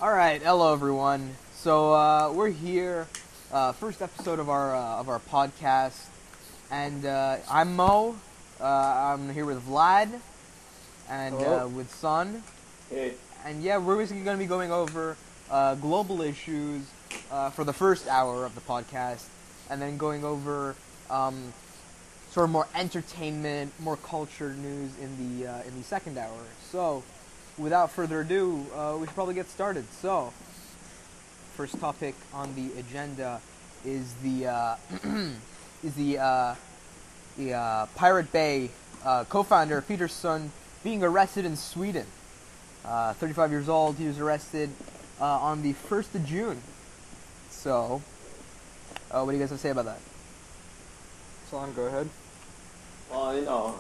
All right, hello everyone. So we're here, first episode of our podcast, and I'm Mo. I'm here with Vlad and Hello. with Sun, Hey, and yeah, we're basically going to be going over global issues for the first hour of the podcast, and then going over sort of more entertainment, more culture news in the second hour. So, without further ado, we should probably get started. So. First topic on the agenda is the Pirate Bay co-founder Peter Sund being arrested in Sweden. 35 years old, he was arrested on the 1st of June. So, what do you guys have to say about that? Son, go ahead. well,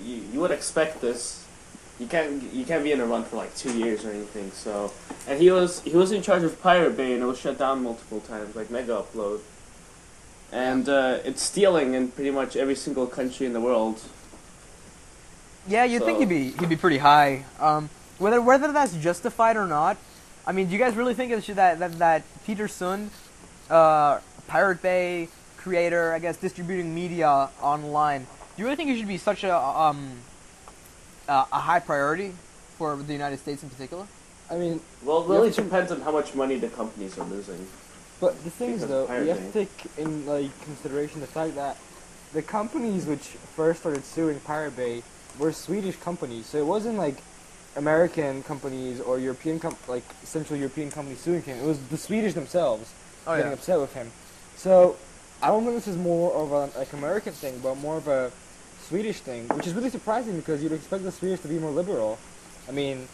you would expect this. You can't be in a run for like 2 years or anything. So, and he was in charge of Pirate Bay, and it was shut down multiple times, like Mega Upload, and it's stealing in pretty much every single country in the world. Yeah, you'd think So- he'd be pretty high. Whether that's justified or not, I mean, do you guys really think that Peter Sund, Pirate Bay creator, I guess distributing media online, do you really think it should be such a high priority for the United States in particular? I mean, Well, it You really have to- depends on how much money the companies are losing. but the thing is, Because though, of Pirate you have to Bay. take in consideration the fact that the companies which first started suing Pirate Bay were Swedish companies, so it wasn't like American companies or Central European companies suing him. It was the Swedish themselves Oh getting yeah. upset with him. So I don't think this is more of a American thing, but more of a Swedish thing, which is really surprising because you'd expect the Swedish to be more liberal. I mean,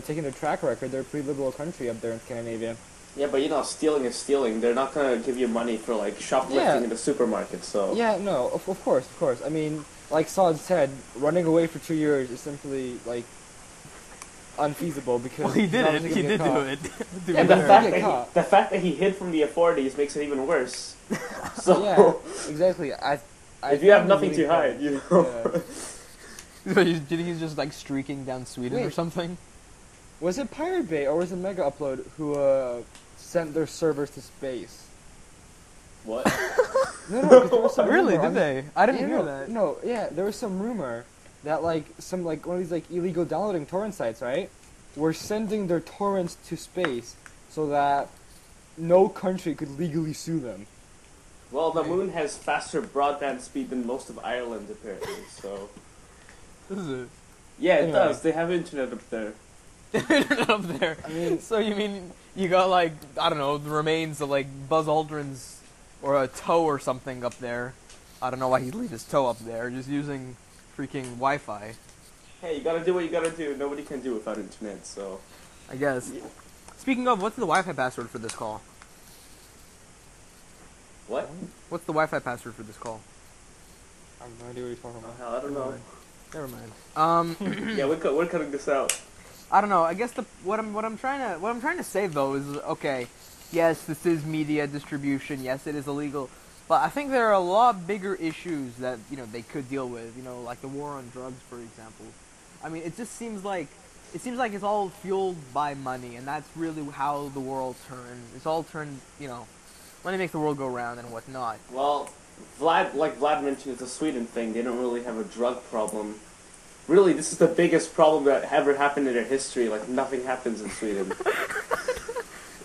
taking their track record, they're a pretty liberal country up there in Scandinavia. Yeah, but stealing is stealing. They're not gonna give you money for like shoplifting Yeah. in the supermarket. So Yeah, no, of course. I mean, like Saad said, running away for 2 years is simply unfeasible because Well, he he's did it. obviously He gonna did get do caught. it. To and be the fair. fact Get that caught. the fact that he hid from the authorities makes it even worse. So Yeah, exactly. if you have find it nothing really to hide, funny. you know. Yeah. Do you think he's just like streaking down Sweden or Wait. something? Was it Pirate Bay or was it Mega Upload who sent their servers to space? What? No, 'cause there was some Really? rumor, Did they? I didn't Yeah, hear no, that. No, yeah, there was some rumor that one of these illegal downloading torrent sites, right, were sending their torrents to space so that no country could legally sue them. Well, the moon has faster broadband speed than most of Ireland, apparently. So This is it. yeah, it Anyway. does. They have internet up there. Internet up there. I mean, So you mean you got like, I don't know, the remains of like Buzz Aldrin's or a toe or something up there. I don't know why he'd leave his toe up there, just using freaking Wi-Fi, Hey, you gotta do what you gotta do. Nobody can do without internet. So I guess. Yeah. Speaking of, what's the Wi-Fi password for this call? what? What's the Wi-Fi password for this call? I have no idea what you're talking Oh, about. hell, I don't know. Never mind. Yeah, we're cutting this out. I don't know. I guess what I'm trying to say though is, okay, yes, this is media distribution. Yes, it is illegal, but I think there are a lot bigger issues that they could deal with. Like the war on drugs, for example. I mean, it just seems like it's all fueled by money, and that's really how the world turns. It's all turned, money makes the world go round and whatnot. Well, like Vlad mentioned, it's a Sweden thing. They don't really have a drug problem. Really, this is the biggest problem that ever happened in their history. Like, nothing happens in Sweden.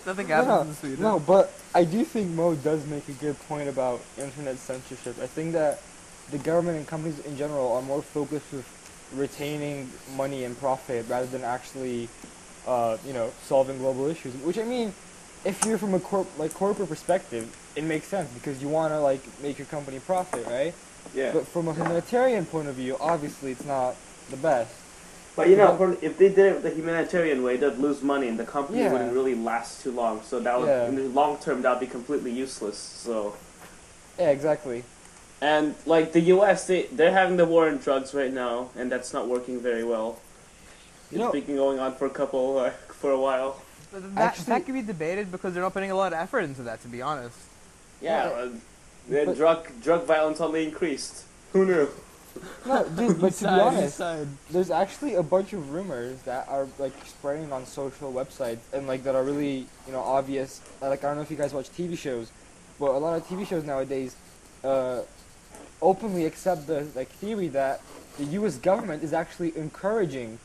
Nothing No, happens in Sweden. no, but I do think Mo does make a good point about internet censorship. I think that the government and companies in general are more focused with retaining money and profit rather than actually, solving global issues. Which I mean, if you're from a corporate perspective, it makes sense because you want to make your company profit, right? Yeah. But from a humanitarian point of view, obviously it's not the best. But if they did it the humanitarian way, they'd lose money, and the company Yeah. wouldn't really last too long. So that would, Yeah. in the long term, that'd be completely useless. So, Yeah, exactly. and like the U.S., they're having the war on drugs right now, and that's not working very well. You know- It's been going on for for a while. But Actually- that could be debated because they're not putting a lot of effort into that, to be honest. Yeah, Yeah. the But- drug violence only increased. Who knew? No, dude, but to be honest, Side. there's actually a bunch of rumors that are like spreading on social websites and like that are really obvious. Like I don't know if you guys watch TV shows, but a lot of TV shows nowadays uh, openly accept the like theory that the U.S. government is actually encouraging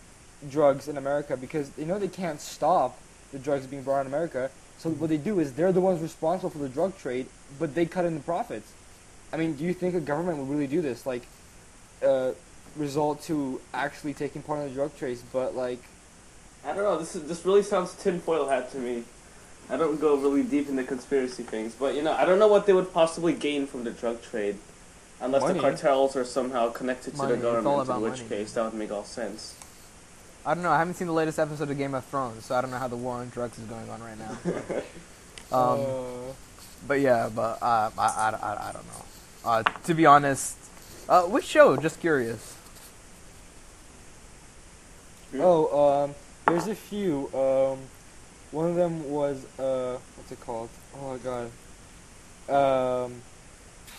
drugs in America because they know they can't stop the drugs being brought in America. So what they do is they're the ones responsible for the drug trade, but they cut in the profits. I mean, do you think a government would really do this? Like, result to actually taking part in the drug trade, but like, I don't know. This really sounds tinfoil hat to me. I don't go really deep into conspiracy things, but I don't know what they would possibly gain from the drug trade, unless Money. the cartels are somehow connected to Money, the it's all government. about In which money. case, that would make all sense. I don't know. I haven't seen the latest episode of Game of Thrones, so I don't know how the war on drugs is going on right now. But yeah, but I don't know. To be honest, which show? Just curious. There's a few. One of them was what's it called? Oh my god.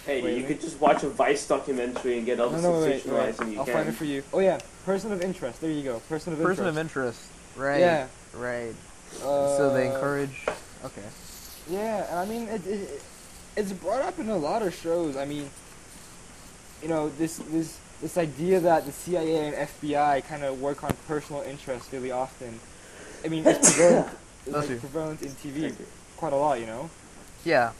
Hey, Wait, you wait. could just watch a Vice documentary and get all this Wait. institutionalized, and you I'll can. find it for you. Oh yeah, person of interest. There you go. Person of interest. Person of interest. Right. Yeah. Right. So they Uh, encourage. Okay. Yeah, and I mean it's brought up in a lot of shows. I mean, this idea that the CIA and FBI kind of work on personal interests really often. I mean, it's prevalent, Bless you. prevalent in TV Thank you. quite a lot. Yeah. Yeah.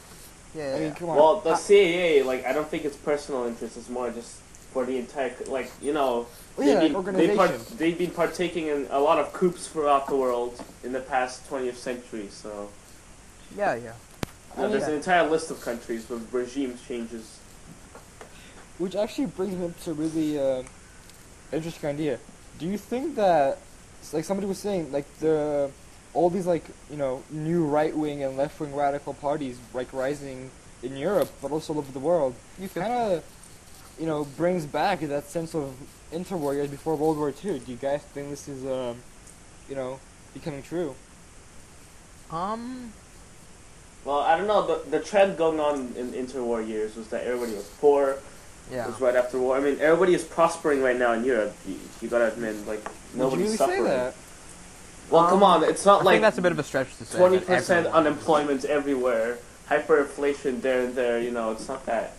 I mean, Yeah. come on. Well, the CIA, I don't think it's personal interest. It's more just for the entire, organization. they've been partaking in a lot of coups throughout the world in the past 20th century. So Yeah. Yeah. there's an entire list of countries with regime changes. Which actually brings me to a really interesting idea. Do you think that, like somebody was saying, like all these new right wing and left wing radical parties rising in Europe, but also all over the world, You could. kind of brings back that sense of interwar years before World War II. Do you guys think this is becoming true? Well, I don't know. The trend going on in interwar years was that everybody was poor. Yeah. It was right after war. I mean, everybody is prospering right now in Europe. You gotta admit, Would nobody's you really suffering. say that? Well, come on, it's not I like think that's a bit of a stretch to say. 20% that everyone- unemployment everywhere, hyperinflation there and there. It's not that.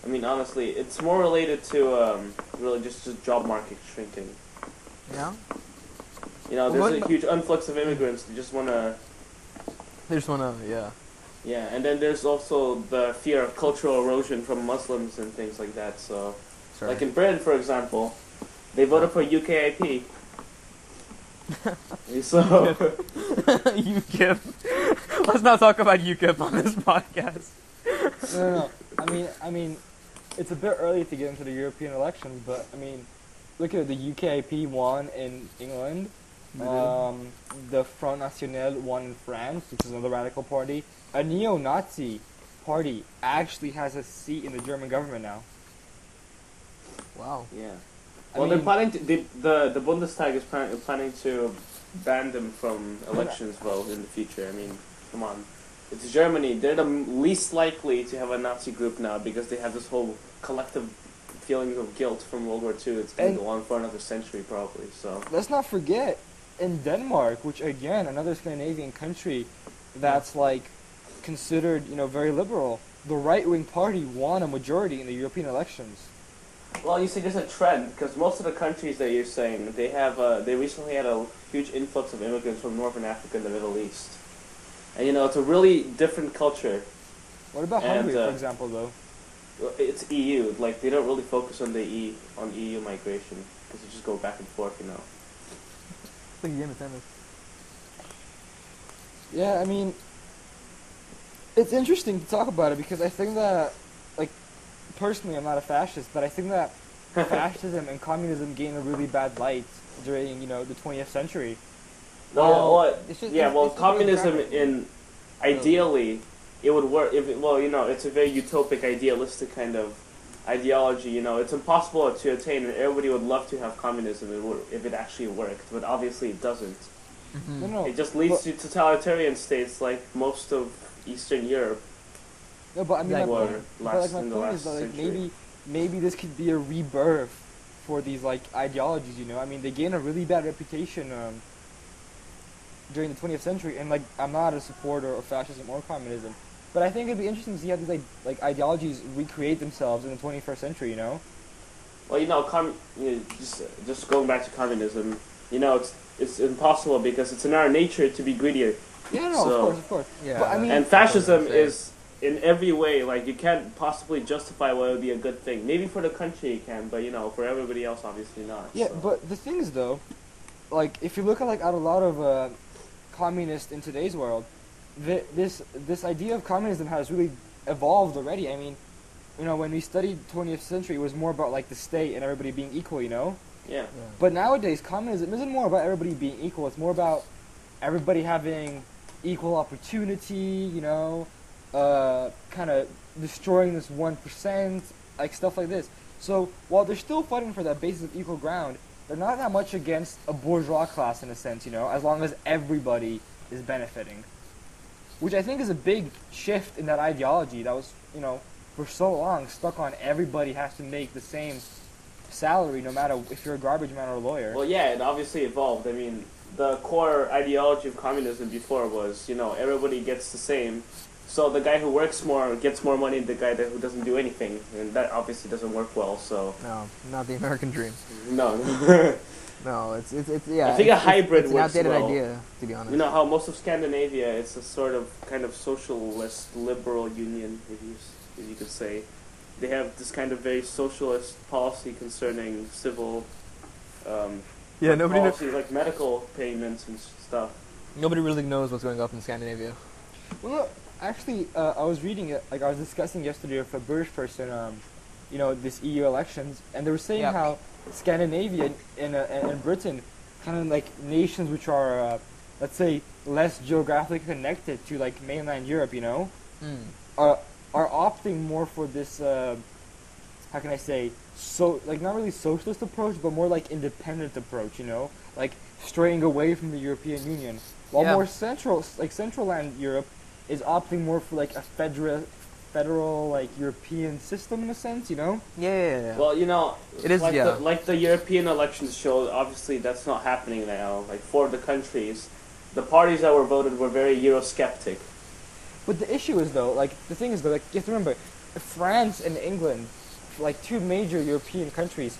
I mean, honestly, it's more related to really just job market shrinking. Yeah. There's What- a huge influx of immigrants that just wanna. They just wanna. Yeah. Yeah, and then there's also the fear of cultural erosion from Muslims and things like that. So, Sorry. like in Britain, for example, they voted for UKIP. So, UKIP. Let's not talk about UKIP on this podcast. No. I mean, it's a bit early to get into the European elections, but I mean, look at it, the UKIP won in England. The Front National won in France, which is another radical party. A neo-Nazi party actually has a seat in the German government now. Wow. yeah. I Well, mean- they're planning to. The Bundestag is planning to ban them from elections vote in the future. I mean, come on. It's Germany. They're the least likely to have a Nazi group now because they have this whole collective feeling of guilt from World War II. It's going to And- go on for another century probably. So. Let's not forget, in Denmark, which again, another Scandinavian country that's considered, very liberal, the right-wing party won a majority in the European elections. Well, you see, there's a trend because most of the countries that you're saying they recently had a huge influx of immigrants from Northern Africa and the Middle East, and it's a really different culture. What about And, Hungary, for example, though? It's EU. They don't really focus on on EU migration because you just go back and forth. It's like a game of tennis. Yeah, I mean, it's interesting to talk about it because I think that, personally, I'm not a fascist, but I think that fascism and communism gained a really bad light during, the 20th century. It's just- Well, it's just communism democratic. ideally, it would work if it's a very utopic, idealistic kind of ideology. It's impossible to attain, and everybody would love to have communism if it actually worked, but obviously it doesn't. Mhm. No, It just leads to totalitarian states like most of Eastern Europe. No, but I mean, Like my were point, last my in the point last is that century. maybe maybe this could be a rebirth for these like ideologies. You know, I mean, they gained a really bad reputation during the 20th century, and like I'm not a supporter of fascism or communism, but I think it'd be interesting to see how these like ideologies recreate themselves in the 21st century. You know. Well, just going back to communism, it's impossible because it's in our nature to be greedier. Yeah, no, So- of course. Yeah. But I mean, And fascism That's what I'm is in every way like you can't possibly justify what would be a good thing. Maybe for the country you can, but for everybody else obviously not. yeah, so. but the thing is though, like if you look at a lot of communists in today's world, this idea of communism has really evolved already. I mean, when we studied 20th century, it was more about like the state and everybody being equal. Yeah. But nowadays, communism isn't more about everybody being equal. It's more about everybody having equal opportunity, kind of destroying this 1%, like stuff like this. So while they're still fighting for that basis of equal ground, they're not that much against a bourgeois class in a sense, as long as everybody is benefiting. Which I think is a big shift in that ideology that was, for so long stuck on everybody has to make the same salary no matter if you're a garbage man or a lawyer. Well, yeah, it obviously evolved. I mean, the core ideology of communism before was, everybody gets the same. So the guy who works more gets more money than the guy who doesn't do anything, and that obviously doesn't work well. So No, not the American dream. no, No, it's yeah. I think a it's- hybrid it's an works outdated well. idea, to be honest. you know how most of Scandinavia, it's a sort of kind of socialist liberal union, if you could say. They have this kind of very socialist policy concerning civil Yeah, nobody policies like medical payments and stuff. nobody really knows what's going on in Scandinavia. Well, no, actually, I was reading it, like I was discussing yesterday with a British person, this EU elections, and they were saying Yep. how Scandinavia and Britain, kind of like nations which are, let's say, less geographically connected to like mainland Europe, Mm. are opting more for this, how can I say, like not really socialist approach, but more like independent approach, like straying away from the European Union. While Yeah. more central land Europe is opting more for like a federal like European system in a sense, Yeah. Well, It is, like yeah. like the European elections show, obviously that's not happening now. Like for the countries, the parties that were voted were very Eurosceptic. But the issue is though, like the thing is though, like you have to remember, France and England, like two major European countries,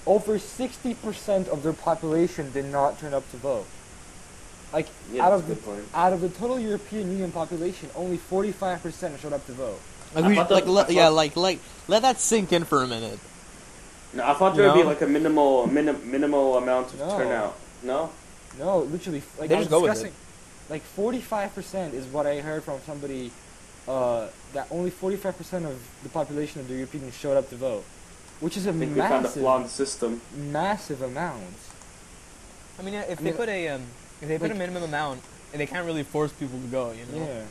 over 60% of their population did not turn up to vote. Like Yeah, out that's of a good point. out of the total European Union population, only 45% showed up to vote. Like I we thought like that- let, I yeah thought- like let that sink in for a minute. No, I thought there would be No. like a minimal amount of No. turnout. No? No, literally, like They I was just go with discussing, like 45% is what I heard from somebody, that only 45% of the population of the European Union showed up to vote, which is a I think we found a massive, flaw in the system. massive amount. I mean, if I they mean, put a like- minimum amount, and they can't really force people to go, Yeah.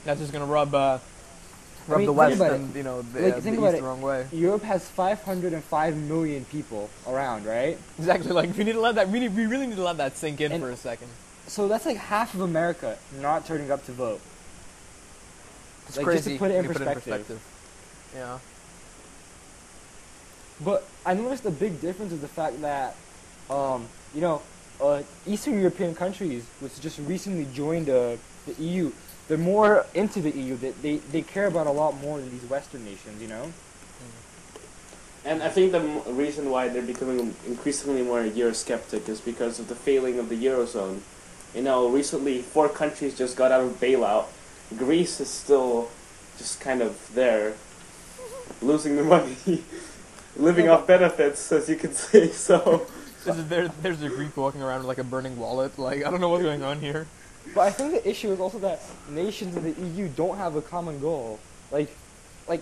that's just gonna rub mean, the think West about it. and the Like, the think East about the it. wrong way. Europe has 505 million people around, right? Exactly. Like we need to let that. We really need to let that sink in And- for a second. So that's like half of America not turning up to vote. It's like, crazy. just to put it in when you perspective. Yeah. But I noticed a big difference is the fact that, Eastern European countries, which just recently joined the EU, they're more into the EU. They care about a lot more than these Western nations, And I think the reason why they're becoming increasingly more Eurosceptic is because of the failing of the Eurozone. Recently 4 countries just got out of bailout. Greece is still just kind of there, losing the money, living Yeah, off benefits, as you could say, so... There's a Greek walking around with like a burning wallet. Like I don't know what's going on here. But I think the issue is also that nations in the EU don't have a common goal. Like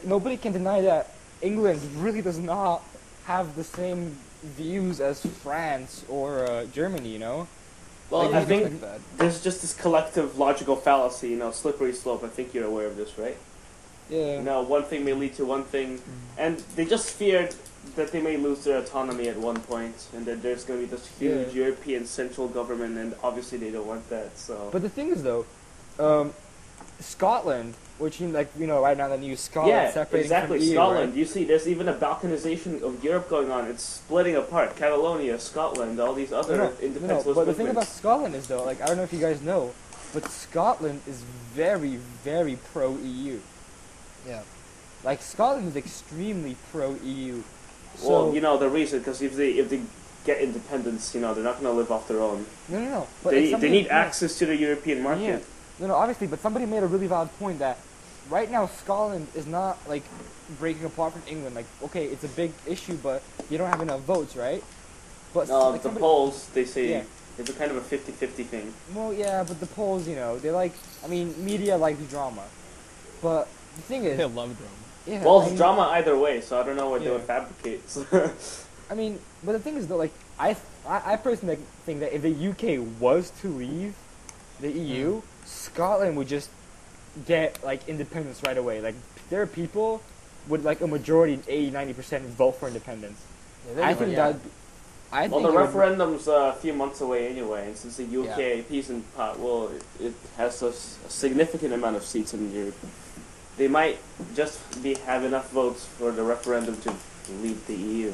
nobody can deny that England really does not have the same views as France or Germany, Well, Like, I you think like that. there's just this collective logical fallacy, slippery slope. I think you're aware of this, right? Yeah. One thing may lead to one thing, and they just feared that they may lose their autonomy at one point, and that there's going to be this huge Yeah. European central government, and obviously they don't want that. So But the thing is, though, Scotland which like right now the new Scotland Yeah, separating exactly. from EU, Scotland. right? You see, there's even a balkanization of Europe going on. It's splitting apart. Catalonia, Scotland, all these other independence But the thing about movements. Scotland is though, like I don't know if you guys know, but Scotland is very, very pro EU. Yeah. Like Scotland is extremely pro EU. So Well, you know the reason, because if they get independence, they're not going to live off their own. no. But They somebody- need no, access to the European market. Yeah. No, obviously, but somebody made a really valid point that right now Scotland is not like breaking apart from England. Like, okay, it's a big issue, but you don't have enough votes, right? But like, The polls, they say Yeah. it's a kind of a 50-50 thing. Well, yeah, but the polls, they like. I mean, media likes drama, but the thing is, They love drama. yeah. Well, I it's mean, drama either way, so I don't know what they Yeah. would fabricate. I mean, but the thing is though, like I personally think that if the UK was to leave the EU, Scotland would just get like independence right away. Like their people would like a majority, 80-90% vote for independence. I think that. I Well, think the it would- referendum's a few months away anyway, and since the UK peace and pot, it has a significant amount of seats in Europe. They might just have enough votes for the referendum to leave the EU.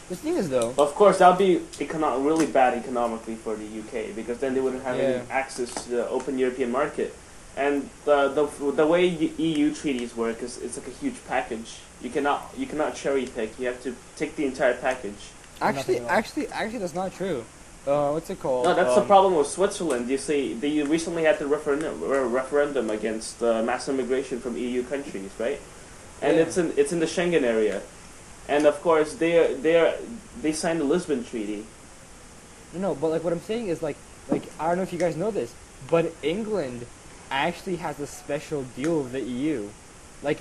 The thing is though, Of course, that would be really bad economically for the UK, because then they wouldn't have Yeah. any access to the open European market. And the way EU treaties work is it's like a huge package. You cannot cherry pick. You have to take the entire package. actually, Nothing else. actually, that's not true. What's it called? No, that's the problem with Switzerland. You see, they recently had the referendum against mass immigration from EU countries, right? And Yeah. it's in the Schengen area, and of course they signed the Lisbon Treaty. No, but like what I'm saying is like I don't know if you guys know this, but England actually has a special deal with the EU. Like,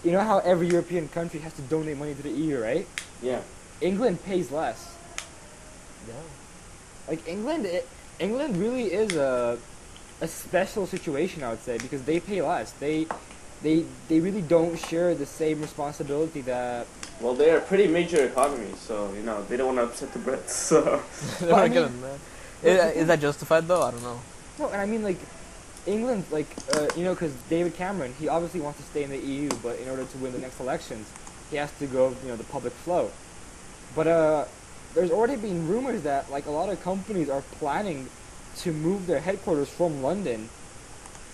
you know how every European country has to donate money to the EU, right? Yeah. England pays less. Yeah. Like England really is a special situation, I would say, because they pay less. They really don't share the same responsibility that. Well, they're a pretty major economy, so they don't want to upset the Brits. So They're Well, I not gonna, man. Is that justified though? I don't know. No, and I mean like England, like because David Cameron, he obviously wants to stay in the EU, but in order to win the next elections, he has to go the public flow. But there's already been rumors that like a lot of companies are planning to move their headquarters from London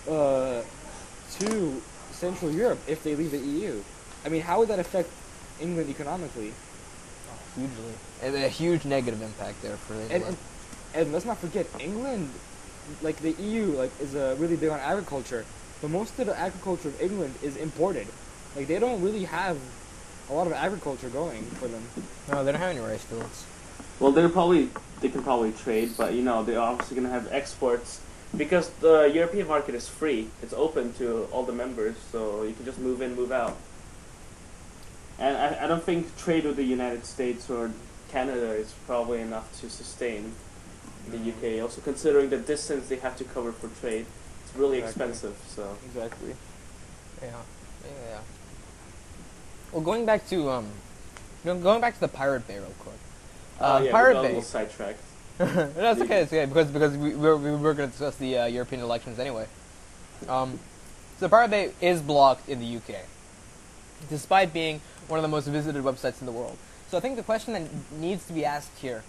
to Central Europe if they leave the EU. I mean, how would that affect England economically? Hugely. A huge negative impact there for England. And let's not forget, England, like the EU, like is really big on agriculture, but most of the agriculture of England is imported. Like they don't really have a lot of agriculture going for them. No, they don't have any rice fields. well, they can probably trade, but they're obviously gonna have exports because the European market is free. It's open to all the members, so you can just move in, move out. And I don't think trade with the United States or Canada is probably enough to sustain the UK. Also considering the distance they have to cover for trade, it's really Exactly. expensive. So Exactly. Yeah. Well, going back to the Pirate Bay real quick. yeah, Pirate we got a Bay. little sidetracked. That's okay. It's okay because we were going to discuss the European elections anyway. So Pirate Bay is blocked in the UK, despite being one of the most visited websites in the world. So I think the question that needs to be asked here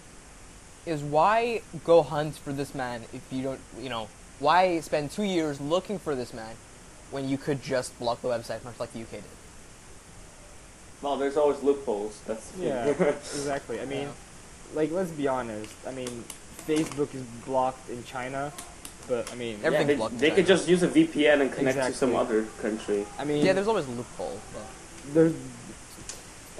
is why go hunt for this man if you don't, why spend 2 years looking for this man when you could just block the website much like the UK did? Well, there's always loopholes. That's the thing. Yeah, exactly. I mean, like let's be honest. I mean, Facebook is blocked in China, but I mean, Everything's they, blocked in they could China. just use a VPN and connect to some Exactly. other country. I mean, Yeah, there's always a loophole. But there's.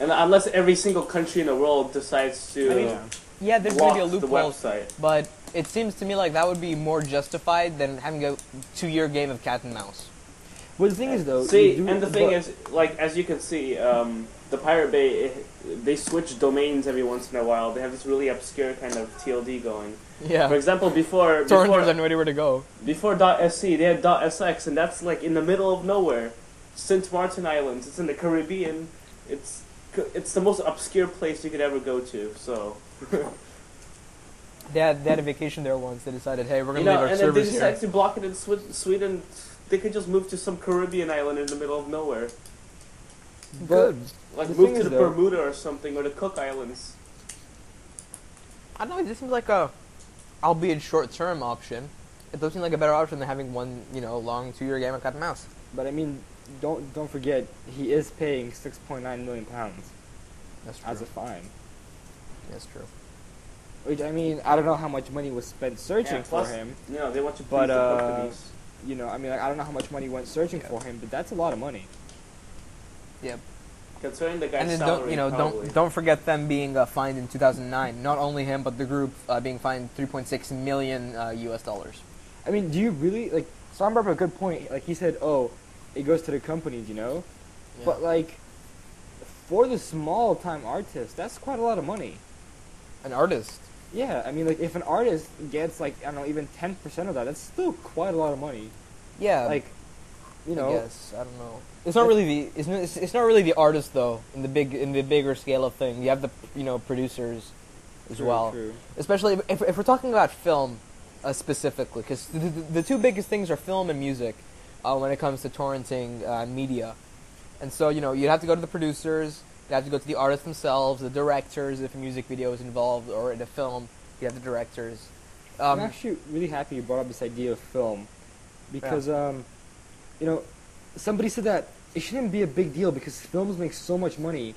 And unless every single country in the world decides to I mean, yeah, there's going block to be a the loophole, website. but it seems to me like that would be more justified than having a 2-year game of cat and mouse. well, the thing is though. See, you do- and the thing but- is, like as you can see, the Pirate Bay, they switch domains every once in a while. They have this really obscure kind of TLD going. Yeah. For example, before Torrenters have no idea where to go. before .sc, they had .sx, and that's like in the middle of nowhere. St. Martin Islands. It's in the Caribbean. It's the most obscure place you could ever go to. So they had a vacation there once. They decided, hey, we're You gonna leave know, our and then they servers here. decide to block it in Sweden. They could just move to some Caribbean island in the middle of nowhere, But Good. like The move thing to is, the though- Bermuda or something, or the Cook Islands. I don't know. It just seems like a, albeit short-term option. It does seem like a better option than having one, long 2-year game of cat and mouse. But I mean, don't forget, he is paying £6.9 million That's true. as a fine. That's true. Which, I mean, I don't know how much money was spent searching Yeah, for plus, him. You know, they want to please But, the companies. I mean, like, I don't know how much money went searching Yeah. for him, but that's a lot of money. Yep. Concerning the guy's And then salary, probably. don't forget them being fined in 2009. Not only him, but the group being fined 3.6 million U.S. dollars. I mean, do you really, like, Sam brought up a good point. Like, he said, oh, it goes to the companies, Yeah. But, like, for the small-time artist, that's quite a lot of money. An artist. Yeah, I mean, like, if an artist gets, like, I don't know, even 10% of that, that's still quite a lot of money. Yeah. Like, you know, I guess I don't know. It's not really the it's not really the artist though in the bigger scale of thing. You have the producers as True, well. true. Especially if we're talking about film specifically, because the two biggest things are film and music when it comes to torrenting media. And so you'd have to go to the producers, you'd have to go to the artists themselves, the directors if a music video is involved, or in a film you have the directors. I'm actually really happy you brought up this idea of film, because somebody said that it shouldn't be a big deal because films make so much money,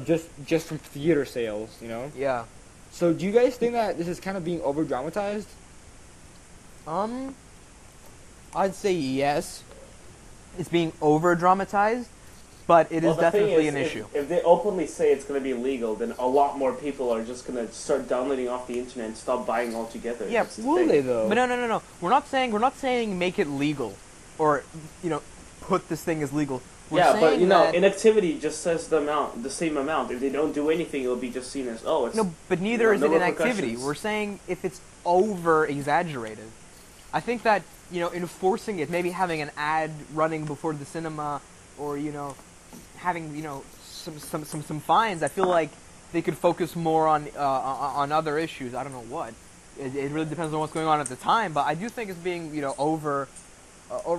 just from theater sales, Yeah. So do you guys think that this is kind of being over dramatized? I'd say yes. It's being over dramatized, but it Well, is the thing definitely is, an issue. If they openly say it's going to be legal, then a lot more people are just going to start downloading off the internet and stop buying altogether. Yeah, That's the Will thing. they though? But no. We're not saying make it legal, or put this thing as legal. We're Yeah, but saying that, inactivity just says the same amount. If they don't do anything, it'll be just seen as it's no, but neither is no it inactivity. repercussions. We're saying if it's over exaggerated. I think that enforcing it, maybe having an ad running before the cinema, or having some fines. I feel like they could focus more on other issues. I don't know what. It really depends on what's going on at the time, but I do think it's being over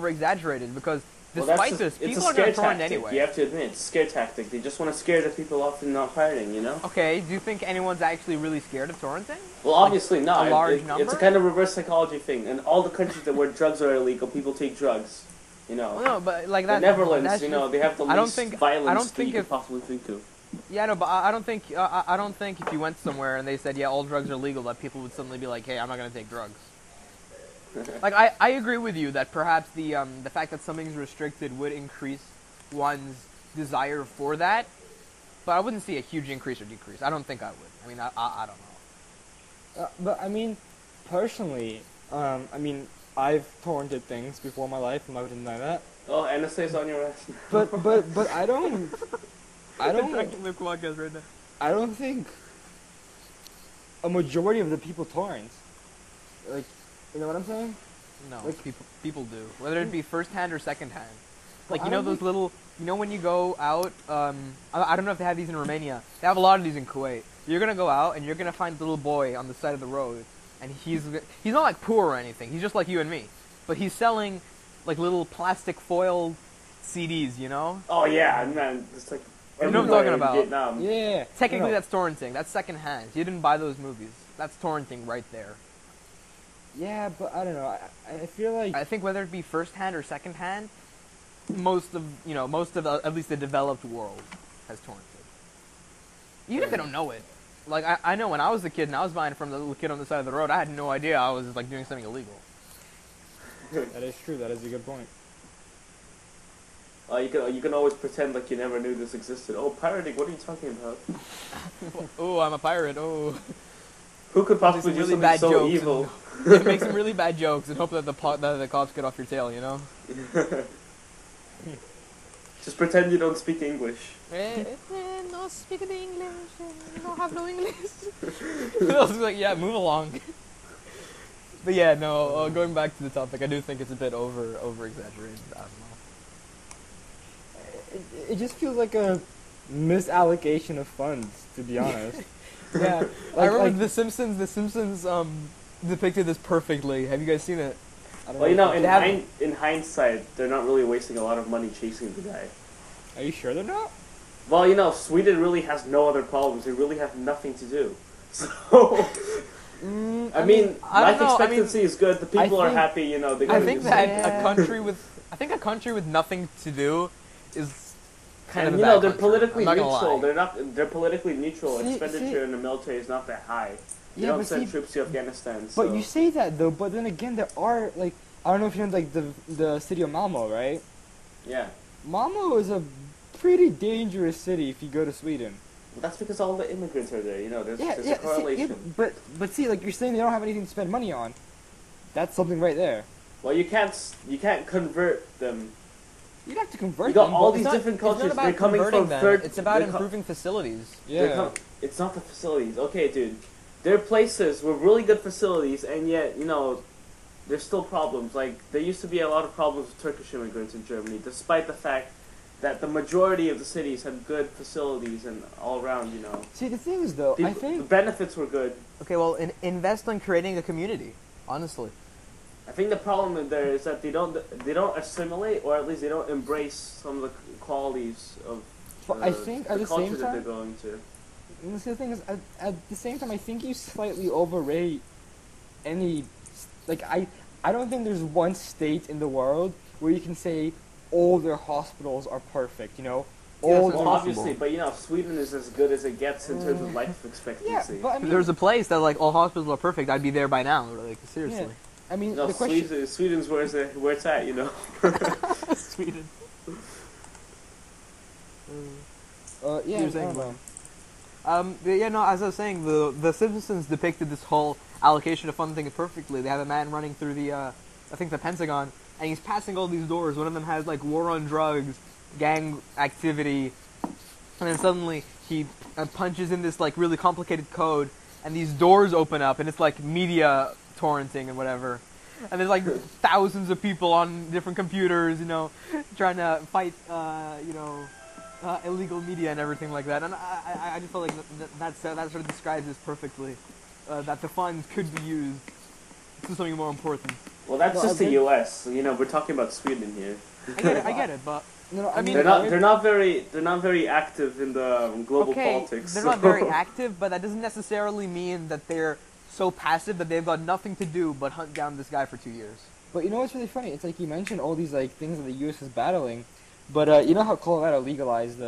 exaggerated because despite this, it's people a are going scare to torrent tactic. anyway. You have to admit, it's a scare tactic. They just want to scare the people off and not pirating, Okay, do you think anyone's actually really scared of torrenting? Well, obviously a not. large It's a number? kind of reverse psychology thing. In all the countries where drugs are illegal, people take drugs. Well, no, but like The that. Netherlands, that's they just- have the I don't least think- violence I don't that think you could if- possibly think of. Yeah, no, but I don't think I don't think if you went somewhere and they said all drugs are legal, that people would suddenly be like, hey, I'm not going to take drugs. Like I agree with you that perhaps the fact that something's restricted would increase one's desire for that, but I wouldn't see a huge increase or decrease. I don't think I would. I mean, I don't know. But I mean, personally, I've torrented things before in my life. I'm not gonna deny that. Oh, NSA's on your ass. But I don't Live podcast right now. I don't think a majority of the people torrent. Like, you know what I'm saying? No, Like- people do, whether it be first hand or second hand. Like Well, I don't those think- little, when you go out. I don't know if they have these in Romania. They have a lot of these in Kuwait. You're gonna go out and you're gonna find a little boy on the side of the road, and he's not like poor or anything. He's just like you and me, but he's selling like little plastic foil CDs. Oh yeah, man, it's like You know what I'm everywhere talking in about. Vietnam. Yeah. Technically, no. that's torrenting. That's second hand. You didn't buy those movies. That's torrenting right there. Yeah, but I don't know. I feel like I think whether it be first hand or second hand, most of at least the developed world has torrented. Even if they don't know it. Like I know when I was a kid and I was buying from the little kid on the side of the road, I had no idea I was like doing something illegal. that is true. That is a good point. You can always pretend like you never knew this existed. Oh, pirating! What are you talking about? Oh, I'm a pirate. Oh, Who could possibly some do really something bad so jokes evil? make some really bad jokes and hope that the cops get off your tail. Just pretend you don't speak English. No speak English. No have no English. I was like, yeah, move along. But yeah, no. Going back to the topic, I do think it's a bit over exaggerated. I don't know. It just feels like a misallocation of funds, to be honest. Yeah, I remember like, The Simpsons. The Simpsons depicted this perfectly. Have you guys seen it? I don't Well, you know, They have- in hindsight, they're not really wasting a lot of money chasing the guy. Are you sure they're not? Well, you know, Sweden really has no other problems. They really have nothing to do. So, I mean, I life don't know, I mean, expectancy is good. The people are think- happy. You know, they I go think to that Yeah. a country with nothing to do is kind and of you a know bad they're country. politically I'm not gonna neutral. lie. They're politically neutral. See- Expenditure see- in the military is not that high. They Yeah, don't but send see, troops to Afghanistan. but So. you say that though. But then again, there are like I don't know if you know like the city of Malmo, right? Yeah, Malmo is a pretty dangerous city if you go to Sweden. but that's because all the immigrants are there. You know, there's Yeah, a yeah, see, yeah, correlation. but see, like you're saying, they don't have anything to spend money on. That's something right there. Well, you can't convert them. You'd have to convert You got them. all but- these different cultures. It's not They're about coming converting from them. third. It's about they're co- improving facilities. they're Yeah. It's not the facilities. Okay, dude. There are places with really good facilities, and yet, you know, there's still problems. Like, there used to be a lot of problems with Turkish immigrants in Germany, despite the fact that the majority of the cities had good facilities and all around, you know. See, the thing is though, The, I the think benefits were good. Okay, well, invest on creating a community. Honestly, I think the problem in there is that they don't assimilate, or at least they don't embrace some of the qualities of But I think at the culture same that they're time, going to. and the thing is, at the same time, I think you slightly overrate any. Like I don't think there's one state in the world where you can say all their hospitals are perfect. You know, Yes, all it's Well, their- possible. obviously, but you know, Sweden is as good as it gets in terms of life expectancy. yeah, but I if mean, there's a place that like all hospitals are perfect, I'd be there by now. Like seriously, I mean, No, the question. Sweden's where it's at, you know. Sweden. Yeah, You're I saying don't know. Yeah, no, as I was saying, the Simpsons depicted this whole allocation of funding perfectly. They have a man running through the, I think the Pentagon, and he's passing all these doors. One of them has like war on drugs, gang activity, and then suddenly he punches in this like really complicated code, and these doors open up, and it's like media torrenting and whatever. And there's like thousands of people on different computers, you know, trying to fight, illegal media and everything like that. And I just felt like that sort of describes this perfectly. That the funds could be used to something more important. Well, that's Well, just I the think- U.S. You know, we're talking about Sweden here. I get it, but No, I mean, They're not very active in the global okay, politics. they're so- not very active, but that doesn't necessarily mean that they're so passive that they've got nothing to do but hunt down this guy for 2 years. But you know what's really funny? It's like you mentioned all these like things that the U.S. is battling, but you know how Colorado legalized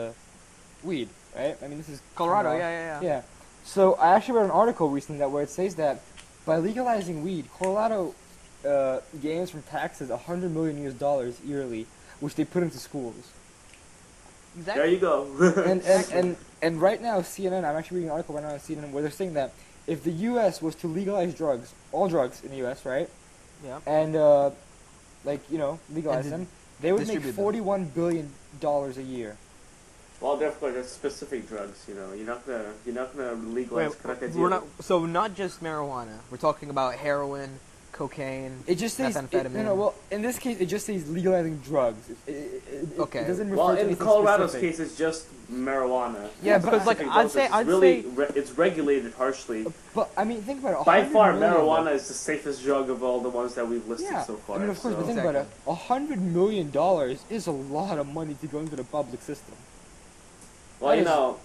weed, right? I mean, this is Colorado, Colorado. yeah. Yeah. So I actually read an article recently where it says that by legalizing weed, Colorado gains from taxes $100 million yearly, which they put into schools. Exactly. There you go. And right now, CNN. I'm actually reading an article right now on CNN where they're saying that if the U.S. was to legalize drugs, all drugs in the U.S., right? Yeah. And legalize And them, they would make distribute them. $41 billion a year. Well, therefore, there's specific drugs. You know, you're not gonna legalize crack We're not, so not just marijuana. We're talking about heroin, cocaine. It just says Methamphetamine. well, in this case, it just says legalizing drugs. Okay. It doesn't refer Well, to in anything Colorado's specific. case, it's just marijuana. Yeah, It's because, like, specific I'd doses. say- It's I'd really say- it's regulated harshly. But I mean, think about it. By 100 far, million, marijuana is the safest drug of all the ones that we've listed Yeah, so far. I mean, of course, so. but think about it. $100 million is a lot of money to go into the public system. Well, that you is- know,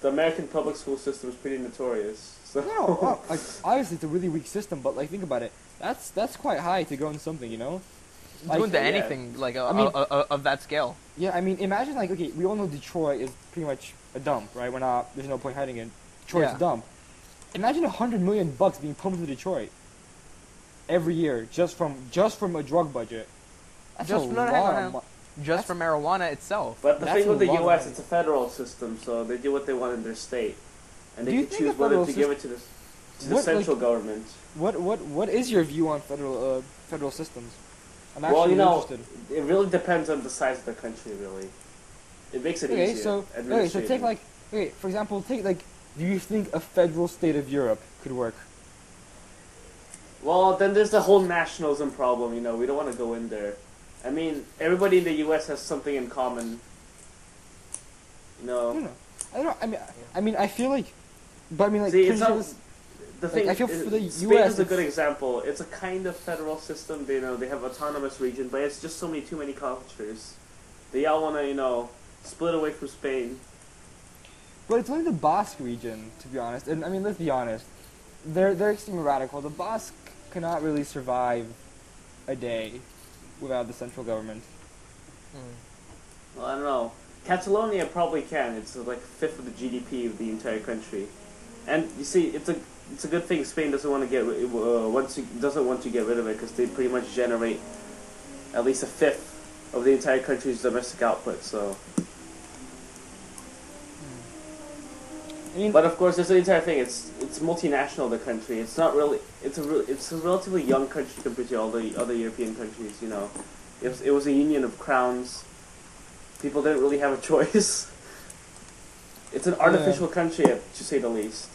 the American public school system is pretty notorious. So. No, like obviously it's a really weak system, but like think about it. That's quite high to go into something, you know. Go into yeah. anything like I mean- of that scale. Yeah, I mean, imagine like okay, we all know Detroit is pretty much a dump, right? We're not. There's no point hiding it. Detroit's Yeah. a dump. Imagine $100 million being pumped into Detroit every year just from a drug budget. That's Just- a no, no, lot hang on, of hang money. Just for marijuana itself. But the That's thing with a the lot of U.S., money. it's a federal system, so they do what they want in their state, and they Do you can think the choose whether federal to give it to the What, central like- government. What is your view on federal systems? I'm Well, actually you know, interested. it really depends on the size of the country. Really, it makes it Okay, easier. so take like for example, take like, do you think a federal state of Europe could work? Well, then there's the whole nationalism problem. You know, we don't want to go in there. I mean, everybody in the U.S. has something in common. You I don't know, know. I don't know. I mean, I feel like But I mean, like, See, it's not, couldn't the Like, thing. I feel for the Spain US, is a good it's- example. It's a kind of federal system. They have autonomous region, but it's just too many cultures. They all want to split away from Spain. But it's only the Basque region, to be honest. And I mean, let's be honest, they're extremely radical. The Basque cannot really survive a day without the central government. Well, I don't know. Catalonia probably can. It's like a fifth of the GDP of the entire country, and you see, it's a good thing Spain doesn't want to doesn't want to get rid of it because they pretty much generate at least a fifth of the entire country's domestic output. So, I mean, but of course, there's the entire thing. It's multinational. The country. It's not really. It's a relatively young country compared to all the other European countries. It was a union of crowns. People didn't really have a choice. It's an artificial country, to say the least.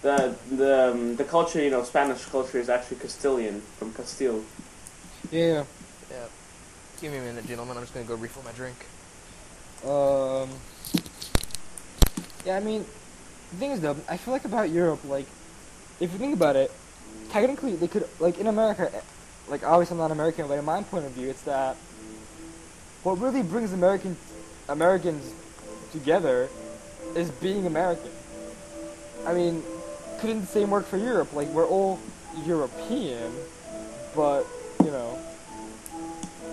The culture, Spanish culture is actually Castilian, from Castile. yeah. Yeah. Give me a minute, gentlemen. I'm just gonna go refill my drink. Yeah, I mean, the thing is though, I feel like about Europe, like, if you think about it, technically they could, like, in America, like, obviously I'm not American, but in my point of view, it's that what really brings Americans together is being American. I mean, couldn't the same work for Europe? Like, we're all European, but,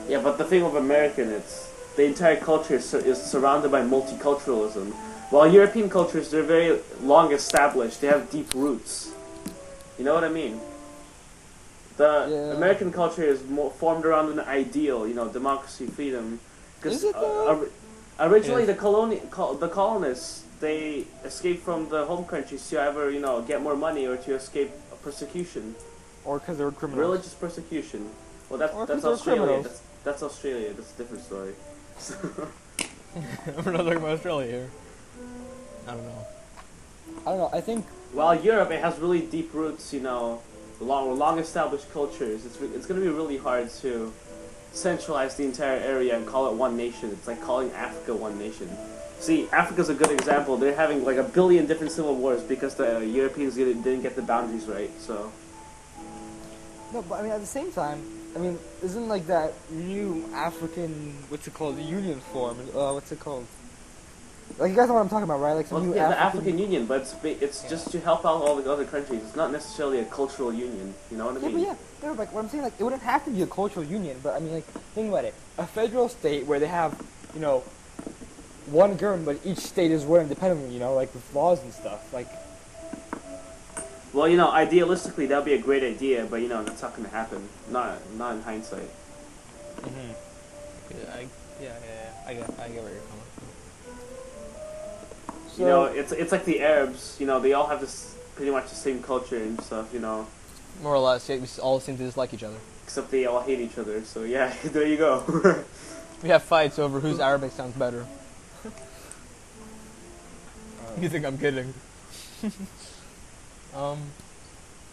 Yeah, but the thing with American, it's the entire culture is surrounded by multiculturalism. While European cultures, they're very long established. They have deep roots. You know what I mean? The American culture is more formed around an ideal, democracy, freedom. Is it though? Originally, the colonists, they escaped from the home countries to either, get more money or to escape persecution. Or because they were criminals. Religious persecution. Well, Or 'cause that's they're Australia. criminals. That's Australia. That's a different story. We're not talking about Australia here. I don't know. I don't know, I think, While Europe, it has really deep roots, long established cultures. It's going to be really hard to centralize the entire area and call it one nation. It's like calling Africa one nation. See, Africa's a good example. They're having like 1 billion different civil wars because the Europeans didn't get the boundaries right. So no, but I mean, at the same time, I mean, isn't like that new African, what's it called, the union form, what's it called? Like, you guys know what I'm talking about, right? Like some new the African... African Union, but it's just to help out all the other countries. It's not necessarily a cultural union. You know what I Yeah, mean? but yeah, no, like, what I'm saying, like, it wouldn't have to be a cultural union, but I mean, like, think about it. A federal state where they have, one government, but each state is run independently, like, with laws and stuff, like... Well, idealistically that would be a great idea, but that's not going to happen. Not in hindsight. I get where you're coming from. So, It's like the Arabs. They all have this pretty much the same culture and stuff. More or less, yeah, we all seem to dislike each other. Except they all hate each other. So yeah, there you go. We have fights over whose Arabic sounds better. You think I'm kidding?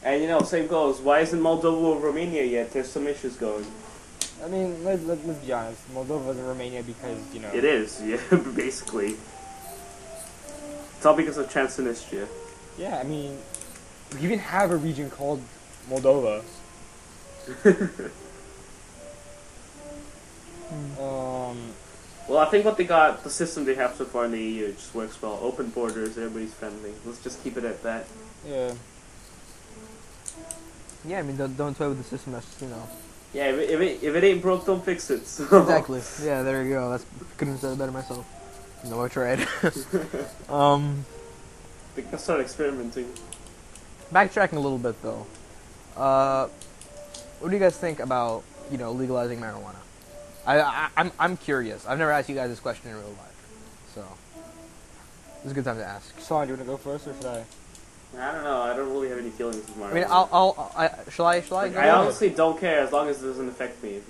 And same goes. Why isn't Moldova or Romania yet? There's some issues going. I mean, let's be honest. Moldova's in Romania because, It is, yeah, basically. It's all because of Transnistria. Yeah, I mean, we even have a region called Moldova. Well, I think the system they have so far in the EU just works well. Open borders, everybody's friendly. Let's just keep it at that. Yeah. Yeah, I mean, don't toy with the system. That's Yeah, if it ain't broke, don't fix it. So. Exactly. Yeah, there you go. Couldn't have said it better myself. No, I tried. Let's start experimenting. Backtracking a little bit though. What do you guys think about legalizing marijuana? I'm curious. I've never asked you guys this question in real life, so it's a good time to ask. Sean, do you want to go first, or should I? I don't know. I don't really have any feelings with marijuana. I mean, shall I? Like, go I ahead? honestly don't care as long as it doesn't affect me.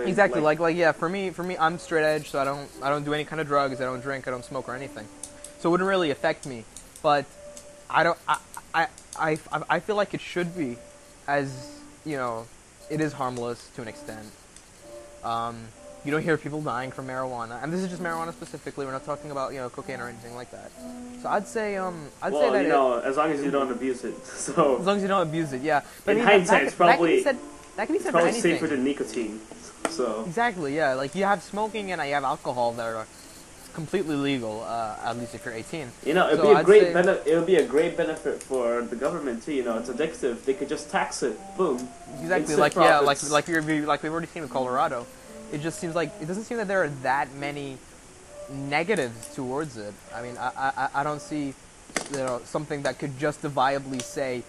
Exactly. Like yeah. For me, I'm straight edge, so I don't do any kind of drugs. I don't drink. I don't smoke or anything. So it wouldn't really affect me. But I feel like it should be, as it is harmless to an extent. You don't hear people dying from marijuana, and this is just marijuana specifically. We're not talking about cocaine or anything like that. So I'd say well, that you know, as long as you don't abuse it. So as long as you don't abuse it, yeah. But in I mean, hindsight, it's probably that can be said for probably anything. safer than nicotine. So Exactly, yeah. Like you have smoking and you have alcohol that are completely legal, at least if you're 18. you know, it'd So be a I'd great say- it would be a great benefit for the government too. You know, it's addictive. They could just tax it. Boom. Exactly, Instant like profits. like we've already seen with Colorado. It just seems like it doesn't seem that there are that many negatives towards it. I mean, I don't see something that could justifiably say,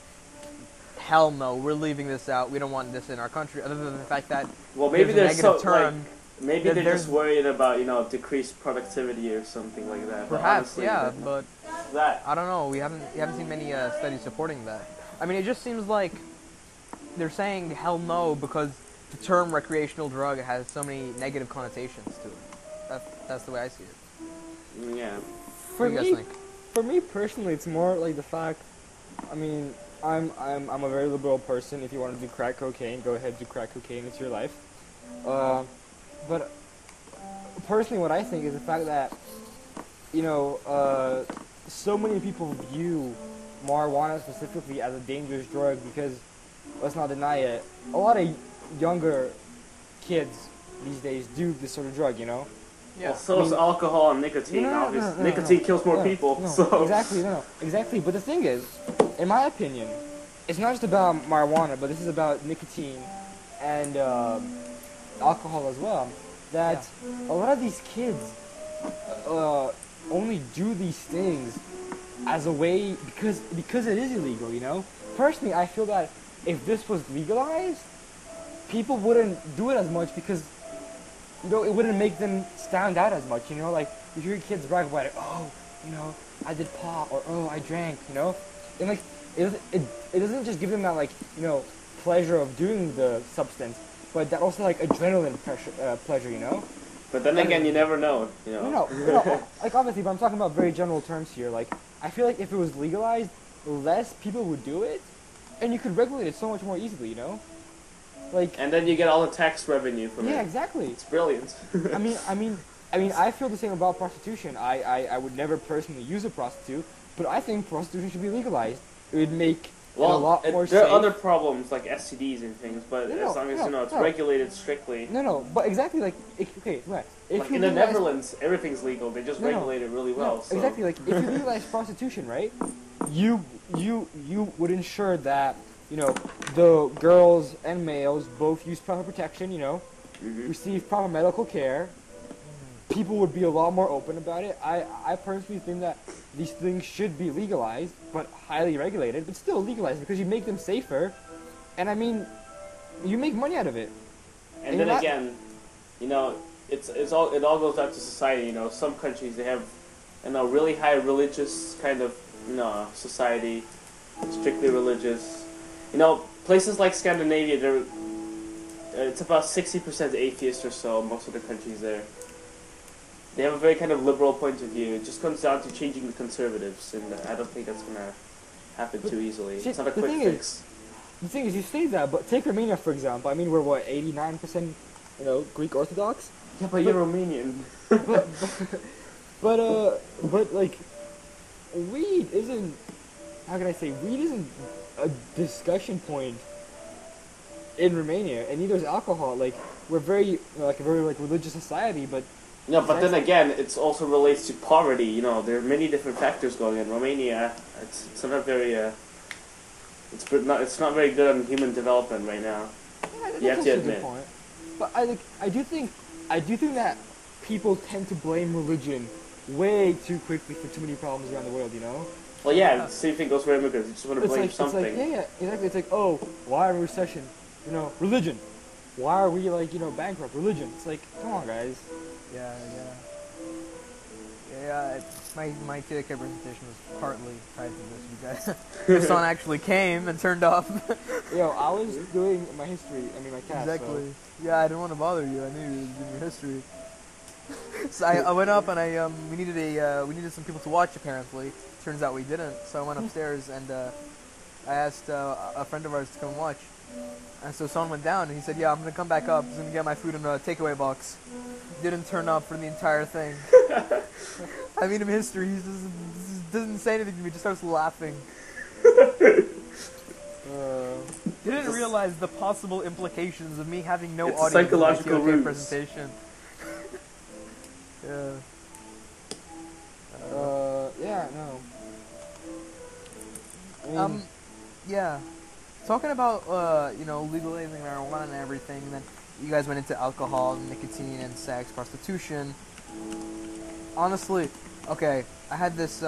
hell no, we're leaving this out. We don't want this in our country. Other than the fact that Well, maybe there's a there's negative term. maybe There- they're there's- just worried about decreased productivity or something like that. But Perhaps, honestly, yeah, but that I don't know. We haven't seen many studies supporting that. I mean, it just seems like they're saying hell no because the term recreational drug has so many negative connotations to it. That's the way I see it. yeah. What For do you guys me, think? for me personally, it's more like the fact. I mean, I'm a very liberal person. If you want to do crack cocaine, go ahead, do crack cocaine. It's your life. But personally, what I think is the fact that so many people view marijuana specifically as a dangerous drug because, let's not deny it, a lot of younger kids these days do this sort of drug. Yeah. Well, so is alcohol and nicotine. Obviously, nicotine kills more people. No, So exactly. But the thing is, in my opinion, it's not just about marijuana, but this is about nicotine and alcohol as well. That a lot of these kids only do these things as a way because it is illegal. Personally, I feel that if this was legalized, people wouldn't do it as much because it wouldn't make them stand out as much. Like you hear kids brag about it. Oh, I did pot, or oh, I drank. And like it doesn't just give them that pleasure of doing the substance, but that also adrenaline pleasure. but then again, you never know. No, like obviously, but I'm talking about very general terms here. Like I feel like if it was legalized, less people would do it, and you could regulate it so much more easily. Like And then you get all the tax revenue from yeah, it. exactly. It's brilliant. I feel the same about prostitution. I would never personally use a prostitute, but I think prostitution should be legalized. It would make it a lot more there safe. are other problems like STDs and things, but No, as long as it's no. regulated strictly. No, but exactly okay, right. If Like you in the legalize- Netherlands, everything's legal. They just No, no. regulate it really well. No, So. exactly. Like if you legalize prostitution, right? You would ensure that the girls and males both use proper protection. Mhm. Receive proper medical care. People would be a lot more open about it. I personally think that these things should be legalized, but highly regulated, but still legalized because you make them safer, and I mean, you make money out of it. And And then you're not- again, it all goes back to society. Some countries they have, really high religious kind of society, strictly religious. Places like Scandinavia, it's about 60% atheist or so. Most of the countries there, they have a very kind of liberal point of view. It just comes down to changing the conservatives, and I don't think that's gonna happen too easily. see, It's not a the quick thing is- fix. The thing is, you say that, but take Romania for example. I mean, we're what 89%, Greek Orthodox. Yeah, but you're Romanian. But like, weed isn't. How can I say? Weed isn't a discussion point in Romania, and neither is alcohol. Like, we're very a very religious society, but No, but then again, it also relates to poverty. There are many different factors going in. Romania, it's not very it's not very good on human development right now. yeah, You have to also a good admit. point. But I do think that people tend to blame religion way too quickly for too many problems around the world. Well, yeah, the same thing goes for immigrants. You just want to blame something. It's like, yeah, exactly. It's like, oh, why are we recession? Religion. Why are we bankrupt? Religion. It's like, come on, guys. Yeah. My TDK presentation was partly tied to this. You guys, the sun actually came and turned off. I was doing my history. My cast. Exactly. Yeah, I didn't want to bother you. I knew you were doing your history. So I went up and we needed some people to watch. Apparently, turns out we didn't. So I went upstairs and I asked a friend of ours to come watch, and so someone went down, and he said, "Yeah, I'm gonna come back up. He's gonna get my food in a takeaway box." Didn't turn up for the entire thing. I mean, him history. He just doesn't say anything to me. Just starts laughing. He didn't realize the possible implications of me having no It's a audience in my psychological TOK ruse. presentation. Yeah. Yeah, no. I mean, Yeah. Talking about, legalizing marijuana and everything, then you guys went into alcohol, nicotine, and sex, prostitution. Honestly, okay, I had this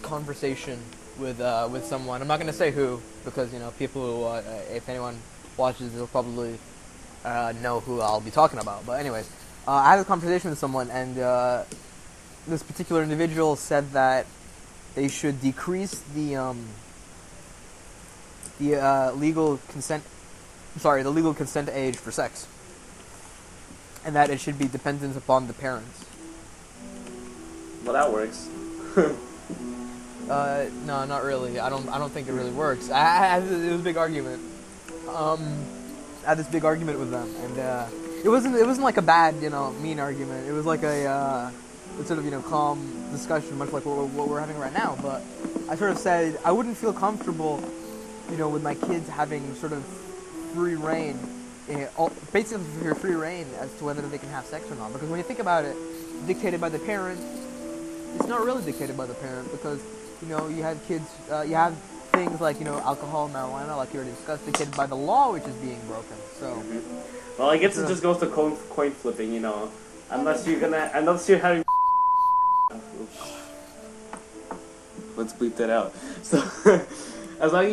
conversation with someone. I'm not gonna say who, because, people who, if anyone watches, they'll probably know who I'll be talking about. But anyways, I had a conversation with someone, and this particular individual said that they should decrease the legal consent age for sex, and that it should be dependent upon the parents. Well, that works. No, not really. I don't think it really works. It was a big argument. I had this big argument with them, and it wasn't like a bad, mean argument. It was like a sort of, calm discussion, much like what we're having right now. But I sort of said I wouldn't feel comfortable, with my kids having sort of free reign, basically free reign as to whether they can have sex or not. Because when you think about it, dictated by the parent, it's not really dictated by the parent, because you have kids, you have things like alcohol, marijuana, like you already discussed, dictated by the law, which is being broken. So, well, I guess it just goes to coin flipping, unless you're having. Let's bleep that out. So, as long as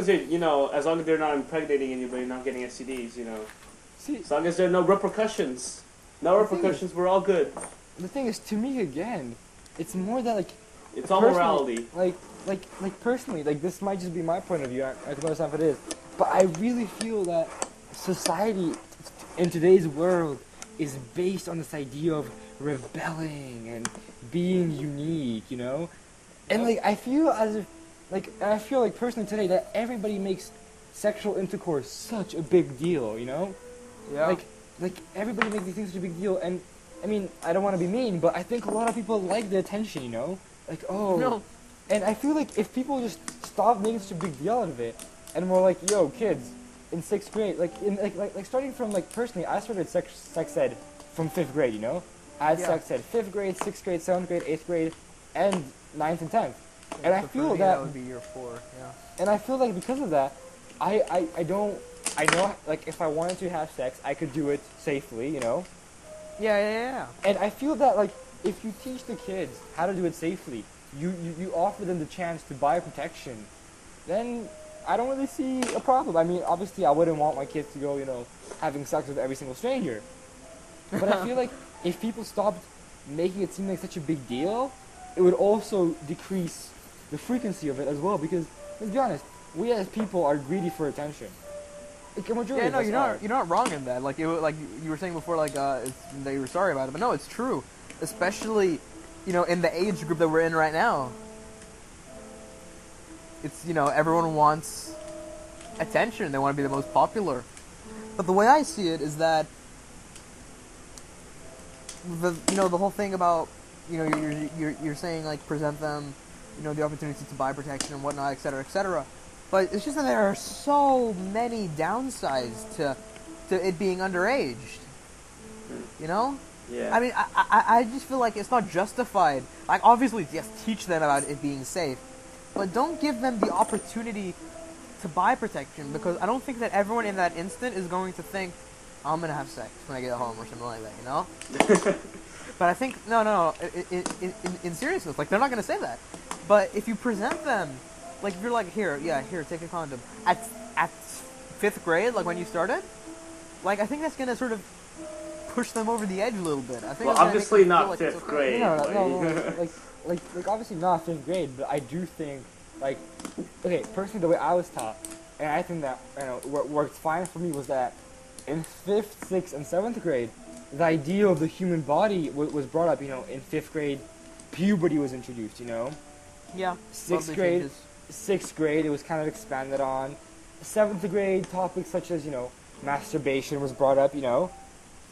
as long as they're not impregnating anybody, not getting STDs, see, as long as there are no repercussions, we're all good. the thing is, to me, again, it's more that, like, It's all personally, morality. Like personally, like, this might just be my point of view. I can understand if it is, but I really feel that society in today's world is based on this idea of rebelling and being unique, and like I feel as if, I feel like personally today that everybody makes sexual intercourse such a big deal, yeah. like everybody makes these things such a big deal, and I mean, I don't want to be mean, but I think a lot of people like the attention, like, oh. No. And I feel like if people just stop making such a big deal out of it, and we're like, yo, kids, in 6th grade, like starting from, like, personally, I started sex ed from 5th grade, I had sex ed 5th grade, 6th grade, 7th grade, 8th grade, and 9th and 10th. And I feel that would be year 4, yeah. And I feel like because of that, I know, like, if I wanted to have sex, I could do it safely, Yeah. And I feel that, like, if you teach the kids how to do it safely, you offer them the chance to buy protection, then I don't really see a problem. I mean, obviously, I wouldn't want my kids to go, having sex with every single stranger. But I feel like if people stopped making it seem like such a big deal, it would also decrease the frequency of it as well. Because, let's be honest, we as people are greedy for attention. Like, a majority of us are. You're not wrong in that. Like you were saying before, that you were sorry about it, but no, it's true. Especially, in the age group that we're in right now. It's, everyone wants attention. They want to be the most popular. But the way I see it is that the whole thing about, you're saying, like, present them, the opportunity to buy protection and whatnot, etc., etc. But it's just that there are so many downsides to it being underage. Yeah. I mean, I just feel like it's not justified. Like, obviously, yes, teach them about it being safe, but don't give them the opportunity to buy protection, because I don't think that everyone in that instant is going to think, I'm going to have sex when I get home or something like that, But I think, no, in seriousness, like, they're not going to say that. But if you present them, like, if you're like, here, take a condom, at 5th grade, like, when you started, like, I think that's going to sort of push them over the edge a little bit. I think Well, obviously not 5th grade. No, like obviously not 5th grade, but I do think, like, okay, personally, the way I was taught, and I think that, what worked fine for me was that in 5th, 6th, and 7th grade, the idea of the human body was brought up, in 5th grade, puberty was introduced, Yeah. Sixth lovely grade, changes. sixth grade, it was kind of expanded on. Seventh grade, topics such as masturbation was brought up. Yeah.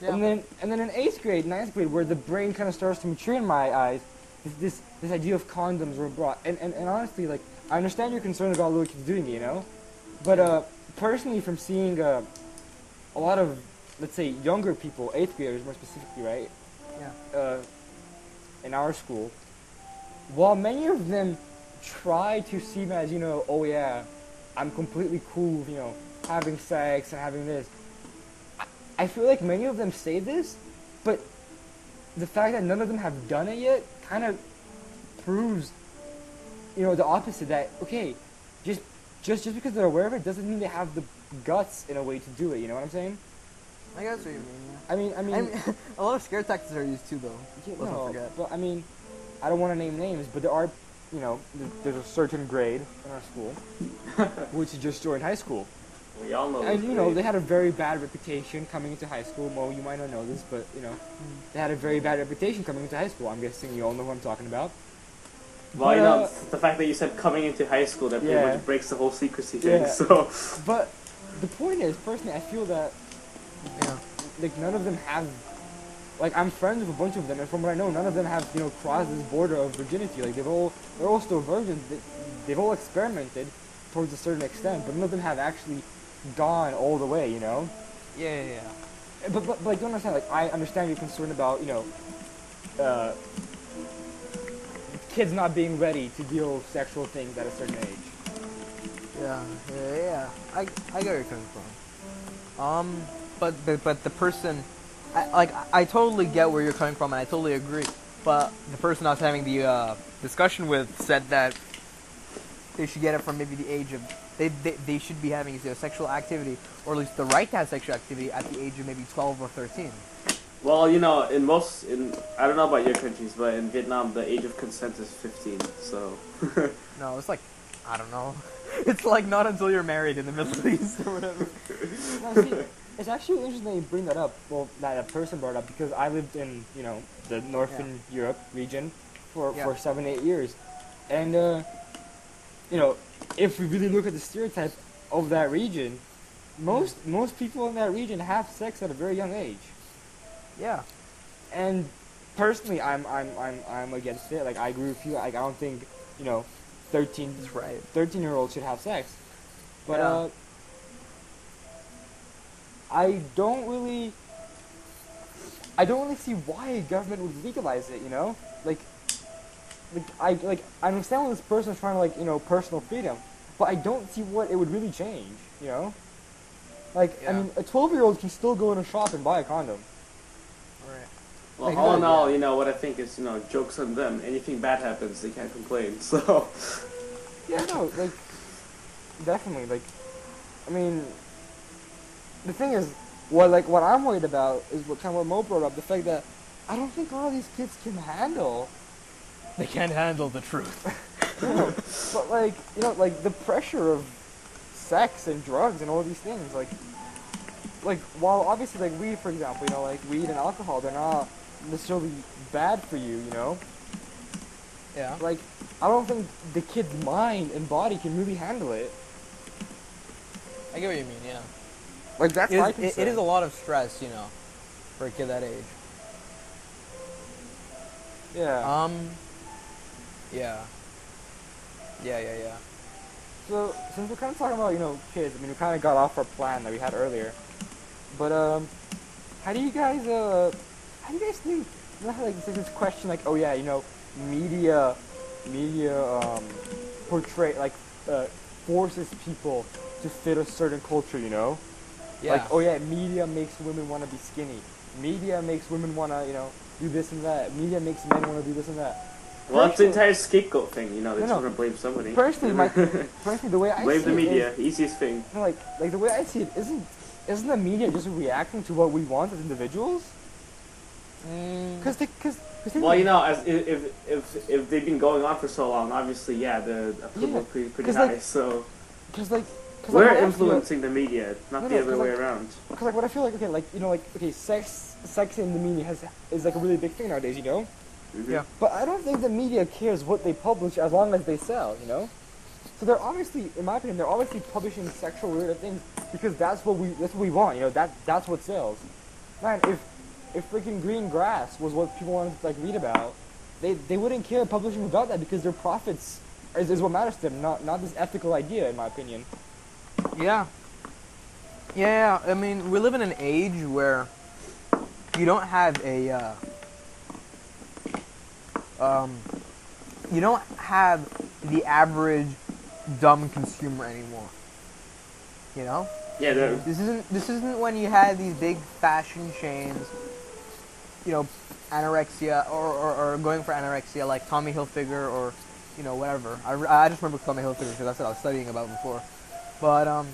And then in eighth grade, ninth grade, where the brain kind of starts to mature in my eyes, this idea of condoms were brought. And honestly, like, I understand your concern about little kids doing it. But personally, from seeing a lot of, let's say, younger people, eighth graders more specifically, right? Yeah. In our school, while many of them try to seem as, oh yeah, I'm completely cool with, having sex and having this, I feel like many of them say this, but the fact that none of them have done it yet kind of proves, the opposite. That okay, just because they're aware of it doesn't mean they have the guts in a way to do it. You know what I'm saying? I guess what you mean. Yeah. I mean, a lot of scare tactics are used too, though. Let's not forget. but I mean, I don't want to name names, but there are, there's a certain grade in our school which just joined high school. We all know. And they had a very bad reputation coming into high school. Mo, you might not know this, but they had a very bad reputation coming into high school. I'm guessing you all know who I'm talking about. Well, the fact that you said coming into high school, that pretty much breaks the whole secrecy thing. Yeah. So, but the point is, personally, I feel that like none of them have. Like, I'm friends with a bunch of them, and from what I know, none of them have crossed this border of virginity. Like they're all still virgins. They've all experimented towards a certain extent, but none of them have actually gone all the way. Yeah. But like, don't understand. Like, I understand your concern about kids not being ready to deal with sexual things at a certain age. Yeah. I get where you're coming from. But the person, I totally get where you're coming from, and I totally agree. But the person I was having the discussion with said that they should get it from maybe the age of they should be having sexual activity, or at least the right to have sexual activity at the age of maybe 12 or 13. well, I don't know about your countries, but in Vietnam, the age of consent is 15. So. No, it's like, I don't know. It's like not until you're married in the Middle East or whatever. No, see, it's actually interesting that you bring that up. Well, that a person brought up, because I lived in the Northern Europe region for 7-8 years, and if we really look at the stereotype of that region, most people in that region have sex at a very young age. Yeah. And personally, I'm against it. Like, I agree with you. Like, I don't think 13-year-olds should have sex. But I don't really see why a government would legalize it. I understand what this person is trying to personal freedom, but I don't see what it would really change. I mean, a 12-year-old can still go in a shop and buy a condom. Right. Well, all in all, what I think is, jokes on them. Anything bad happens, they can't complain. So. Yeah, no, definitely, I mean, the thing is, what I'm worried about is what Mo brought up, the fact that I don't think all these kids can handle. They can't handle the truth. No, but the pressure of sex and drugs and all these things, while obviously weed, for example, weed and alcohol, they're not necessarily bad for you, Yeah. I don't think the kid's mind and body can really handle it. I get what you mean, yeah. That's my concern. It is a lot of stress, for a kid that age. Yeah. Yeah. Yeah. So, since we're kind of talking about, kids, I mean, we kind of got off our plan that we had earlier. But, how do you guys think, there's this question, oh yeah, media, portray, forces people to fit a certain culture, Yeah. oh yeah, media makes women want to be skinny. Media makes women want to, do this and that. Media makes men want to do this and that. Well, it's the entire scapegoat thing, they just No. want to blame somebody. Personally, the way I blame see the it media, is, easiest thing. the way I see it, isn't the media just reacting to what we want as individuals? Well, as if they've been going on for so long, obviously, the approval is pretty high. So we're influencing the media, not the other way around. Because what I feel okay, sex in the media is a really big thing nowadays, Yeah. But I don't think the media cares what they publish as long as they sell, you know? So they're obviously, in my opinion, they're obviously publishing sexual related things because that's what we want, you know, that's what sells. Man, if freaking green grass was what people wanted to like read about, they wouldn't care publishing about that because their profits is what matters to them, not this ethical idea, in my opinion. Yeah. Yeah, I mean, we live in an age where you don't have a, you don't have the average dumb consumer anymore. You know? Yeah, they're, This isn't when you had these big fashion chains, you know, anorexia or going for anorexia like Tommy Hilfiger or, you know, whatever. I just remember Tommy Hilfiger because that's what I was studying about before. But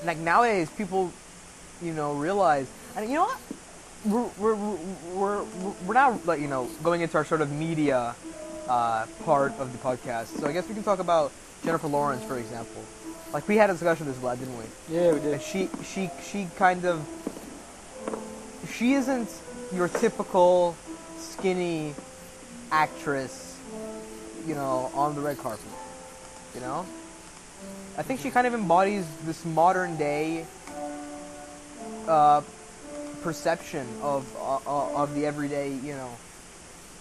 like nowadays people, you know, realize, and you know what, we're now like, you know, going into our sort of media part of the podcast. So I guess we can talk about Jennifer Lawrence, for example. Like we had a discussion this lab, didn't we? Yeah, we did. And she kind of, she isn't your typical skinny actress, you know, on the red carpet. You know, I think she kind of embodies this modern day perception of the everyday, you know,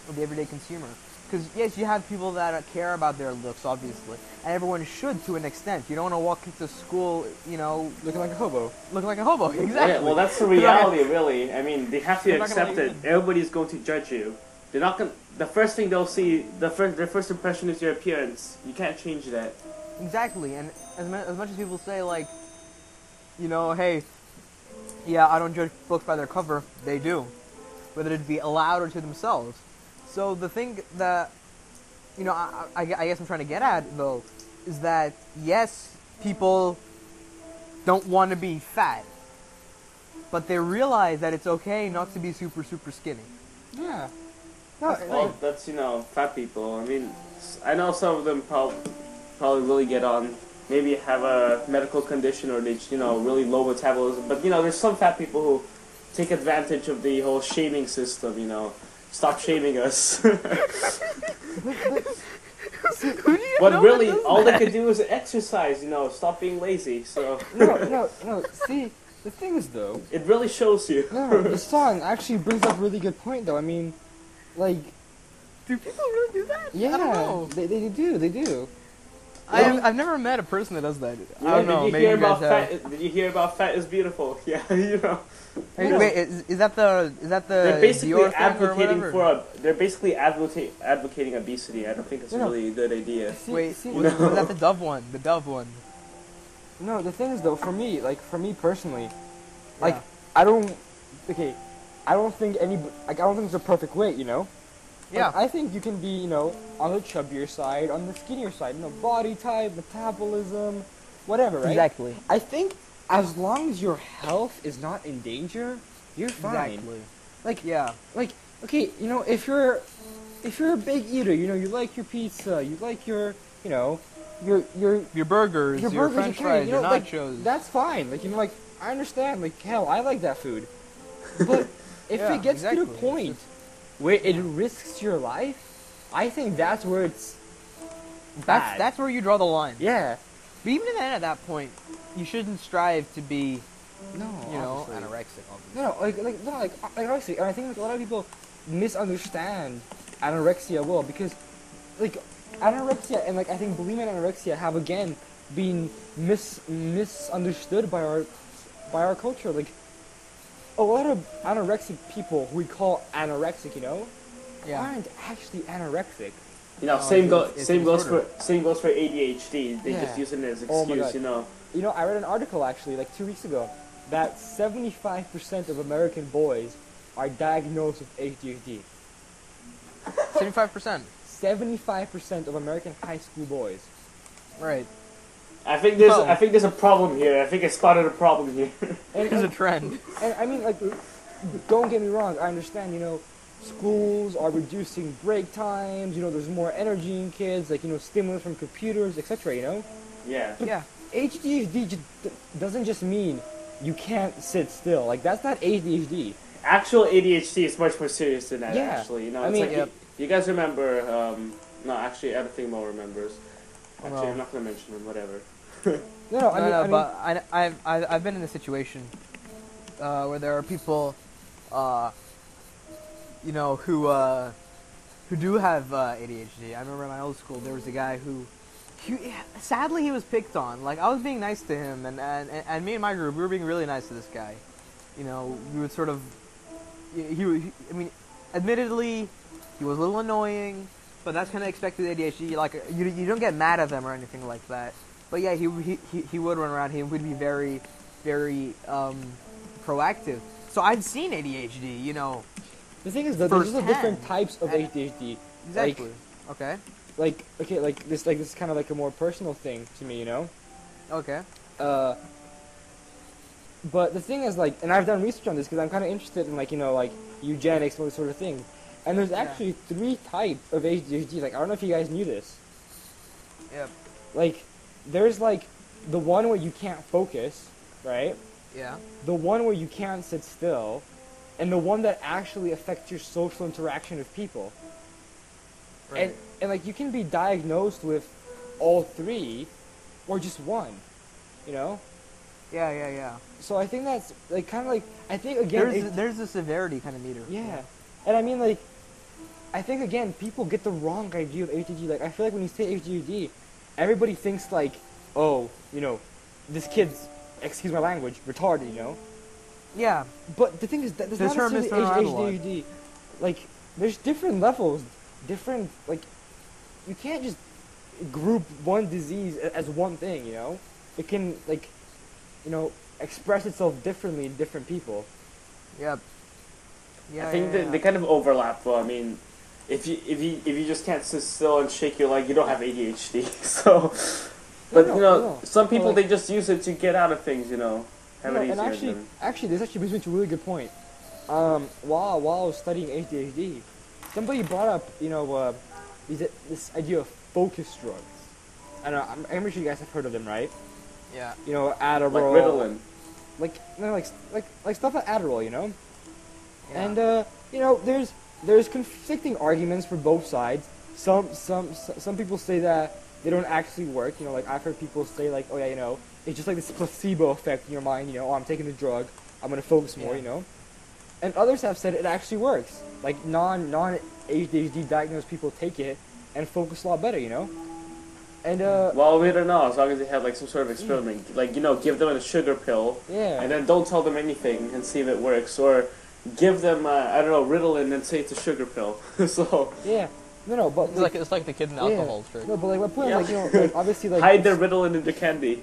of the everyday consumer. Because yes, you have people that care about their looks, obviously, and everyone should to an extent. You don't want to walk into school, you know, Looking like a hobo. looking like a hobo. Exactly. yeah, well, that's the reality, really. I mean, they have to They're not gonna accept let it. you- Everybody's going to judge you. They're not gonna. The first thing they'll see, their first impression is your appearance. You can't change that. Exactly, and as much as people say, like, you know, hey, yeah, I don't judge books by their cover, they do, whether it be aloud or to themselves. So the thing that, you know, I guess I'm trying to get at, though, is that, yes, people don't want to be fat, but they realize that it's okay not to be super, super skinny. Yeah. No, Well, that's, you know, fat people. I mean, I know some of them probably really get on. Maybe have a medical condition or they, you know, really low metabolism. But, you know, there's some fat people who take advantage of the whole shaming system, you know. Stop shaming us. But really, all they could do is exercise, you know, stop being lazy. So no. See, the thing is though, it really shows you. no, the song actually brings up a really good point though. I mean, like, Do people really do that? yeah, I don't know. they do. I've never met a person that does that. I don't know. Did you Maybe hear you guys about have. fat? Did you hear about fat is beautiful? Yeah, you know. Hey, No. wait, is that the They're basically Dior thing or advocating whatever? they're basically advocating obesity. I don't think it's No. really a good idea. See, Wait, see, was that the Dove one? The Dove one. no, the thing is though, for me personally, like, Yeah. I don't think I don't think it's a perfect weight, you know. Like, Yeah. I think you can be, you know, on the chubbier side, on the skinnier side, you know, body type, metabolism, whatever, right? Exactly. I think as long as your health is not in danger, you're fine. Exactly. Like, Yeah. like, okay, you know, if you're a big eater, you know, you like your pizza, you like your, you know, your Your burgers, your, burgers, French okay, fries, you know, your like, nachos. that's fine. Like, you know, like, I understand. Like, hell, I like that food. But if Yeah, it gets to exactly. the point where it risks your life, I think that's where it's bad. That's where you draw the line. Yeah. But even then, at that point, you shouldn't strive to be, No, you know, obviously. anorexic. Obviously. Like honestly, and I think like, a lot of people misunderstand anorexia well because, like, anorexia and like I think bulimia and anorexia have again been misunderstood by our culture. Like, a lot of anorexic people who we call anorexic, you know, Yeah. aren't actually anorexic. You know, Oh, same it's goes disorder. for ADHD. They just Yeah. use it as Oh my excuse, God. you know. You know, I read an article actually like 2 weeks ago that 75% of American boys are diagnosed with ADHD. 75%. 75% of American high school boys. Right. I think Well- there's a problem here. I think I spotted a problem here. And, There's a and, trend. and I mean, like, don't get me wrong. I understand, you know, schools are reducing break times. You know, there's more energy in kids, like, you know, stimulus from computers, etc. You know, Yeah. Yeah. ADHD doesn't just mean you can't sit still. Like, that's not ADHD. actual ADHD is much more serious than that. Yeah. Actually, you know, I it's mean, like Yep. you guys remember. No, actually, I don't think Mo remembers. Actually, Well. I'm not gonna mention him. Whatever. No, I mean, but I've been in a situation where there are people, you know, who do have ADHD. I remember in my old school there was a guy who, sadly he was picked on. Like I was being nice to him, and me and my group we were being really nice to this guy. You know, we would sort of, I mean, admittedly, he was a little annoying, but that's kind of expected ADHD. Like you don't get mad at them or anything like that. But yeah, he would run around. He would be very, very proactive. So I've seen ADHD. You know, the thing is that there's also different firsthand. types of And- ADHD. exactly. Okay. Like okay, like this is kind of like a more personal thing to me, you know. Okay. But the thing is, like, and I've done research on this because I'm kind of interested in, like, you know, like eugenics and all this sort of things. And there's actually 3 types of ADHD. Like, I don't know if you guys knew this. Yep. Like, there's like the one where you can't focus, right? Yeah. The one where you can't sit still, and the one that actually affects your social interaction with people. Right. And like you can be diagnosed with all 3, or just one, you know. Yeah. So I think that's like kind of like I think again There's a severity kind of meter. yeah, and I mean like I think again people get the wrong idea of ADHD. Like I feel like when you say ADHD, everybody thinks like, oh, you know, this kid's, excuse my language, retarded, you know. Yeah. But the thing is that there's The not term is thrown around a lot. necessarily ADHD. Like there's different levels, different like you can't just group one disease as one thing, you know. It can like, you know, express itself differently in different people. Yep. Yeah. I think yeah, they kind of overlap. Though I mean, if you just can't sit still and shake your leg, you don't have ADHD. So, but No, you know, no. some people Like- they just use it to get out of things. You know, have No, it and easier. actually, this actually brings me to a really good point. While I was studying ADHD, somebody brought up, you know, this idea of focus drugs. I don't know, I'm sure you guys have heard of them, right? Yeah. You know, like Adderall, Ritalin. like stuff like Adderall, you know. Yeah. And you know, there's conflicting arguments for both sides. Some people say that they don't actually work. You know, like I've heard people say like, oh yeah, you know, it's just like this placebo effect in your mind. You know, oh I'm taking the drug, I'm gonna focus more. Yeah. You know, and others have said it actually works. Like non ADHD diagnosed people take it and focus a lot better. You know, and Well, we don't know. As long as they have like some sort of experiment, like you know, give them a sugar pill, yeah, and then don't tell them anything and see if it works, or give them I don't know Ritalin and say it's a sugar pill. So yeah. No, but It's like the kid in the alcohol trick. No, but like my point Yeah. is like you know like obviously like hide their Ritalin in the candy.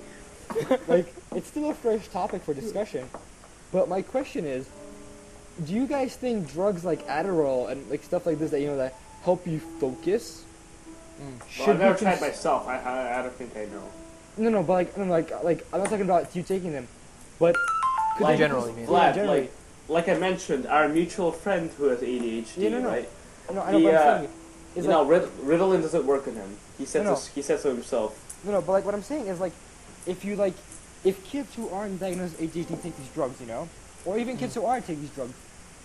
like it's still a fresh topic for discussion. But my question is, do you guys think drugs like Adderall and like stuff like this that you know that help you focus Well, I've be never tried cons- myself. I don't think I know. No, but like I'm not talking about you taking them, but could Like they be generally, cons- mean. yeah, Vlad, generally. like I mentioned, our mutual friend who has ADHD, Yeah, no. right? I know, the, but I'm saying is You like know, Ritalin doesn't work on him. He said No. he said so himself. no, but like what I'm saying is like if kids who aren't diagnosed with ADHD take these drugs, you know, or even kids who are take these drugs,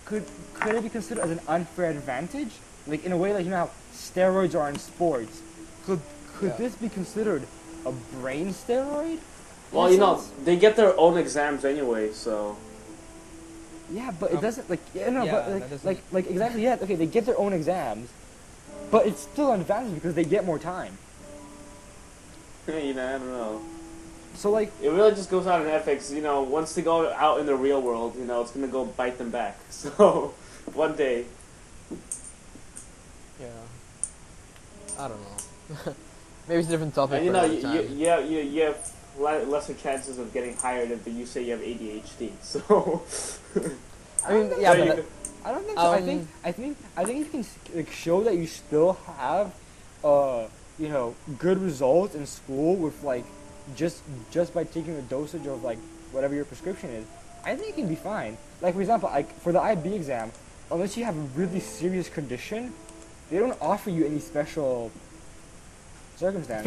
could it be considered as an unfair advantage? Like in a way, like you know how steroids are in sports. Could Yeah. this be considered a brain steroid? Well, In a you know, sense? they get their own exams anyway, so Yeah, but it doesn't like yeah, no, yeah, but that doesn't- like exactly yeah. Okay, they get their own exams, but it's still an advantage because they get more time. you know, I don't know. So like It really just goes out in ethics. You know, once they go out in the real world, you know, it's gonna go bite them back. So one day, Yeah. I don't know. Maybe it's a different topic. and you for know, another time. you have lesser chances of getting hired if you say you have ADHD. So I mean, yeah, so but you- I don't think so. I think if you can like show that you still have, you know, good results in school with like just by taking a dosage of like whatever your prescription is, I think you can be fine. Like for example, like for the IB exam, unless you have a really serious condition, they don't offer you any special circumstance.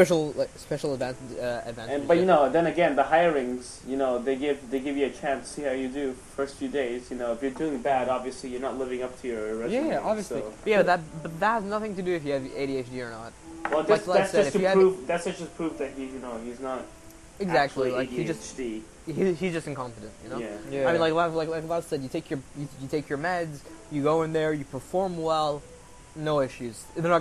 special advantage. But then again, the hirings, they give you a chance to see how you do first few days. If you're doing bad, obviously you're not living up to your resume. Yeah, obviously. So. Yeah, but that has nothing to do if you have ADHD or not. Well, Like Vlad that's said, just if to you prove that he's not Exactly, actually like ADHD. he's just incompetent, Yeah. Yeah. I mean, like Vlad said, you take your meds, you go in there, you perform well, no issues. They're not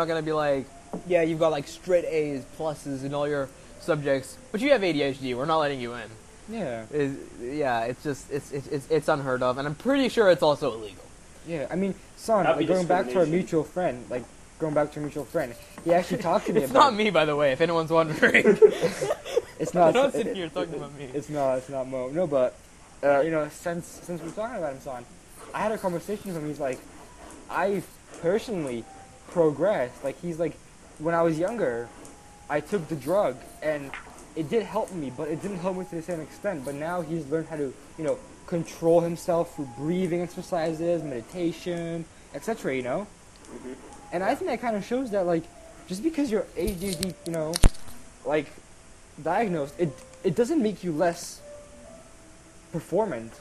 gonna be like, yeah, you've got like straight A's, pluses in all your subjects, but you have ADHD. We're not letting you in. Yeah. It's unheard of, and I'm pretty sure it's also illegal. Yeah. I mean, son, That'd be going back to our discrimination. mutual friend, he actually talked to me It's about. not me, by the way, if anyone's wondering. It's not. I'm not sitting here talking about me. It's not Mo. No, but since we're talking about him, son, I had a conversation with him. He's like, I personally progressed. Like he's like, when I was younger, I took the drug and it did help me, but it didn't help me to the same extent. But now he's learned how to, control himself through breathing exercises, meditation, etc. Mhm. And I think that kind of shows that, like, just because you're ADHD, diagnosed, it doesn't make you less performant.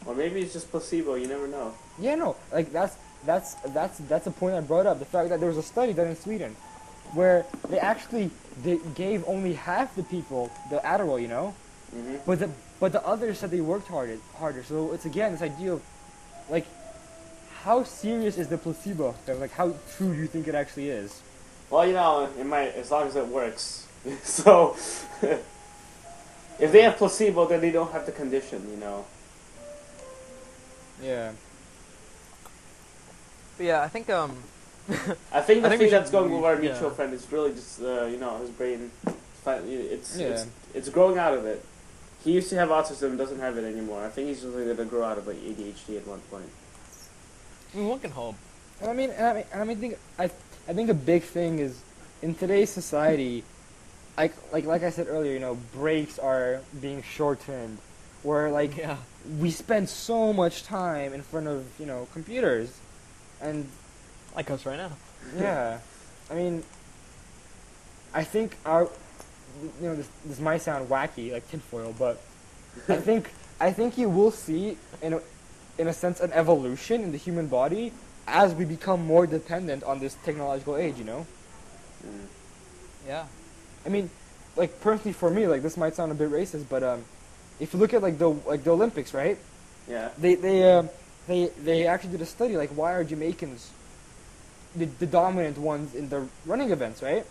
Or maybe it's just placebo. You never know. Yeah, no, like that's a point I brought up. The fact that there was a study done in Sweden where they gave only half the people the Adderall, Mm-hmm. but the others said they worked harder. So it's again this idea of, like, how serious is the placebo thing? Like, how true do you think it actually is? Well, it might, as long as it works. So, if they have placebo, then they don't have the condition, Yeah. But yeah, I think I think the I think we thing that's should- going with our yeah. mutual friend is really just, his brain. Yeah. It's growing out of it. He used to have autism, doesn't have it anymore. I think he's just going to grow out of like ADHD at one point. I mean, one can hope. I think a big thing is in today's society, like I said earlier, breaks are being shortened, where Yeah. we spend so much time in front of computers, and Like us right now. yeah, I mean, I think this might sound wacky, like tinfoil, but I think you will see in a sense an evolution in the human body as we become more dependent on this technological age. Mm. Yeah. I mean, like, personally for me, like, this might sound a bit racist, but if you look at the Olympics, right? Yeah. They actually did a study, like, why are Jamaicans the dominant ones in the running events, right?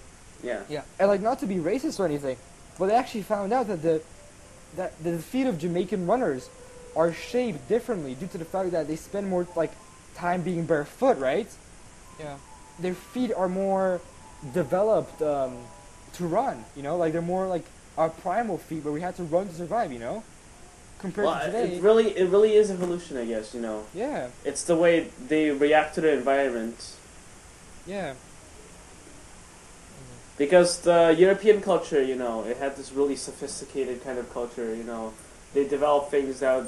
Yeah. And, like, not to be racist or anything, but they actually found out that the feet of Jamaican runners are shaped differently due to the fact that they spend more, like, time being barefoot, right? Yeah. Their feet are more developed to run, like they're more like our primal feet where we had to run to survive, compared to today. It really is evolution, I guess. Yeah, It's the way they react to the environment. yeah, Because the European culture, it had this really sophisticated kind of culture. They developed things that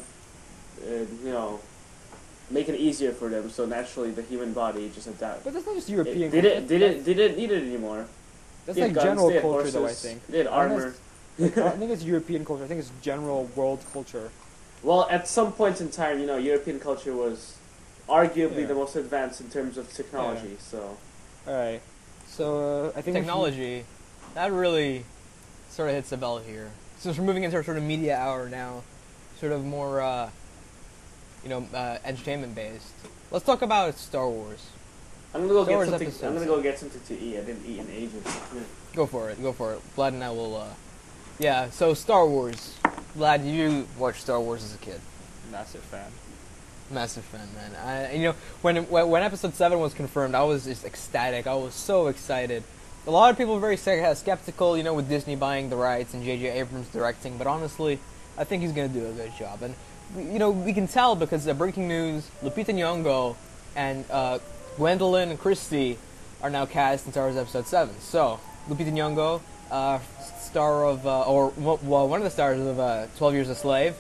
would, make it easier for them. So naturally, the human body just adapts. but that's not just European. They culture. didn't need it anymore. That's They had like guns, general they had culture, though. I horses, think. They had armor. I think it's European culture. I think it's general world culture. Well, at some point in time, European culture was arguably Yeah. the most advanced in terms of technology. So All right, so I think Technology, that really sort of hits the bell here. Since we're moving into our sort of media hour now, sort of more, entertainment based. Let's talk about Star Wars. I'm gonna go Star Wars get something. episodes. I'm gonna go get something to eat. I didn't eat in ages. Go for it. Vlad and I will, yeah, so Star Wars. Vlad, you watched Star Wars as a kid. massive fan. Massive fan, man. When episode 7 was confirmed, I was just ecstatic. I was so excited. A lot of people were very skeptical, with Disney buying the rights and J.J. Abrams directing, but honestly, I think he's going to do a good job. And, we can tell because breaking news, Lupita Nyong'o and Gwendolyn Christie are now cast in Star Wars Episode 7. So, Lupita Nyong'o, star of, one of the stars of 12 Years a Slave,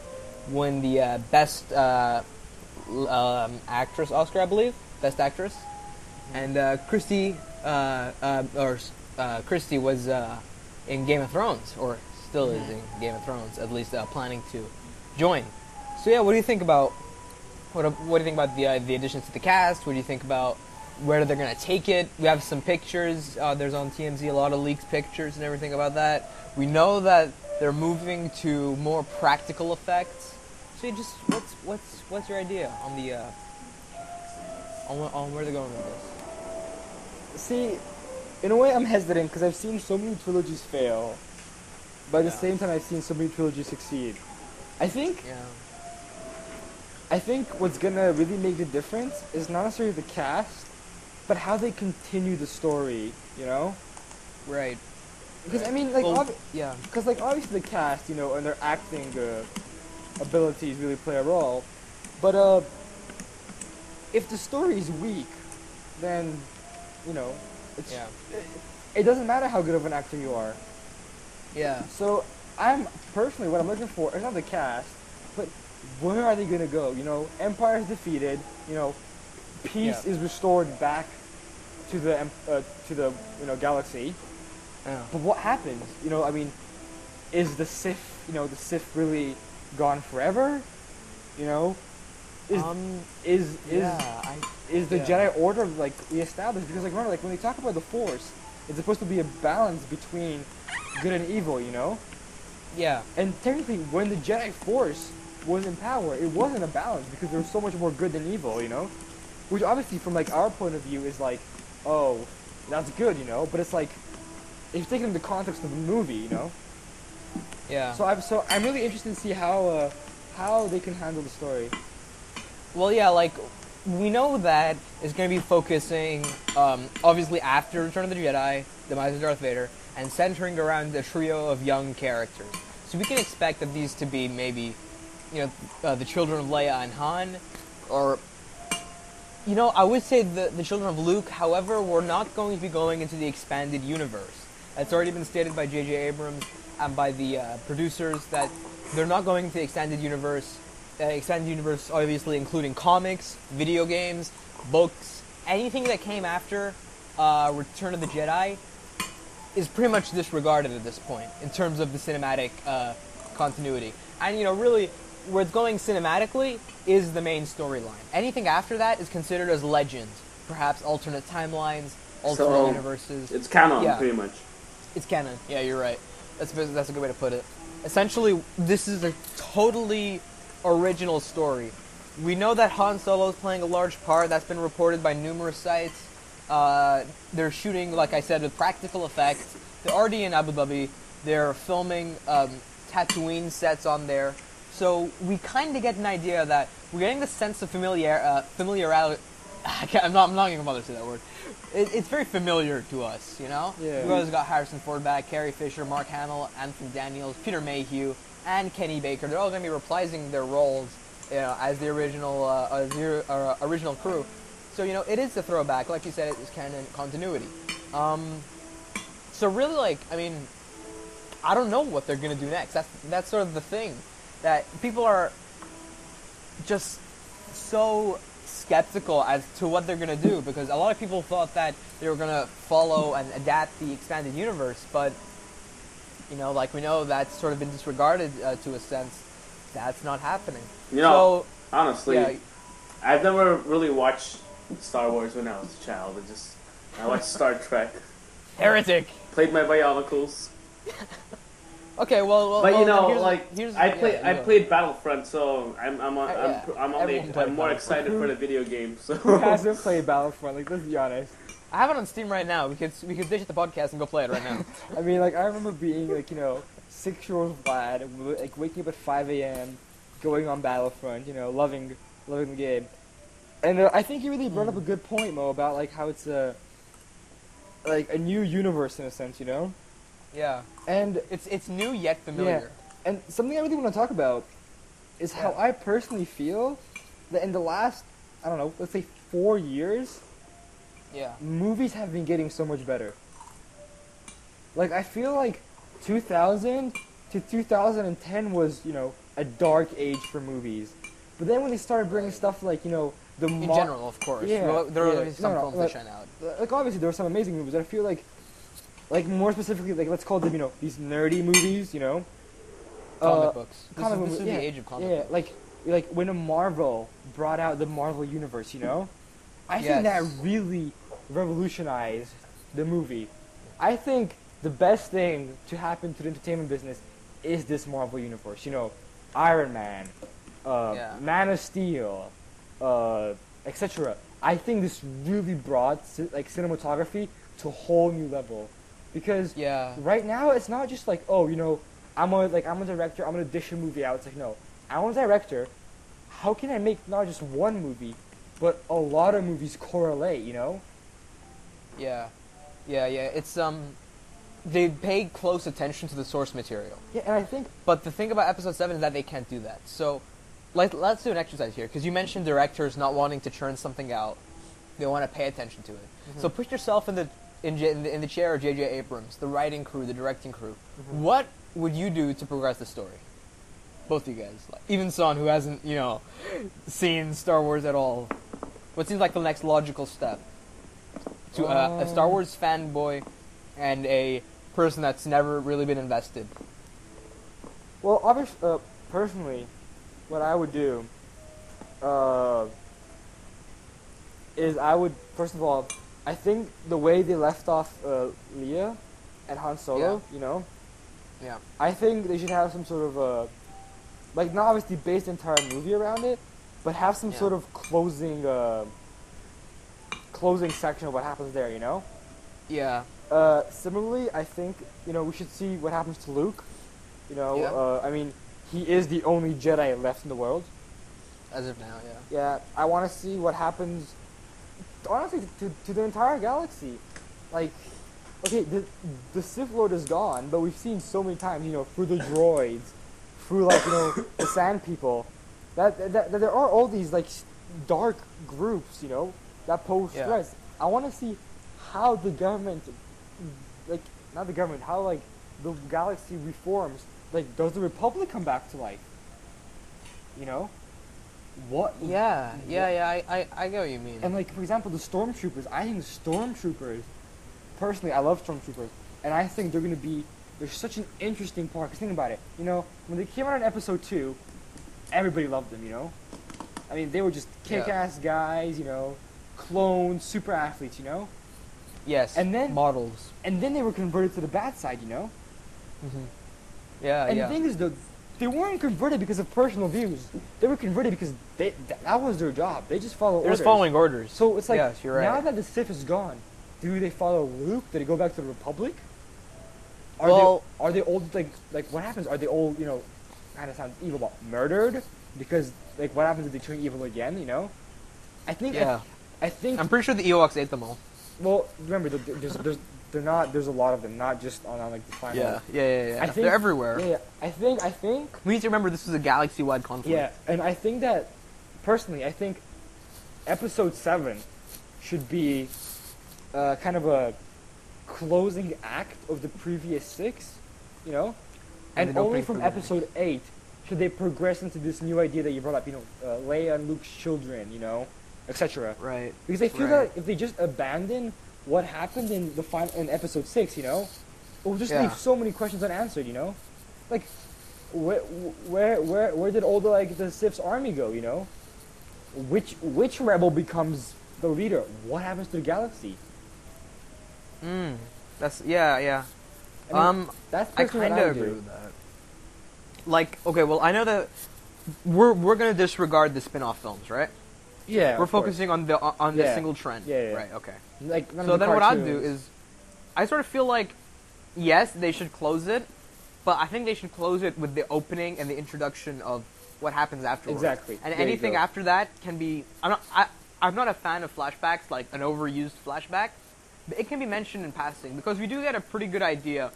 won the Best Actress Oscar, I believe. Best Actress. And Christy, Christie was in Game of Thrones, or still is in Game of Thrones, at least planning to join. So yeah, what do you think about what do you think about the additions to the cast? What do you think about where they're gonna take it? We have some pictures. There's on TMZ a lot of leaked pictures and everything about that. We know that they're moving to more practical effects. So you just what's your idea on the on where they're going with this? See, in a way, I'm hesitant because I've seen so many trilogies fail, but at the same time, I've seen so many trilogies succeed. I think what's gonna really make the difference is not necessarily the cast, but how they continue the story. You know? Right. Because I mean, like, Well, yeah. because like obviously the cast, you know, and their acting abilities really play a role, but if the story is weak, then you know, it's it doesn't matter how good of an actor you are. Yeah. So I'm personally what I'm looking for is not the cast, but where are they gonna go? You know, Empire is defeated. You know, peace is restored back to the you know galaxy. Yeah. But what happens? You know, I mean, is the Sith really gone forever? You know, is the Jedi Order like reestablished? Because like remember, like when they talk about the Force, it's supposed to be a balance between good and evil. You know. Yeah. And technically, when the Jedi Force was in power, it wasn't a balance because there was so much more good than evil. You know, which obviously from like our point of view is like, oh, that's good. You know, but it's like if you take it in the context of the movie, you know. Yeah. So I'm really interested to see how they can handle the story. Well, yeah, like, we know that it's going to be focusing, obviously after Return of the Jedi, the Demise of Darth Vader, and centering around a trio of young characters. So we can expect that these to be maybe, you know, the children of Leia and Han, or, you know, I would say the children of Luke. However, we're not going to be going into the expanded universe. It's already been stated by J.J. Abrams and by the producers that they're not going into the extended universe. Extended universe, obviously, including comics, video games, books, anything that came after Return of the Jedi is pretty much disregarded at this point in terms of the cinematic continuity. And, you know, really, where it's going cinematically is the main storyline. Anything after that is considered as legend, perhaps alternate timelines, alternate universes. It's canon, pretty much. It's canon. Yeah, you're right. That's a good way to put it. Essentially, this is a totally original story. We know that Han Solo is playing a large part. That's been reported by numerous sites. They're shooting, like I said, with practical effects. They're already in Abu Dhabi. They're filming Tatooine sets on there. So we kind of get an idea that we're getting the sense of familiarity. I'm not even gonna bother to say that word. It's very familiar to us, you know? Yeah. We've always got Harrison Ford back, Carrie Fisher, Mark Hamill, Anthony Daniels, Peter Mayhew, and Kenny Baker. They're all going to be reprising their roles, you know, as the original crew. So, you know, it is a throwback. Like you said, it's canon continuity. So really, like, I mean, I don't know what they're going to do next. That's sort of the thing. That people are just so skeptical as to what they're going to do, because a lot of people thought that they were going to follow and adapt the expanded universe, but, you know, like we know, that's sort of been disregarded to a sense. That's not happening. You know, so, honestly, yeah. I've never really watched Star Wars when I was a child. I watched Star Trek. Heretic. Played my Bionicles. Okay, well, but you know, here's, I played Battlefront, so I'm more excited for the video game. So who hasn't played Battlefront? Like, let's be honest. I have it on Steam right now. We could ditch the podcast and go play it right now. I mean, like, I remember being like, you know, 6-year-old lad, like waking up at 5 a.m., going on Battlefront, you know, loving the game. And I think you really brought up a good point, Mo, about like how it's like a new universe in a sense, you know. Yeah. And it's new yet familiar. Yeah. And something I really want to talk about is how I personally feel that in the last, I don't know, let's say 4 years, movies have been getting so much better. Like, I feel like 2000 to 2010 was, you know, a dark age for movies. But then when they started bringing stuff like, you know, in general, of course. Yeah, well, there are some films that shine out. Like, obviously, there were some amazing movies, but I feel like like more specifically, like let's call them, these nerdy movies, Comic books. comic This movies, is yeah, the age of comic yeah, books. like when a Marvel brought out the Marvel universe, I think that Yes. really revolutionized the movie. I think the best thing to happen to the entertainment business is this Marvel universe. Iron Man, Yeah. Man of Steel, etc. I think this really brought cinematography to a whole new level, because Yeah. right now it's not just like, oh, I'm a director, I'm gonna dish a movie out. It's like, no, I'm a director. How can I make not just one movie, but a lot of movies correlate? Yeah. Yeah. It's they pay close attention to the source material. Yeah, and I think But the thing about episode 7 is that they can't do that. So, let's do an exercise here, because you mentioned directors not wanting to churn something out. They want to pay attention to it. So put yourself in the chair of J.J. Abrams, the writing crew, the directing crew. What would you do to progress the story? Both of you guys. Even Son, who hasn't, seen Star Wars at all. What seems like the next logical step? To a Star Wars fanboy and a person that's never really been invested. well, personally, what I would do is I would, first of all, I think the way they left off Leia and Han Solo, Yeah. I think they should have some sort of not obviously base the entire movie around it, but have some Yeah. sort of closing section of what happens there. Yeah. Similarly, I think we should see what happens to Luke. Yeah. I mean, he is the only Jedi left in the world. As of now, yeah. Yeah, I want to see what happens, honestly, to the entire galaxy. Like, okay, the Sith Lord is gone, but we've seen so many times, through the droids, through the Sand People, that there are all these dark groups, that pose Yeah. threats. I want to see how the government, not the government, how the galaxy reforms. Does the Republic come back to life? What? Yeah. I get what you mean. And for example, the stormtroopers. I think stormtroopers. Personally, I love stormtroopers, and I think they're such an interesting part. Cause think about it. When they came out in Episode 2, everybody loved them. I mean, they were just kick-ass guys. Clones, super athletes. Yes. And then- models. And then they were converted to the bad side. Yeah. And yeah. the thing is, they weren't converted because of personal views. They were converted because that was their job. They just follow They're orders. just following orders. So it's like, yes, you're right. now that the Sith is gone, do they follow Luke? Do they go back to the Republic? Well- are they all what happens? Are they all kind of sounds evil, but murdered? Because what happens if they turn evil again? I think Yeah. I think I'm pretty sure the Ewoks ate them all. well, remember there's a lot of them, not just on the planet. Yeah. I think They're everywhere. Yeah, I think We need to remember this is a galaxy-wide conflict. yeah, and I think that personally, I think Episode 7 should be kind of a closing act of the previous 6, And and an only opening from for the- Episode 8 should they progress into this new idea that you brought up, Leia and Luke's children, etc. Right. Because I feel Right. that if they just abandon what happened in in Episode 6, it will just Yeah. leave so many questions unanswered, like where did all the Sith's army go, Which rebel becomes the leader? What happens to the galaxy? That's yeah. I mean, that's I personally kind what I of would agree do. with that. Okay, well, I know that we're gonna disregard the spin-off films, right? Yeah, We're of course. focusing on the Yeah. single trend. Yeah. Right. Okay. None of So the then what I'd do cartoons. is, I sort of feel like, yes, they should close it, but I think they should close it with the opening and the introduction of what happens afterwards. Exactly. And There you anything go. after that can be. I'm not a fan of flashbacks, like an overused flashback, but it can be mentioned in passing because we do get a pretty good idea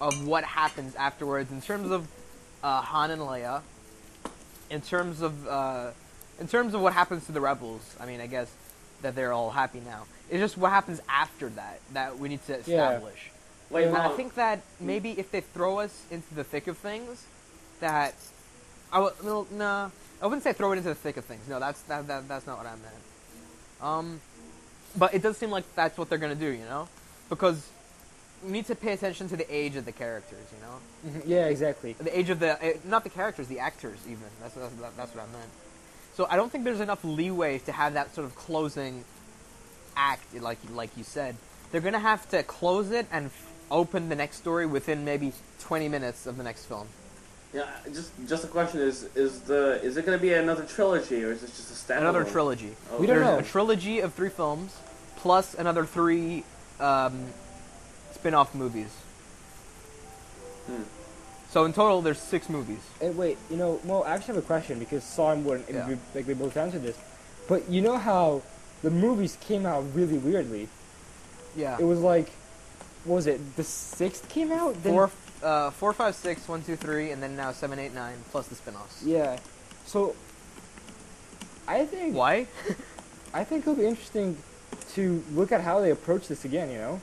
of what happens afterwards in terms of Han and Leia, in terms of what happens to the rebels. I mean, I guess that they're all happy now. It's just what happens after that we need to establish. Wait, And I no. think that maybe if they throw us into the thick of things, that I wouldn't say throw it into the thick of things. No, that's not what I meant. But it does seem like that's what they're gonna do, because we need to pay attention to the age of the characters. You know, Yeah, exactly. the age of the not the characters, the actors even. That's what I meant. So I don't think there's enough leeway to have that sort of closing act, like you said. They're gonna have to close it and open the next story within maybe 20 minutes of the next film. Yeah, just the question is it going to be another trilogy or is this just a standalone? Another trilogy. Oh, We don't There's know. a trilogy of 3 films plus another 3 spin-off movies. Hmm. So in total, there's 6 movies. Hey, wait, Mo, I actually have a question because Sam wouldn't, Yeah. we both answered this. But you know how the movies came out really weirdly? Yeah. It was like, what was it? The 6th came out? Then- 4, 5, 6, 1, 2, 3, and then now 7, 8, 9 plus the spin-offs. Yeah. So, I think Why? I think it'll be interesting to look at how they approach this again.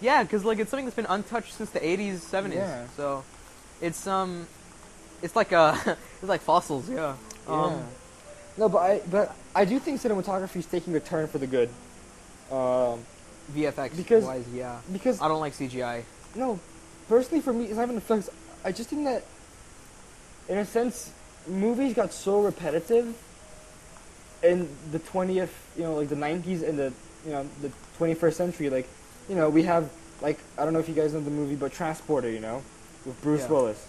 Yeah, because like it's something that's been untouched since the 80s, 70s. Yeah. So it's like it's like fossils. Yeah. Yeah. No, but I do think cinematography is taking a turn for the good. VFX Because- wise, yeah. Because I don't like CGI. no, personally for me, it's not even effects. I just think that, in a sense, movies got so repetitive in the 20th, like the 90s and the 21st century. Like, we have, like, I don't know if you guys know the movie, but Transporter, with Bruce Yeah. Willis.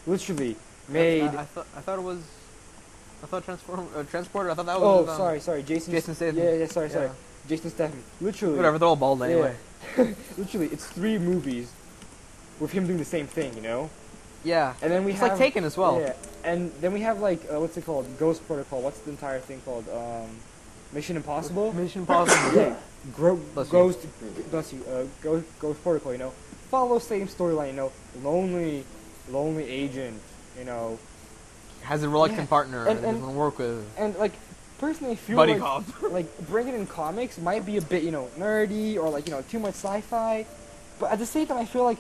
Literally made. I thought it was. I thought Transporter. I thought that was. Oh, sorry, Jason. Jason Statham. Yeah, sorry. Yeah. Jason Statham. Literally. Whatever. They're all bald anyway. Literally, it's 3 movies with him doing the same thing, Yeah. And then we It's have like Taken as well. Yeah, and then we have like what's it called? Ghost Protocol. What's the entire thing called? Mission Impossible. Mission Impossible. Yeah. Bless you. Ghost. Bless you. Ghost Protocol. Follow same storyline. Lonely agent. Has a reluctant Yeah. partner And- and doesn't work with. And like personally, I feel Buddy like cop. like bringing in comics might be a bit nerdy or like too much sci-fi, but at the same time, I feel like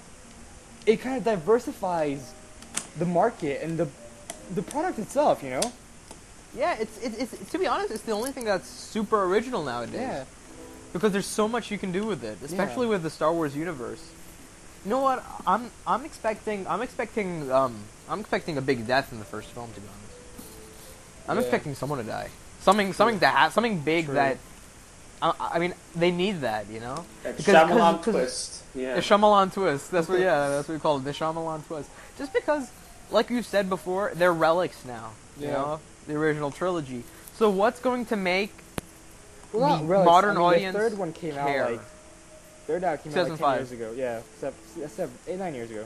it kind of diversifies the market and the product itself. Yeah, it's to be honest, it's the only thing that's super original nowadays. Yeah. Because there's so much you can do with it, especially with the Star Wars universe. You know what? I'm expecting a big death in the first film. To be honest, I'm Yeah. expecting someone to die. Something to have something big True. that. I mean, they need that, That Because- Shyamalan 'cause- twist. Yeah. The Shyamalan twist. That's what we call it. The Shyamalan twist. Just because, like you've said before, they're relics now. You Yeah. know, the original trilogy. So what's going to make Well, not the relics. modern I mean, audience The third one came care? out like. Third out came out like 10 2005. years ago. Yeah, 9 years ago.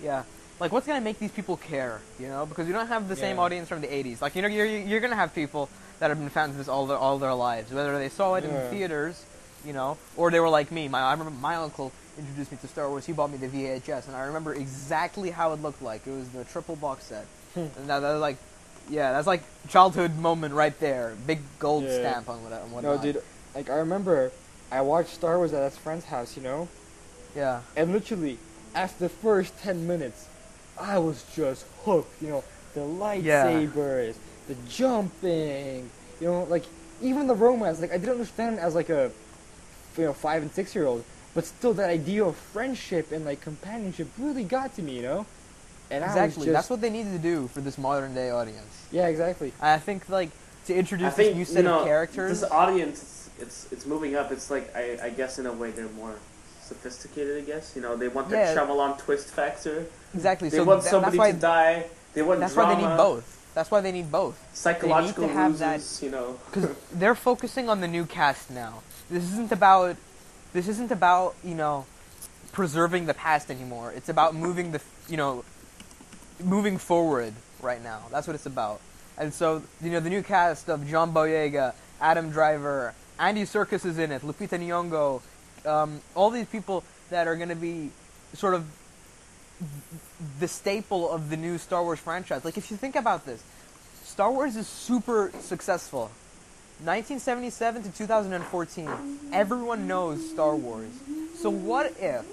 Yeah. Like, what's gonna make these people care? Because you don't have the same Yeah. audience from the '80s. Like, you're gonna have people that have been fans of this all their lives, whether they saw it in Yeah. theaters, or they were like me. I remember my uncle introduced me to Star Wars. He bought me the VHS, and I remember exactly how it looked like. It was the triple box set, and that was like, yeah, that's like childhood moment right there. Big gold Yeah. stamp on what. No, dude. Like I remember, I watched Star Wars at his friend's house. Yeah. And literally, after the first 10 minutes, I was just hooked. The lightsabers, the jumping, like even the romance. Like I didn't understand it as like a 5 and 6 year old, but still that idea of friendship and like companionship really got to me. And I was Exactly. just, That's what they need to do for this modern day audience. Yeah, exactly. I think like to I introduce think this new set of characters. This audience, it's moving up. It's like I guess in a way they're more sophisticated. I guess they want the Yeah. Shyamalan twist factor. Exactly. They So want that's somebody why to die. They want that's drama. why they need both. That's why they need both. Psychological They need to have that- ruses. Because they're focusing on the new cast now. This isn't about preserving the past anymore. It's about moving moving forward right now. That's what it's about. And so the new cast of John Boyega, Adam Driver, Andy Serkis is in it, Lupita Nyong'o, all these people that are going to be sort of the staple of the new Star Wars franchise. Like, if you think about this, Star Wars is super successful. 1977 to 2014, everyone knows Star Wars. So what if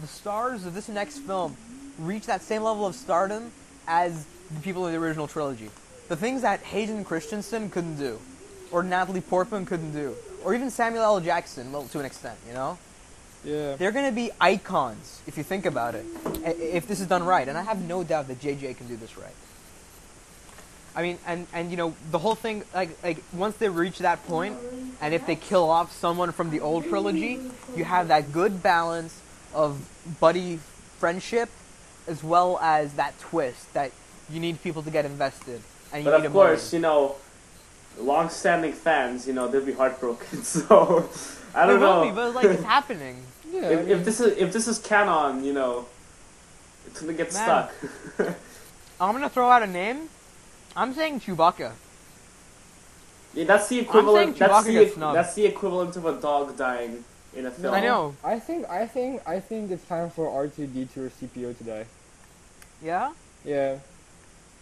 the stars of this next film reach that same level of stardom as the people of the original trilogy? The things that Hayden Christensen couldn't do, or Natalie Portman couldn't do, or even Samuel L. Jackson, well, to an extent, Yeah. They're going to be icons, if you think about it, if this is done right. And I have no doubt that JJ can do this right. I mean, and you know, the whole thing, like once they reach that point, and if they kill off someone from the old trilogy, you have that good balance of buddy friendship, as well as that twist that you need people to get invested. And you But need of a course, moment. you know, long-standing fans, you know, they'll be heartbroken. So I They don't know. will be, but like it's happening. Yeah. If this is canon, you know, it's gonna get Man. stuck. I'm gonna throw out a name. I'm saying Chewbacca. Yeah, that's the saying equivalent. Chewbacca gets snubbed. That's the equivalent of a dog dying in a film. I know. I think it's time for R2D2 or CPO to die. Yeah. Yeah.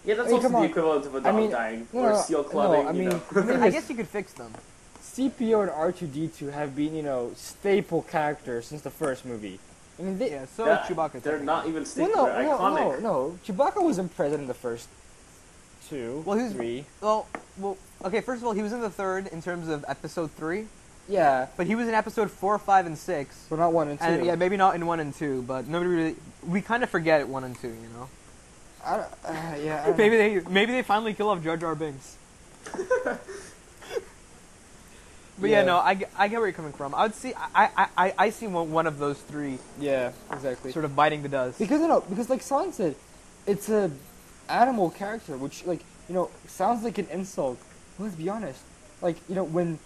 Yeah, that's I mean, also come the on. equivalent of a I dog mean, dying no, or no, seal no, clubbing. I you mean, know. the thing I is, guess you could fix them. CPO and R2D2 have been, you know, staple characters since the first movie. I mean, they, Yeah. So Yeah, is Chewbacca. They're technically. not even well, staple. They're iconic. no. Chewbacca wasn't present in the first two, Well, he was- three. Well, okay. First of all, he was in the third in terms of episode 3, Yeah, but he was in episode 4, 5, and 6. but not 1 and 2. And yeah, maybe not in 1 and 2, but nobody really. We kind of forget 1 and 2, you know. I don't, yeah. I don't Maybe they finally kill off Jar Jar Binks. But yeah, Yeah. no, I get where you're coming from. I would see, I see one of those three Yeah, exactly. sort of biting the dust. Because like Son said, it's a animal character, which like sounds like an insult. Let's be honest. Like when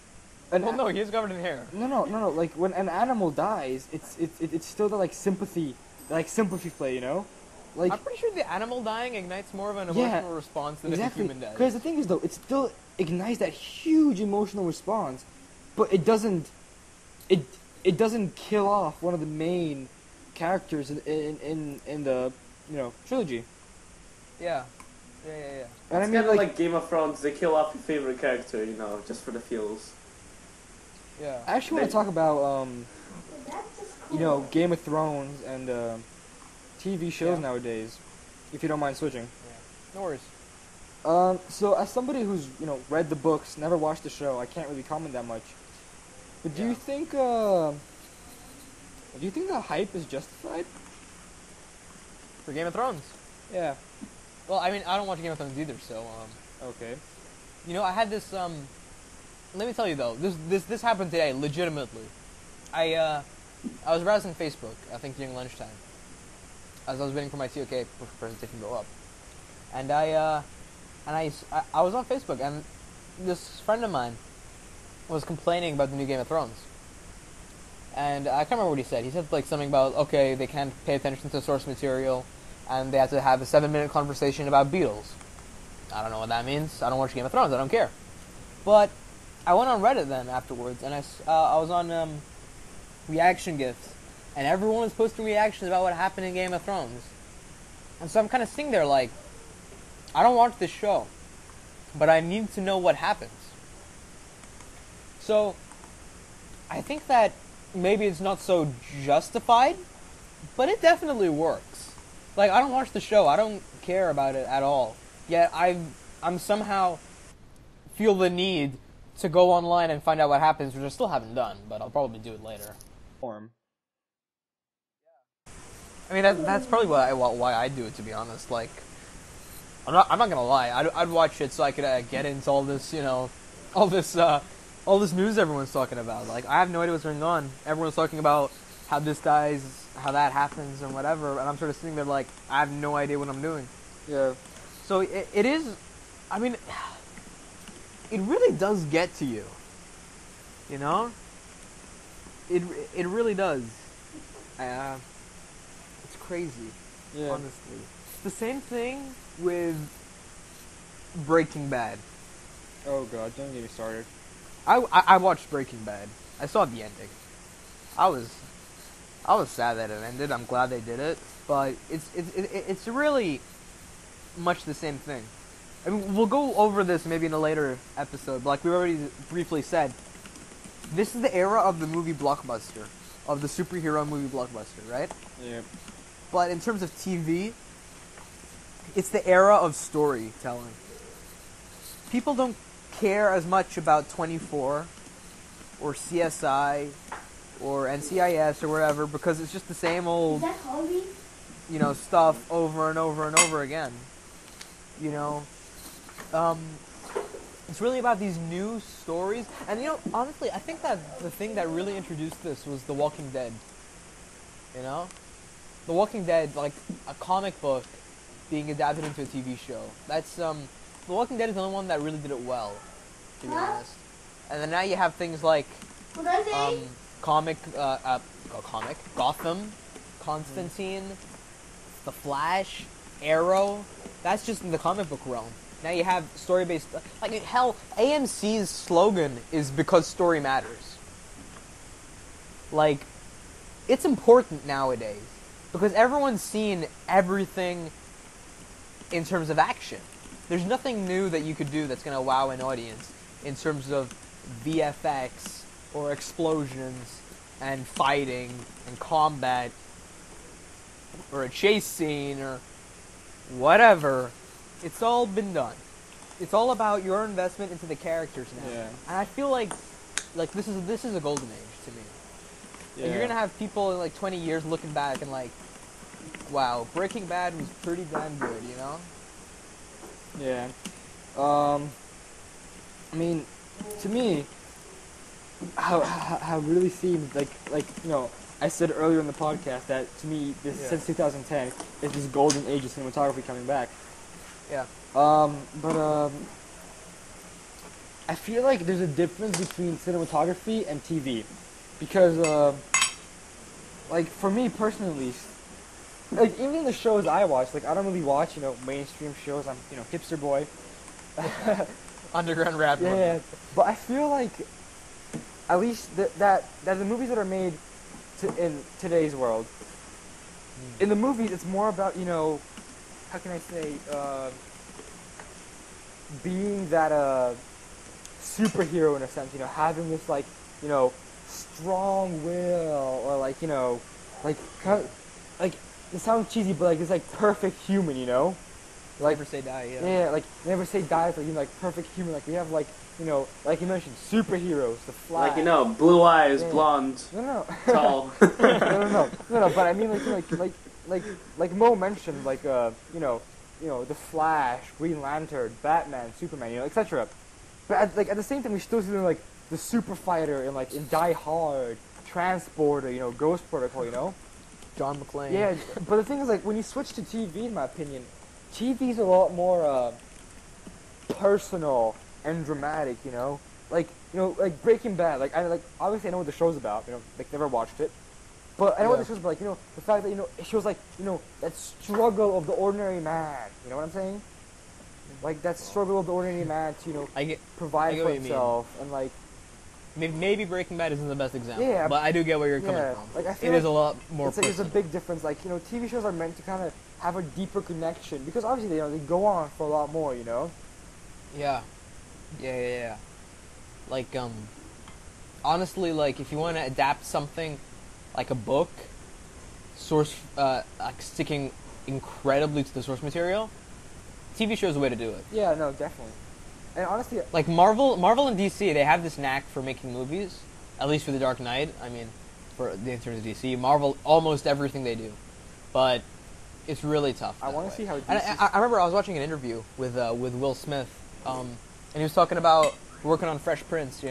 an Well, no, he is covered in hair. no. Like when an animal dies, it's still the sympathy play. Like I'm pretty sure the animal dying ignites more of an Yeah, emotional response than if a exactly. human does. Because the thing is though, it still ignites that huge emotional response, but it doesn't. It doesn't kill off one of the main characters in the trilogy. Yeah. And It's I mean kind of like Game of Thrones. They kill off your favorite character, you know, just for the feels. Yeah. I actually want to talk about Game of Thrones and TV shows Yeah. nowadays, if you don't mind switching. No worries. So as somebody who's read the books, never watched the show, I can't really comment that much. But do Yeah. you think the hype is justified? For Game of Thrones. Yeah. Well, I mean, I don't watch Game of Thrones either, so Okay. I had this let me tell you though, this happened today legitimately. I was browsing Facebook, I think during lunchtime, as I was waiting for my TOK presentation to go up. And I was on Facebook, and this friend of mine was complaining about the new Game of Thrones. And I can't remember what he said. He said like something about, okay, they can't pay attention to source material, and they have to have a 7-minute conversation about Beatles. I don't know what that means. I don't watch Game of Thrones. I don't care. But I went on Reddit then afterwards, and I was on reaction gifs, and everyone was posting reactions about what happened in Game of Thrones. And so I'm kind of sitting there like, I don't watch this show, but I need to know what happens. So I think that maybe it's not so justified, but it definitely works. Like, I don't watch the show. I don't care about it at all. Yet I'm somehow feel the need to go online and find out what happens, which I still haven't done, but I'll probably do it later. Form. I mean, that's probably why I do it, to be honest. Like, I'm not gonna lie. I'd watch it so I could get into all this, all this news everyone's talking about. Like, I have no idea what's going on. Everyone's talking about how this dies, how that happens, and whatever. And I'm sort of sitting there like, I have no idea what I'm doing. Yeah. So it is. I mean, it really does get to you. You know. It really does. It's crazy. Yeah. Honestly, the same thing with Breaking Bad. Oh god, don't get me started. I watched Breaking Bad. I saw the ending. I was sad that it ended. I'm glad they did it, but it's really much the same thing. I mean, we'll go over this maybe in a later episode, but like we already briefly said, this is the era of the movie blockbuster, of the superhero movie blockbuster, right? Yeah. But in terms of TV, it's the era of storytelling. People don't care as much about 24 or CSI or NCIS or whatever, because it's just the same Is old, that Harvey? stuff over and over and over again. You know, it's really about these new stories, and honestly, I think that the thing that really introduced this was The Walking Dead. You know, The Walking Dead, like a comic book being adapted into a TV show. That's The Walking Dead is the only one that really did it well, to be Huh? honest. And then now you have things like What did I say? Gotham, Constantine, The Flash, Arrow. That's just in the comic book realm. Now you have story-based, like hell, AMC's slogan is because story matters. Like, it's important nowadays because everyone's seen everything in terms of action. There's nothing new that you could do that's gonna wow an audience in terms of VFX or explosions and fighting and combat or a chase scene or whatever. It's all been done. It's all about your investment into the characters now. Yeah. And I feel like this is a golden age to me. Yeah. And you're gonna have people in like 20 years looking back and like, wow, Breaking Bad was pretty damn good, you know? Yeah. I mean, to me, how it really seems like I said earlier in the podcast that to me this Yeah. since 2010 is this golden age of cinematography coming back. Yeah. But I feel like there's a difference between cinematography and TV, because like for me personally, at least, like even the shows I watch, like I don't really watch mainstream shows. I'm hipster boy. Underground rap. Yeah, but I feel like at least that the movies that are made in today's world, in the movies it's more about how can I say being that superhero in a sense, having this like strong will, or like like it sounds cheesy, but like this like perfect human, like Never say die. Yeah. yeah, like never say die. It's like like perfect human. Like we have like like you mentioned, superheroes, the Flash. Like blue eyes, Yeah. blonde, No, no, tall. no. But I mean like Mo mentioned, like the Flash, Green Lantern, Batman, Superman, etc. But at the same time, we still see like the super fighter in Die Hard, Transporter, Ghost Protocol, John McClane. Yeah, but the thing is, like, when you switch to TV, in my opinion, TV's a lot more personal and dramatic, like like Breaking Bad. Like obviously I know what the show's about, like never watched it, but I know what the show's about. Like the fact that it shows like that struggle of the ordinary man. You know what I'm saying? Like that struggle of the ordinary man to I provide get for what you mean. himself and like. Maybe Breaking Bad isn't the best example. Yeah, but I do get where you're coming yeah, from. like, I feel It is like a lot more. It's like there's a personal. big difference. Like TV shows are meant to kind of have a deeper connection because obviously they go on for a lot more. Yeah. Like honestly, like if you want to adapt something like a book, like sticking incredibly to the source material, TV show is the way to do it. Yeah, no, definitely. And honestly, Like Marvel and DC, they have this knack for making movies. At least for The Dark Knight. I mean, for the in terms of DC, Marvel almost everything they do, but it's really tough. I that want way. to see how And I remember I was watching an interview with Will Smith, and he was talking about working on Fresh Prince,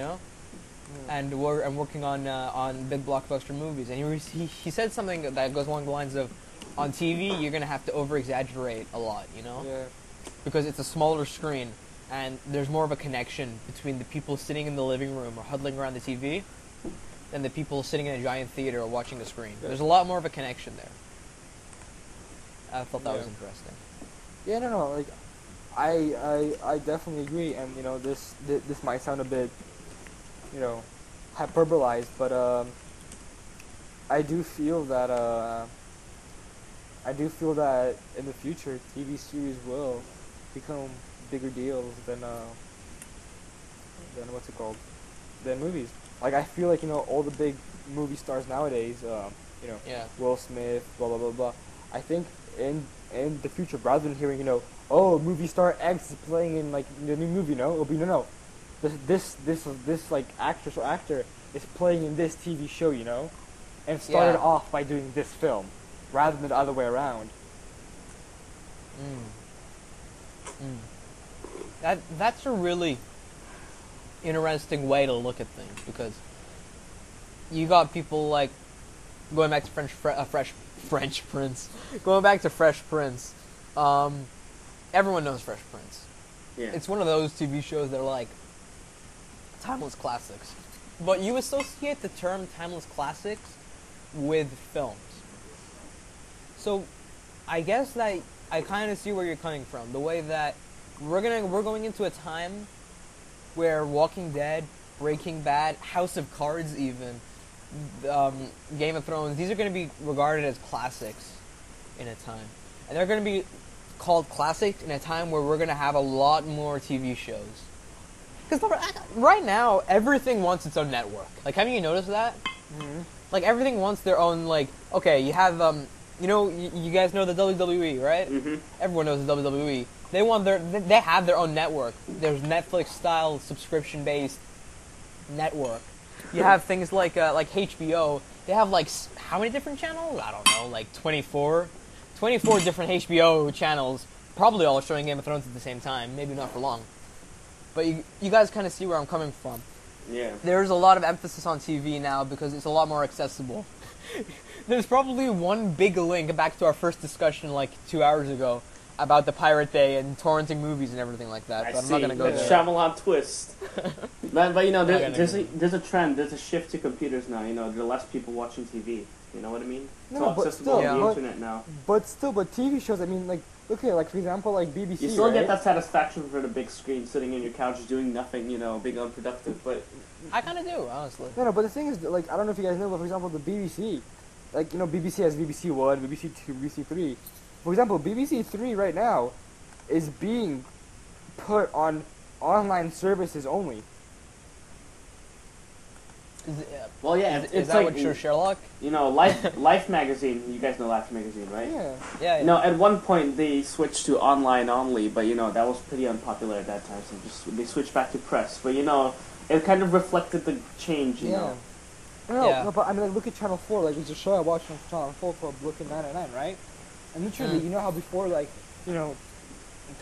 and working on big blockbuster movies, and he said something that goes along the lines of, on TV you're gonna have to over exaggerate a lot, Yeah. because it's a smaller screen and there's more of a connection between the people sitting in the living room or huddling around the TV than the people sitting in a giant theater or watching the screen. Yeah. There's a lot more of a connection there. I thought that was Yeah. interesting. Yeah, no, like I definitely agree, and this might sound a bit, hyperbolized, but I do feel that in the future TV series will become bigger deals than what's it called, than movies. Like I feel like all the big movie stars nowadays, Yeah. Will Smith, blah blah blah blah. I think in the future, rather than hearing oh, movie star X is playing in like the new movie, it'll be no. This like actress or actor is playing in this TV show, you know, and started Yeah. off by doing this film, rather than the other way around. That's a really interesting way to look at things, because you got people like going back to French Prince. Going back to Fresh Prince. Everyone knows Fresh Prince. Yeah. It's one of those TV shows that are like timeless classics. But you associate the term timeless classics with films. So I guess that I kind of see where you're coming from. The way that we're going into a time where Walking Dead, Breaking Bad, House of Cards, even Game of Thrones, these are going to be regarded as classics in a time, and they're going to be called classics in a time where we're going to have a lot more TV shows. Because right now, everything wants its own network. Like, haven't you noticed that? Mm-hmm. Like, everything wants their own, like, okay, you have, you guys know the WWE, right? Mm-hmm. Everyone knows the WWE. They have their own network. There's Netflix-style subscription-based network. You have things like HBO. They have, like, how many different channels? I don't know, like 24 different HBO channels, probably all showing Game of Thrones at the same time. Maybe not for long. But you guys kind of see where I'm coming from. Yeah. There's a lot of emphasis on TV now because it's a lot more accessible. There's probably one big link back to our first discussion like 2 hours ago about the Pirate Bay and torrenting movies and everything like that. But I'm not going to go the there. Shyamalan twist. but you know, Not gonna there's a trend, there's a shift to computers now. You know, there are less people watching TV. You know what I mean? It's No, all but accessible still, on the but- internet now. But TV shows, I mean, like, okay, like, for example, like BBC, You still right? get that satisfaction for the big screen, sitting on your couch doing nothing, you know, being unproductive. But I kind of do, honestly. No, but the thing is, like, I don't know if you guys know, but for example, the BBC, like, you know, BBC has BBC One, BBC Two, BBC Three. For example, BBC Three right now is being put on online services only. well, yeah, Is it's that like what shows Sherlock? you know, Life magazine. You guys know Life magazine, right? Yeah. Yeah. You know, at one point they switched to online only, but you know that was pretty unpopular at that time. So they switched back to press. But you know, it kind of reflected the change. You know. Yeah. No, but I mean, like, look at Channel 4, like, there's a show I watched on Channel 4 called Brooklyn 99, right? And literally, you know how before, like, you know,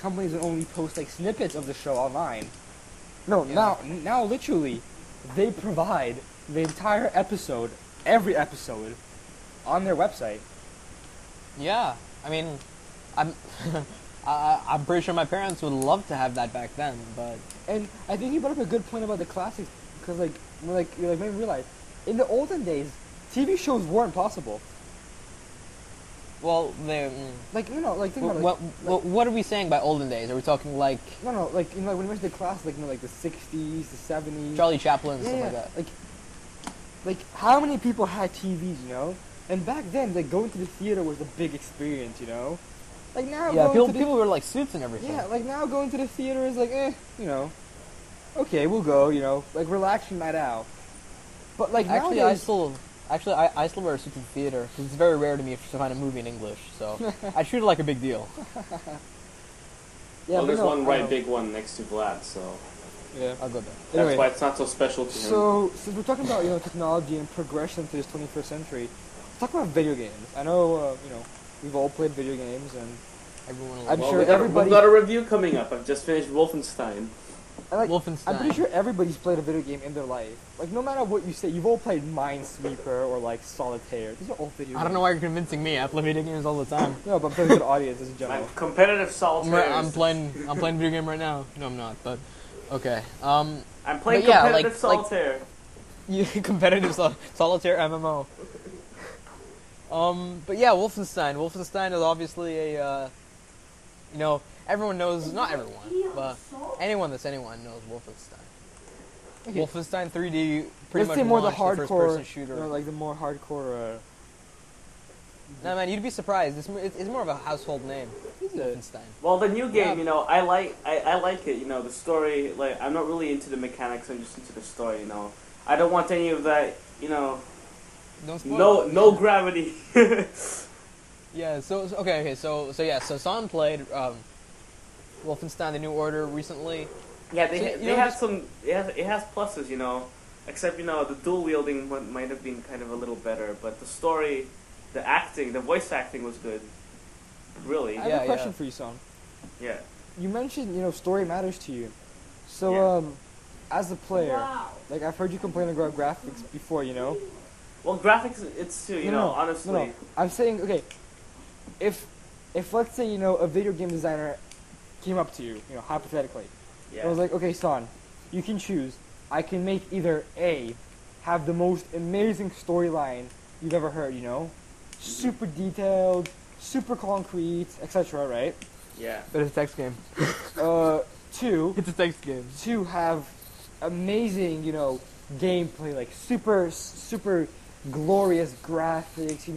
companies would only post, like, snippets of the show online? No, Yeah. now literally, they provide the entire episode, every episode, on their website. Yeah. I mean, I'm I'm pretty sure my parents would love to have that back then, but And I think you brought up a good point about the classics, because, like, you made me realize, in the olden days, TV shows weren't possible. well, they. Like, you know, like, think about it. What are we saying by olden days? Are we talking like No, like, you know, like, when you mention the class, like, you know, like, the 60s, the 70s. Charlie Chaplin and Yeah, stuff yeah. like that? Like, how many people had TVs, you know? And back then, like, going to the theater was a big experience, you know? Like, now Yeah, going to the... people wear like suits and everything. Yeah, like, now going to the theater is like, you know. Okay, we'll go, you know. Like, relaxing night out. But, like, Actually, nowadays... I still wear a suit to the theater because it's very rare to me to find a movie in English. So I treat it like a big deal. Yeah, well, but there's no, one I right know. big one next to Vlad, so Yeah. I'll go there. that's Anyway. why it's not so special to him. So, since we're talking about, you know, technology and progression to this 21st century, let's talk about video games. I know, you know, we've all played video games, and Everyone I'm loves sure we've everybody- got a review coming up. I've just finished Wolfenstein. like, Wolfenstein. I'm pretty sure everybody's played a video game in their life. Like, no matter what you say, you've all played Minesweeper or, like, Solitaire. These are all video games. I don't know why you're convincing me. I play video games all the time. No, but I'm talking to the audience in general. My competitive solitaire. I'm playing video game right now. No, I'm not. But okay. I'm playing but yeah, competitive like- solitaire. You competitive solitaire MMO. But yeah, Wolfenstein. Wolfenstein is obviously a, you know, everyone knows. Not everyone, but anyone that's anyone knows Wolfenstein. Okay. Wolfenstein 3D pretty Let's much say more the launched hardcore, first-person shooter. you know, like the more hardcore. No man, you'd be surprised. It's more of a household name. Wolfenstein. Well, the new game, Yeah. you know, I like it. You know, the story. Like, I'm not really into the mechanics. I'm just into the story. You know, I don't want any of that. You know, Don't spoil. no gravity. Yeah. So Son played Wolfenstein: The New Order recently. Yeah, So, they you know, have just- some. It has pluses, you know. Except the dual wielding one might have been kind of a little better, but the story, the acting, the voice acting was good. Really, I have Yeah, a question yeah. for you, son. yeah. You mentioned, story matters to you. So, Yeah. as a player, like I've heard you complain about graphics before, Well, graphics, it's too. Honestly. No. I'm saying, okay, if let's say, a video game designer came up to you, hypothetically, Yeah. and was like, okay, son, you can choose. I can make either A, have the most amazing storyline you've ever heard, super detailed, super concrete, etc., right? Yeah. But it's a text game. Two, It's a text game. to have amazing, gameplay, like super glorious graphics.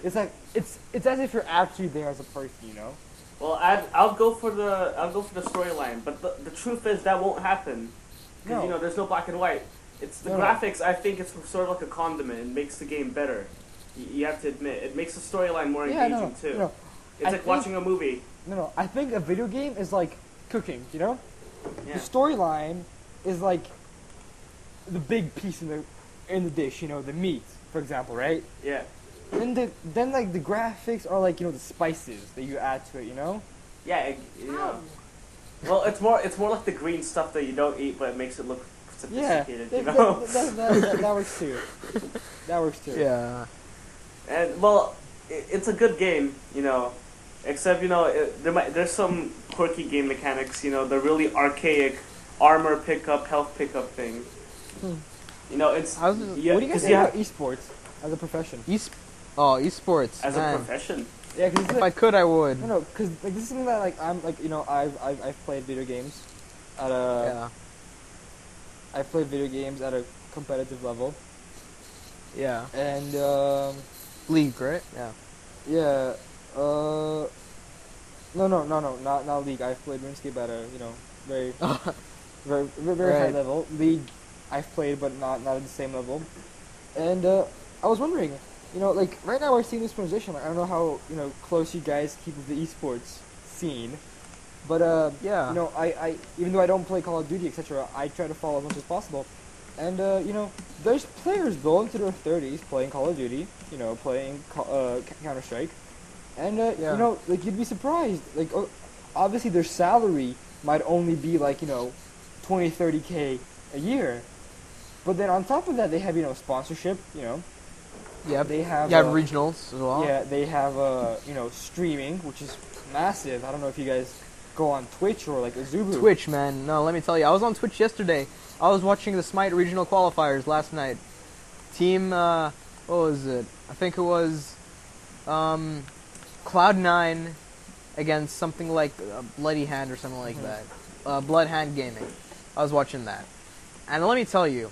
It's as if you're actually there as a person. Well, I'll go for the storyline, but the truth is that won't happen. Because No. there's no black and white. It's the No. graphics. I think it's sort of like a condiment. It makes the game better. You have to admit, it makes the storyline more Yeah, engaging too. no. It's I like think- watching a movie. No. I think a video game is like cooking. Yeah. The storyline is like the big piece in the dish. The meat, for example, right? Yeah. Then like the graphics are like the spices that you add to it. Yeah. Well, it's more like the green stuff that you don't eat, but it makes it look Yeah, sophisticated. that works too. That works too. Yeah. And well, it's a good game, except there's some quirky game mechanics. The really archaic armor pickup, health pickup thing. It's How's it- What do you guys 'cause think about esports as a profession? Esports. as a man. profession. Yeah, because If I could, I would. no, because like this is something that like I'm like I've played video games at a Yeah. I've played video games at a competitive level, Yeah. and League, right? Yeah. yeah, no, not League. I've played RuneScape at a very very high Right. level. League I've played, but not at the same level. And I was wondering, like right now we're seeing this transition. Like, I don't know how close you guys keep with the esports scene, but Yeah. I even though I don't play Call of Duty, etc., I try to follow as much as possible. And there's players well into their 30s playing Call of Duty, playing Counter Strike, and Yeah. like you'd be surprised. Like obviously their salary might only be like 20-30K a year, but then on top of that they have sponsorship. Yep. They have You have regionals as well. yeah, they have streaming, which is massive. I don't know if you guys go on Twitch or like Azubu. Twitch, man. No, let me tell you. I was on Twitch yesterday. I was watching the Smite regional qualifiers last night. Team, what was it? I think it was Cloud9 against something like Bloody Hand or something like that. Blood Hand Gaming. I was watching that. And let me tell you,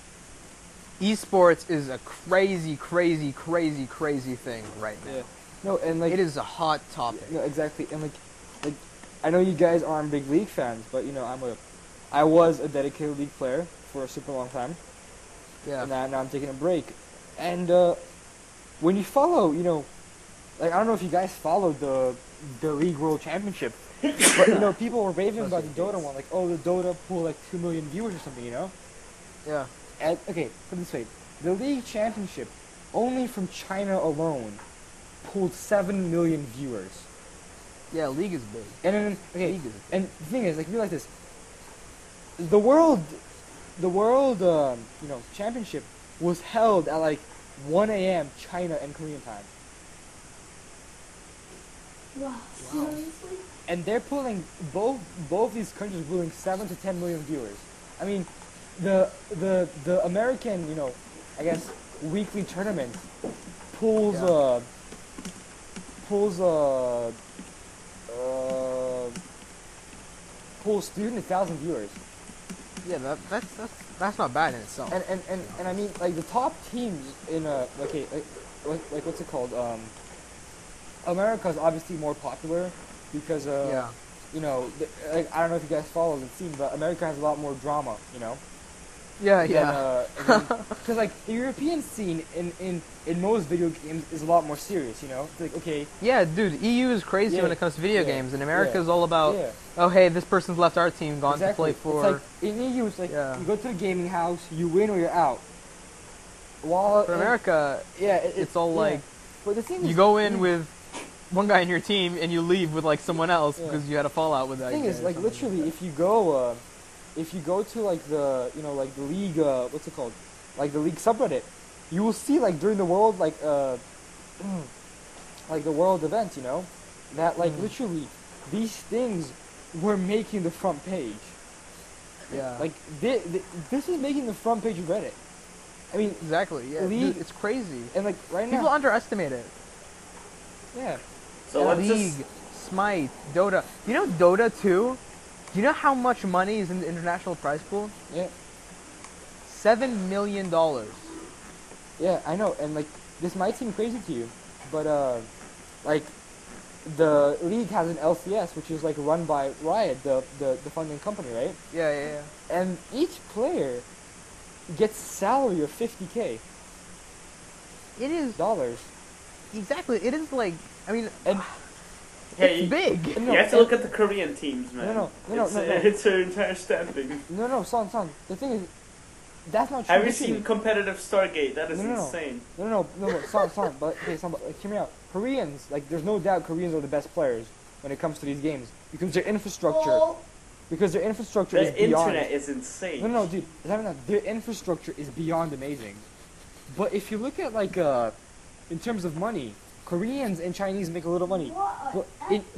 esports is a crazy thing right now. Yeah. No, and like It is a hot topic. no, exactly, and like I know you guys aren't big league fans, but I was a dedicated league player for a super long time, Yeah. and now I'm taking a break. And when you follow, like I don't know if you guys followed the League World Championship, but people were raving about the Dota one, like the Dota pulled like 2 million viewers or something, Yeah. And, okay, put it this way, the League Championship, only from China alone, pulled 7 million viewers. Yeah, League is big. And then, okay, League is big. and the thing is, like, realize this, the world, championship was held at like 1 a.m. China and Korean time. Wow, seriously? And they're pulling, both these countries are pulling 7 to 10 million viewers. I mean, the American, I guess, weekly tournament pulls, Yeah. pulls 300,000 viewers. Yeah, that's not bad in itself. And I mean, like, the top teams in, like what's it called? America is obviously more popular because, Yeah. like, I don't know if you guys follow the scene, but America has a lot more drama, Yeah, Because like the European scene in most video games is a lot more serious. You know, it's like okay, Yeah, dude, EU is crazy Yeah, when it comes to video yeah, games, and America yeah, is all about, yeah. oh, hey, this person's left our team, gone to play Exactly. for. It's like in EU, it's like Yeah. you go to the gaming house, you win or you're out. While For in- America, yeah, it's all yeah. like, But the thing you is, go in with one guy in your team, and you leave with like someone else Yeah. because you had a fallout with The that thing guy is, or like something literally, that. if you go to like the like the league, what's it called, like the league subreddit, you will see like during the world like like the world event, you know, that like literally these things were making the front page. Yeah. Like this is making the front page of Reddit. I mean, Exactly, yeah. League- Dude, it's crazy. and like right People now, underestimate it. yeah, So let's League, just Smite, Dota. You know Dota 2? Do you know how much money is in the international prize pool? yeah, $7 million. yeah. I know, and like this might seem crazy to you, but like the league has an LCS, which is like run by Riot, the funding company, right? Yeah, yeah, yeah. And each player gets salary of $50K. It is, exactly, it is like, I mean, And hey, it's big. no, you have to and- look at the Korean teams, man. No, it's, no. It's an entire stamping. no, son. The thing is, that's not true. Have you Literally. seen competitive Stargate? That is No. insane. No, son. But like, hear me out. Koreans, like, there's no doubt Koreans are the best players when it comes to these games because their infrastructure, Oh, is The beyond. internet is insane. No, dude. It's not even that. Their infrastructure is beyond amazing. But if you look at like in terms of money, Koreans and Chinese make a little money. what?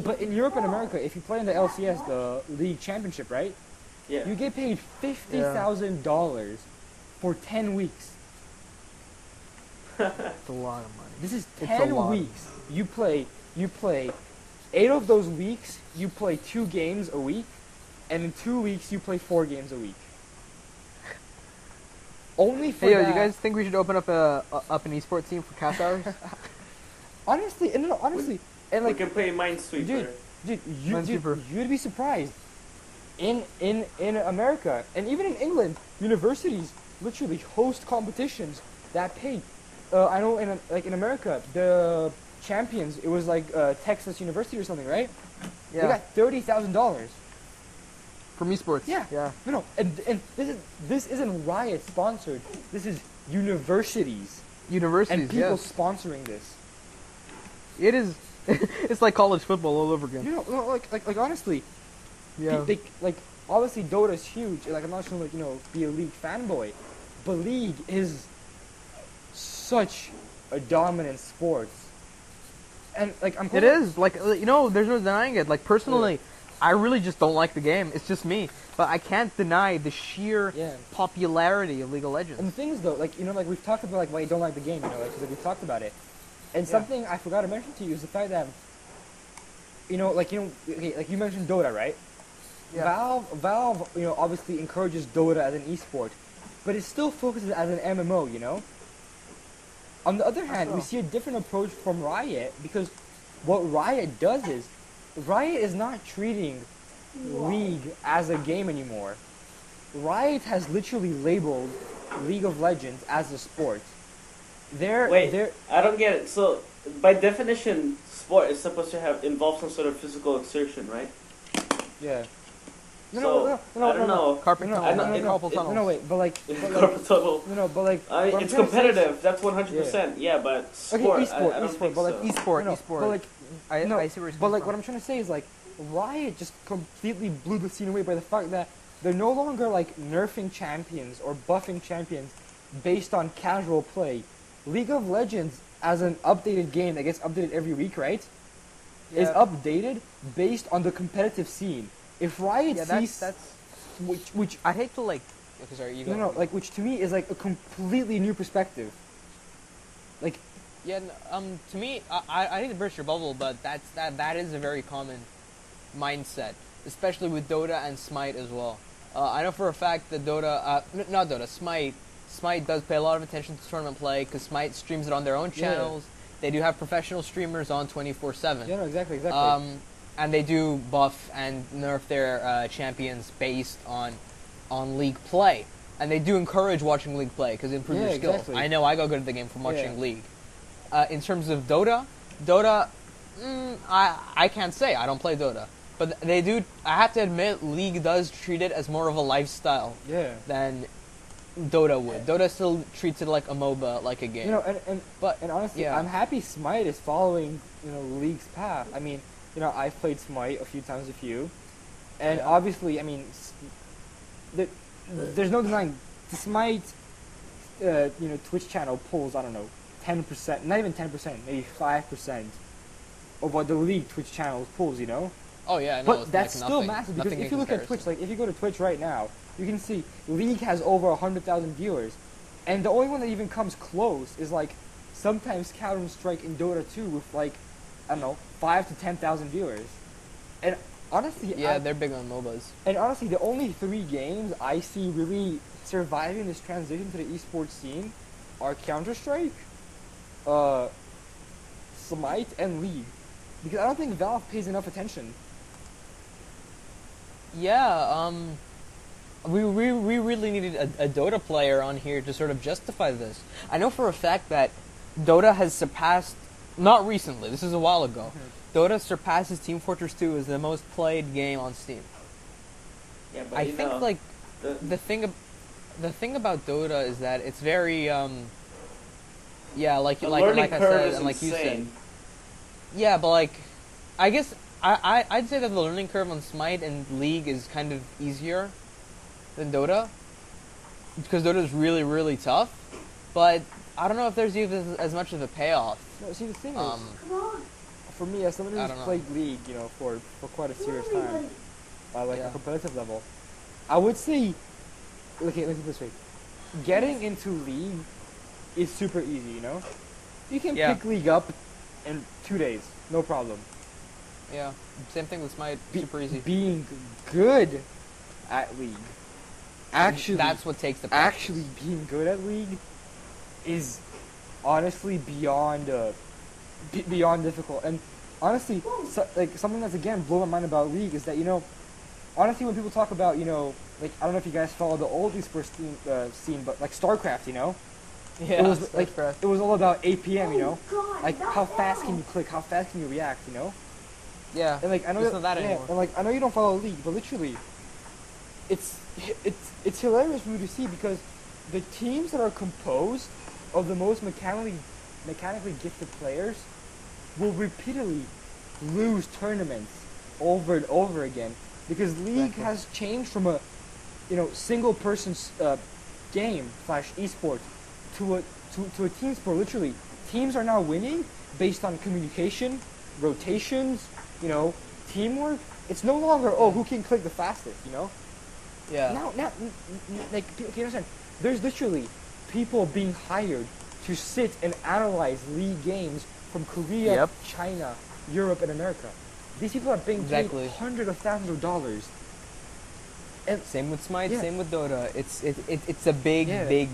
But in Europe and America, if you play in the LCS, the league championship, right? Yeah. You get paid $50,000 for 10 weeks. It's a lot of money. This is It's a 10 lot. weeks. You play 8 of those weeks, you play 2 games a week, and in 2 weeks you play 4 games a week. Only for Hey, yo, that. you guys think we should open up an esports team for cast hours? honestly, and and We like can play Minesweeper. dude, Minesweeper. you'd be surprised. In America and even in England, universities literally host competitions that pay. I know in America, the champions, it was like Texas University or something, right? They got $30,000. From esports. Yeah. Yeah. No, and this isn't Riot sponsored. This is universities Universities, and people yes. sponsoring this. It is, it's like college football all over again. You know, no, like honestly, Yeah. like obviously Dota's huge. Like I'm not trying to be a League fanboy, but League is such a dominant sport. And like It is like there's no denying it. Like personally, I really just don't like the game. It's just me, but I can't deny the sheer Yeah. popularity of League of Legends. And the thing is though, like like we've talked about like why you don't like the game, like 'cause, we've talked about it. And something I forgot to mention to you is the fact that okay, like you mentioned Dota, right? Yeah. Valve, obviously encourages Dota as an esport, but it still focuses as an MMO, On the other hand, we so. see a different approach from Riot because what Riot does is, Riot is not treating League as a game anymore. Riot has literally labeled League of Legends as a sport. Wait, I don't get it. So, by definition, sport is supposed to involve some sort of physical exertion, right? Yeah. So, I don't know. Carpet No, tunnel, I know, carpal it- tunnels. No, wait, but like, Carpal tunnel. but like, what I'm It's trying to say is- competitive. That's 100%. Yeah, but sport. I don't esport, think but like so. Esport, no, esport. But like, I no, see where you're but coming like, from. what I'm trying to say is like, Riot just completely blew the scene away by the fact that they're no longer like nerfing champions or buffing champions based on casual play. League of Legends, as an updated game that gets updated every week, right? Is Yeah. updated based on the competitive scene. If Riot Yeah, sees that's. which I hate to like. Okay, sorry, you go. no, like which to me is like a completely new perspective. Like, Yeah, to me, I hate to burst your bubble, but that is a very common mindset, especially with Dota and Smite as well. I know for a fact that Dota, not Dota, Smite does pay a lot of attention to tournament play because Smite streams it on their own Yeah. channels. They do have professional streamers on 24/7. yeah, no, exactly. And they do buff and nerf their champions based on league play. and they do encourage watching League play because it improves Yeah, your skills. exactly. I know I go good at the game from watching Yeah. League. In terms of Dota, I can't say I don't play Dota, but they do. I have to admit, League does treat it as more of a lifestyle Yeah. than Dota would. Dota still treats it like a MOBA, like a game. You know, and but honestly, yeah. I'm happy Smite is following, League's path. I mean, I've played Smite a few times with you, and Yeah. obviously, I mean, there's no denying the Smite, Twitch channel pulls, I don't know, 10%, not even 10%, maybe 5% of what the League Twitch channel pulls, Oh yeah, no, But it's that's like still nothing, massive because nothing if in you look at comparison. Twitch, like if you go to Twitch right now, you can see League has over 100,000 viewers, and the only one that even comes close is like sometimes Counter Strike in Dota 2 with like, I don't know, 5 to 10,000 viewers, and honestly, Yeah, they're big on MOBAs. and honestly, the only 3 games I see really surviving this transition to the esports scene are Counter Strike, Smite, and League, because I don't think Valve pays enough attention. Yeah, we really needed a Dota player on here to sort of justify this. I know for a fact that Dota has surpassed, not recently, this is a while ago, Dota surpasses Team Fortress 2 as the most played game on Steam. Yeah, but I you think know, like the, the thing about Dota is that it's very yeah, like the like learning like I curve said is and like you said. insane. Yeah, but like I guess I'd say that the learning curve on Smite and League is kind of easier than Dota because Dota is really really tough, but I don't know if there's even as much of a payoff. No, see the thing is, Um, Come on. for me, as someone I who's don't know. played League, for quite a Come serious on, time, everybody. like Yeah. a competitive level, I would say, okay, let's put it this way, getting into League is super easy. You can Yeah. pick League up in 2 days, no problem. yeah, same thing with Smite, Be- super easy. Being good at League, That's what takes the practice. actually being good at League is honestly beyond difficult. And honestly, like something that's again blowing my mind about League is that honestly when people talk about like I don't know if you guys follow the old esports scene, but like StarCraft, Yeah, it was like StarCraft. it was all about APM, Oh, God, like not how fast that. can you click, how fast can you react, Yeah, and like I know it's not that yeah, anymore. and like I know you don't follow League, but literally, it's hilarious for you to see because the teams that are composed of the most mechanically gifted players will repeatedly lose tournaments over and over again because League Exactly. has changed from a single person game / esports to a team sport. Literally, teams are now winning based on communication, rotations, teamwork. It's no longer who can click the fastest. Yeah. Now, like, can you understand? There's literally people being hired to sit and analyze League games from Korea, Yep. China, Europe, and America. These people are being Exactly. paid hundreds of thousands of dollars. And Same with Smite, Yeah. same with Dota. It's a big, Yeah. big.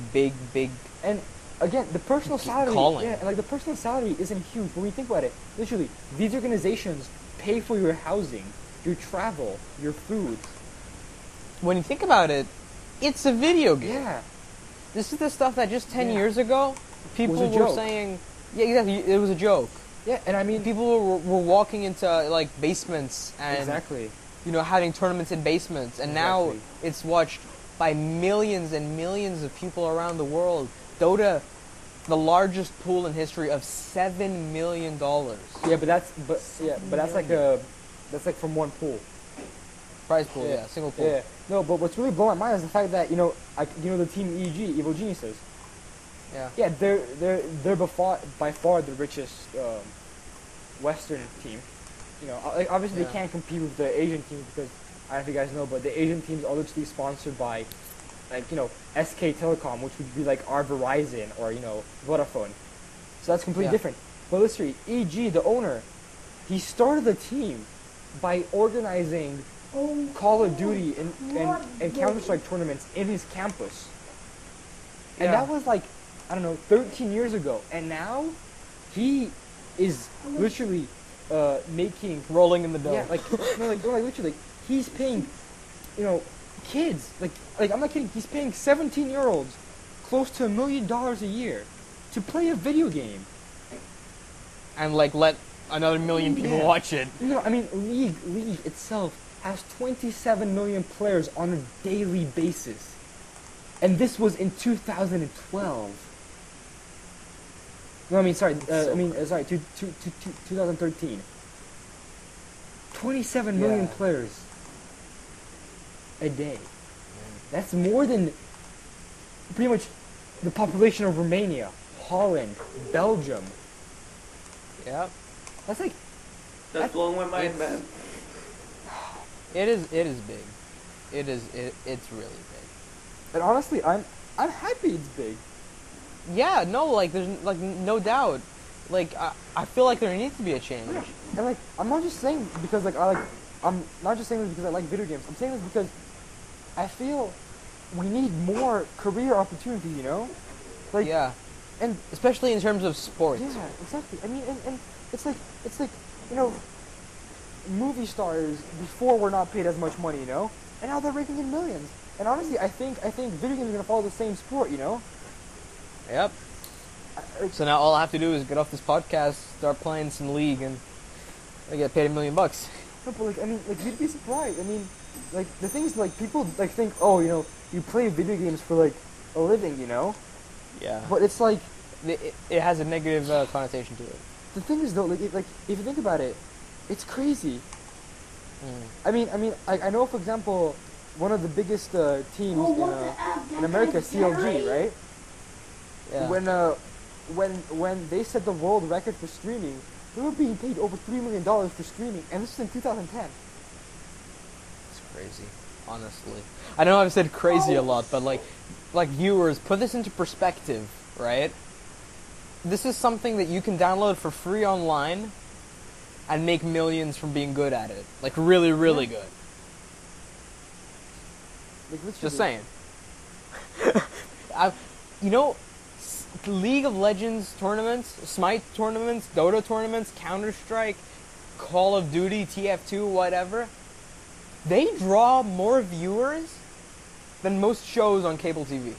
and again, the personal Keep salary, calling. yeah, and like the personal salary isn't huge. When we think about it, literally, these organizations pay for your housing, your travel, your food. When you think about it, it's a video game. Yeah, This is the stuff that just 10 Yeah. years ago, people a were joke. saying, yeah, exactly, it was a joke. yeah, and I mean, People were walking into like basements and exactly. having tournaments in basements, and now Exactly. it's watched by millions and millions of people around the world. Dota, the largest pool in history of $7 million. Yeah, but that's like from one pool. Prize pool, yeah, single pool. Yeah. No, but what's really blowing my mind is the fact that the team EG, Evil Geniuses. Yeah. Yeah, they're by far the richest Western team. Like obviously Yeah. they can't compete with the Asian teams because I don't know if you guys know, but the Asian teams are literally sponsored by, like SK Telecom, which would be like our Verizon or Vodafone. So that's completely Yeah. different. But literally, EG, the owner, he started the team by organizing Oh, Call of Duty and God, Counter-Strike tournaments in his campus. And Yeah. that was like, I don't know, 13 years ago. And now, he is literally making, Rolling in the dough. yeah, like, no, like literally, he's paying, kids, like I'm not kidding. He's paying 17-year-olds close to $1 million a year to play a video game. And like let another million people Yeah. watch it. You know, I mean, League itself has 27 million players on a daily basis, and this was in 2012. No, I mean, sorry. so 2013. 27 million Yeah. players a day. That's more than pretty much the population of Romania, Holland, Belgium. Yep. That's like, That's blowing my mind, man. It is big. It's really big. and honestly, I'm happy it's big. Yeah, no, like there's like no doubt. Like I feel like there needs to be a change. Yeah. And like, I'm not just saying because I'm not just saying this because I like video games. I'm saying this because I feel we need more career opportunities, you know? Like, Yeah. and Especially in terms of sports. yeah, exactly. I mean, and it's like, you know, movie stars before were not paid as much money, you know? And now they're raking in millions. And honestly, I think video games are gonna follow the same sport, you know? Yep. I- So now all I have to do is get off this podcast, start playing some League, and I get paid $1 million. No, but like, I mean, like, you'd be surprised. I mean, like, the thing is, like, people, like, think, oh, you know, you play video games for, like, a living, you know? Yeah. But it's like, It has a negative connotation to it. the thing is, though, if you think about it, it's crazy. Mm. I mean, I know, for example, one of the biggest teams Oh, what the F? in America, CLG, right? Yeah. When they set the world record for streaming, they were being paid over $3 million for streaming, and this was in 2010. It's crazy, honestly. I know I've said crazy a lot, but like viewers, put this into perspective, right? This is something that you can download for free online and make millions from being good at it. Like really, really Yeah. good. Like, literally. Just saying. You know, League of Legends tournaments, Smite tournaments, Dota tournaments, Counter-Strike, Call of Duty, TF2, whatever, they draw more viewers than most shows on cable TV.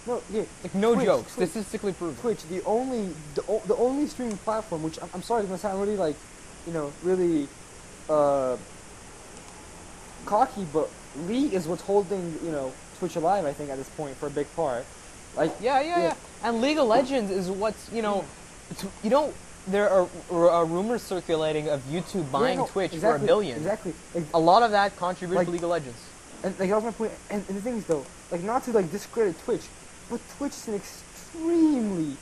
No, yeah. Like, no Twitch, joke, Twitch. statistically proven. Twitch, the only streaming platform, which I'm sorry, it's gonna sound really like, you know, really cocky, but League is what's holding, you know, Twitch alive. I think at this point for a big part. Like, Yeah. And League of Legends is what's, there are rumors circulating of YouTube buying Twitch for $1 billion. Exactly. Like, A lot of that contributes Like- to League of Legends. and like that was my point. And the thing is though, like not to like discredit Twitch, but Twitch is an extremely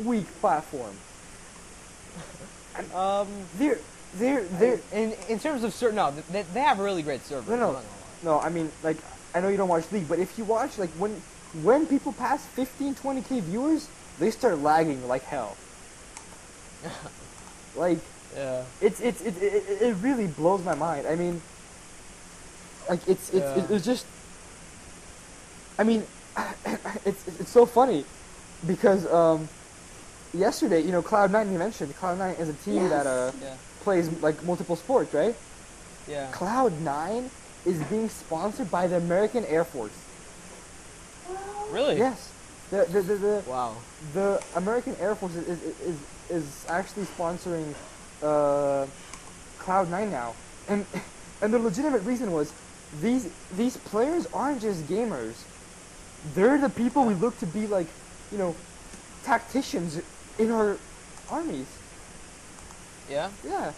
weak platform. They're In terms of certain, no, they have really great servers. No, I'm no. not gonna No, I mean, like, I know you don't watch League, but if you watch, like, when people pass 15, 20K viewers, they start lagging like hell. Like, lie. it really blows my mind. I mean, like, Yeah. it's just, I mean, it's so funny because, yesterday, you know, Cloud9 you mentioned, Cloud9 is a team that, Yeah. plays, like, multiple sports, right? Yeah. Cloud9 is being sponsored by the American Air Force. Really? Yes. Wow. The American Air Force is actually sponsoring Cloud9 now. And the legitimate reason was these players aren't just gamers. They're the people we look to be like, you know, tacticians in our armies. Yeah. Yeah.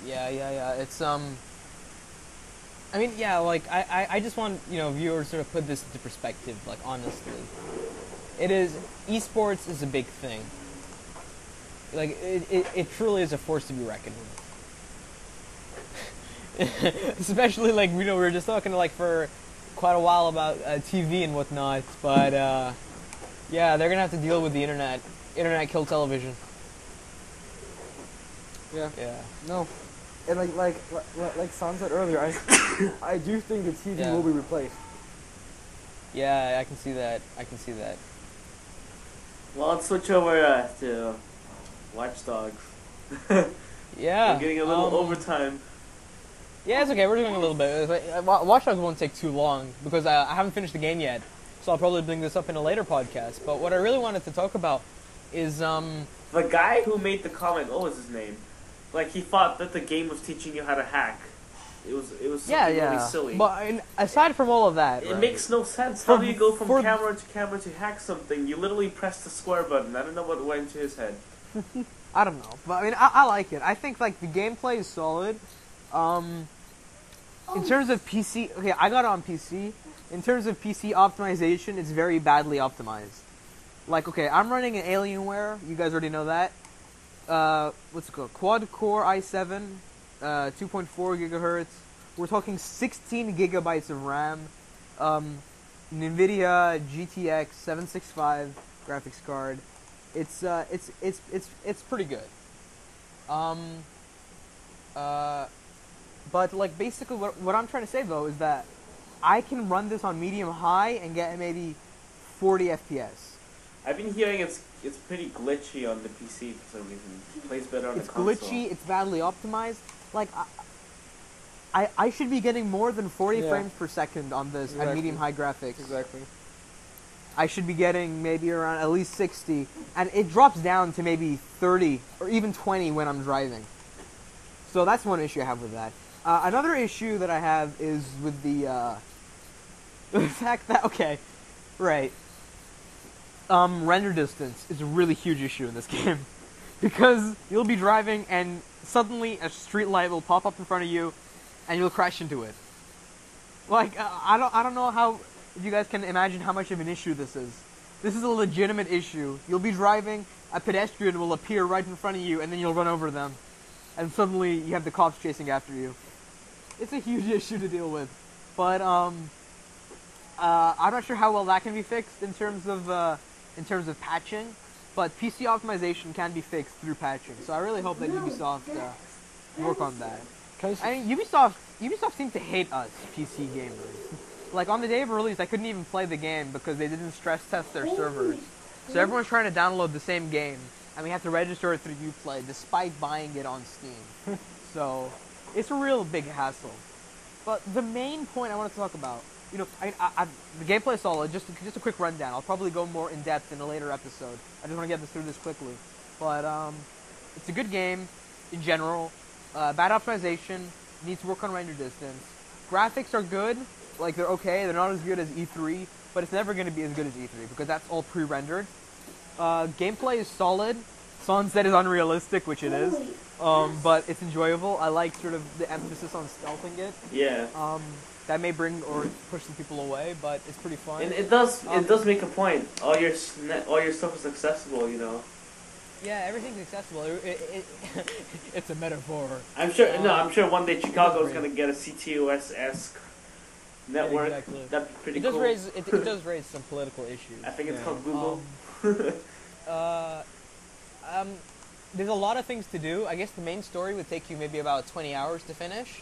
Yeah. It's I mean, yeah. Like I just want viewers to sort of put this into perspective. Like honestly, esports is a big thing. Like it truly is a force to be reckoned with. Especially like we were just talking like for quite a while about TV and whatnot, but yeah, they're gonna have to deal with the internet. Internet killed television. Yeah. Yeah. No. And like San said earlier, I do think the TV Yeah. will be replaced. Yeah, I can see that. Well, let's switch over to Watch Dogs. Yeah. We're getting a little overtime. Yeah, it's okay. We're doing a little bit. Watch Dogs won't take too long because I haven't finished the game yet, so I'll probably bring this up in a later podcast. But what I really wanted to talk about is The guy who made the comment, what was his name? Like, he thought that the game was teaching you how to hack. It was something really silly. But aside from all of that, It right, makes no sense. How do you go from for- camera to camera to hack something? You literally press the square button. I don't know what went into his head. I don't know, but I mean, I like it. I think like the gameplay is solid. In terms of PC, okay, I got it on PC. In terms of PC optimization, it's very badly optimized. Like, okay, I'm running an Alienware. You guys already know that. What's it called? Quad Core i7, 2.4 gigahertz. We're talking 16 gigabytes of RAM. NVIDIA GTX 765 graphics card. It's pretty good. But like basically what I'm trying to say though is that I can run this on medium high and get maybe 40 FPS. I've been hearing it's pretty glitchy on the PC for some reason. It plays better on It's the console. glitchy, it's badly optimized. Like I should be getting more than 40 Yeah. frames per second on this at Exactly. medium high graphics. Exactly. I should be getting maybe around at least 60, and it drops down to maybe 30 or even 20 when I'm driving. So that's one issue I have with that. Another issue that I have is with the fact that, okay, right, render distance is a really huge issue in this game. Because you'll be driving and suddenly a street light will pop up in front of you and you'll crash into it. Like, I don't know how, if you guys can imagine how much of an issue this is. This is a legitimate issue. You'll be driving, a pedestrian will appear right in front of you and then you'll run over them. And suddenly you have the cops chasing after you. It's a huge issue to deal with. But, I'm not sure how well that can be fixed in terms of patching, but PC optimization can be fixed through patching. So I really hope that Ubisoft work on that. I mean, Ubisoft seems to hate us PC gamers. Like on the day of release, I couldn't even play the game because they didn't stress test their servers. So everyone's trying to download the same game, and we have to register it through Uplay despite buying it on Steam. So it's a real big hassle. But the main point I want to talk about, you know, the gameplay is solid. Just a quick rundown. I'll probably go more in depth in a later episode. I just want to get through this quickly. But it's a good game in general. Bad optimization. Needs to work on render distance. Graphics are good. Like they're okay. They're not as good as E3, but it's never going to be as good as E3 because that's all pre-rendered. Gameplay is solid. Sunset is unrealistic, which it is. But it's enjoyable. I like sort of the emphasis on stealthing it. Yeah. That may bring or push some people away, but it's pretty fun. And it does make a point. All your stuff is accessible, you know. Yeah, everything's accessible. It's a metaphor. I'm sure one day Chicago is gonna get a CTOS-esque network. Yeah, exactly. That'd be pretty It does cool. it does raise some political issues. I think it's Yeah. called Google. There's a lot of things to do. I guess the main story would take you maybe about 20 hours to finish.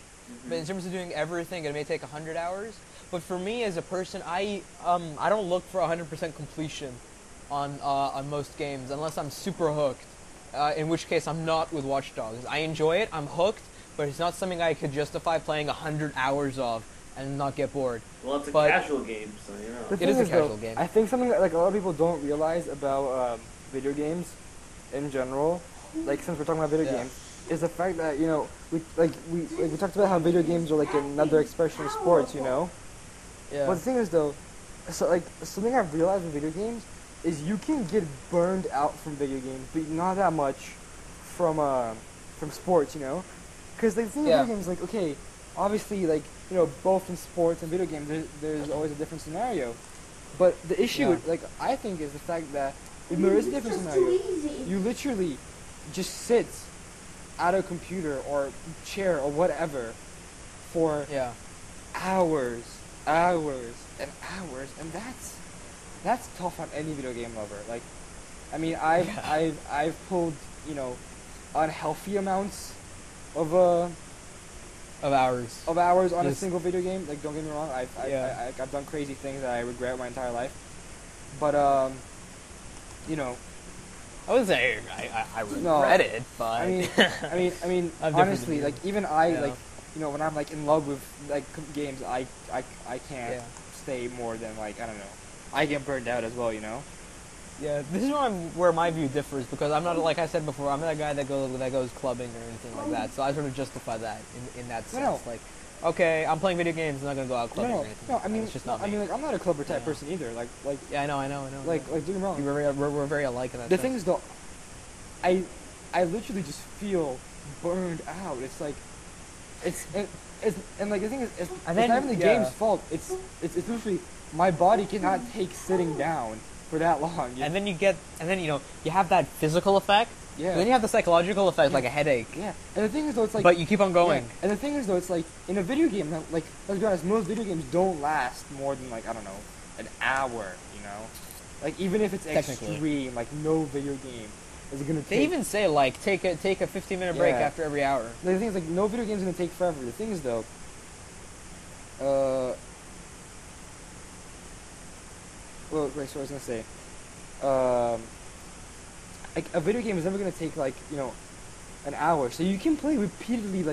But in terms of doing everything, it may take 100 hours. But for me as a person, I don't look for 100% completion on most games unless I'm super hooked. In which case, I'm not with Watch Dogs. I enjoy it. I'm hooked, but it's not something I could justify playing 100 hours of and not get bored. Well, it's a But- casual game, so you know. The It thing is a though, casual game. I think something that like a lot of people don't realize about video games in general, like since we're talking about video Yeah. games, is the fact that we talked about how video games are like another expression of sports, you know. Yeah. But the thing is though, so like something I've realized with video games is you can get burned out from video games, but not that much from sports, you know. Because the thing with Yeah. video games, like okay, obviously like both in sports and video games, there's always a different scenario. But the issue, Yeah. like I think, is the fact that if there is a different scenario, you literally just sit at a computer or chair or whatever for Yeah. hours and hours, and that's tough on any video game lover. Like, I mean, I've pulled unhealthy amounts of Of hours. on a Yes. single video game. Like, don't get me wrong, I've done crazy things that I regret my entire life. But I wouldn't say I No, regret it, but I mean, I mean, I have different honestly, opinions. like even I Yeah. like, when I'm like in love with like games, I can't Yeah. stay more than like I don't know. I get burned out as well, Yeah, this is where my view differs because I'm not like I said before. I'm not a guy that goes clubbing or anything like that. So I sort of justify that in that sense. No. Like, okay, I'm playing video games. I'm not gonna go out clubbing No, or anything. no, like I that. mean, it's just not me. I mean, like I'm not a clubber type Yeah. person either. Like, Yeah, I know. like don't get me wrong. We're very alike in that The sense. thing is though, I literally just feel burned out. It's like, and like the thing is, it's And then- not even the yeah. game's fault. It's literally my body cannot take sitting down for that long. And then you have that physical effect. Yeah. And then you have the psychological effect, Yeah. like a headache. Yeah, and the thing is though, it's like, But you keep on going. yeah. And the thing is though, it's like in a video game, like let's be honest, most video games don't last more than like I don't know, an hour. Like even if it's Technically. extreme, like no video game is gonna take. They even say like take a 15-minute break Yeah. after every hour. The thing is, like, no video game's gonna take forever. The thing is, though, well, right, so I was gonna say, like, a video game is never gonna take, like, an hour. So you can play repeatedly,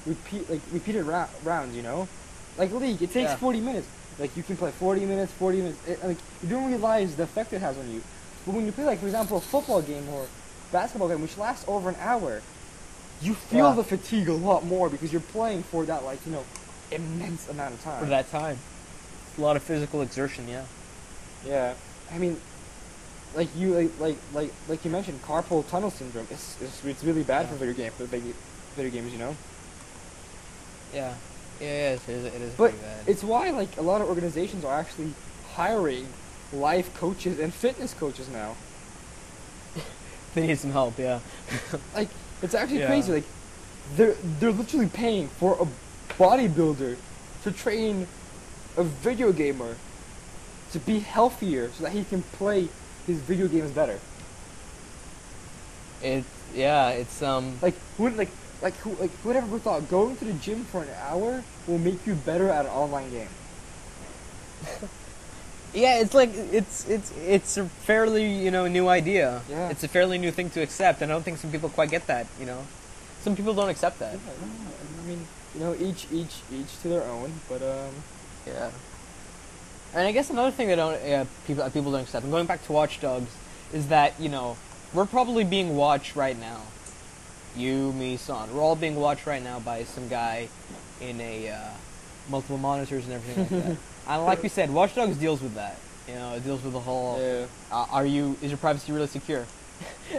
repeated rounds, Like League, it takes Yeah. 40 minutes. Like, you can play 40 minutes, 40 minutes. Like, you don't realize the effect it has on you. But when you play, like, for example, a football game or basketball game, which lasts over an hour, you feel Yeah. the fatigue a lot more because you're playing for that, like, immense amount of time. For that time. A lot of physical exertion, yeah. Yeah. I mean, like you like you mentioned, carpal tunnel syndrome. It's really bad Yeah. for video games, Yeah. Yeah, it is But pretty bad. it's why like a lot of organizations are actually hiring life coaches and fitness coaches now. They need some help, yeah. Like it's actually Yeah. crazy. Like they're literally paying for a bodybuilder to train a video gamer to be healthier so that he can play his video games better. It's Like who would ever thought going to the gym for an hour will make you better at an online game? yeah, it's like it's a fairly, new idea. Yeah. It's a fairly new thing to accept, and I don't think some people quite get that, Some people don't accept that. I mean, each to their own, but Yeah. And I guess another thing that people don't accept, and going back to Watch Dogs, is that, we're probably being watched right now. You, me, Son. We're all being watched right now by some guy in a multiple monitors and everything like that. And like we said, Watch Dogs deals with that. It deals with the whole, yeah. is your privacy really secure?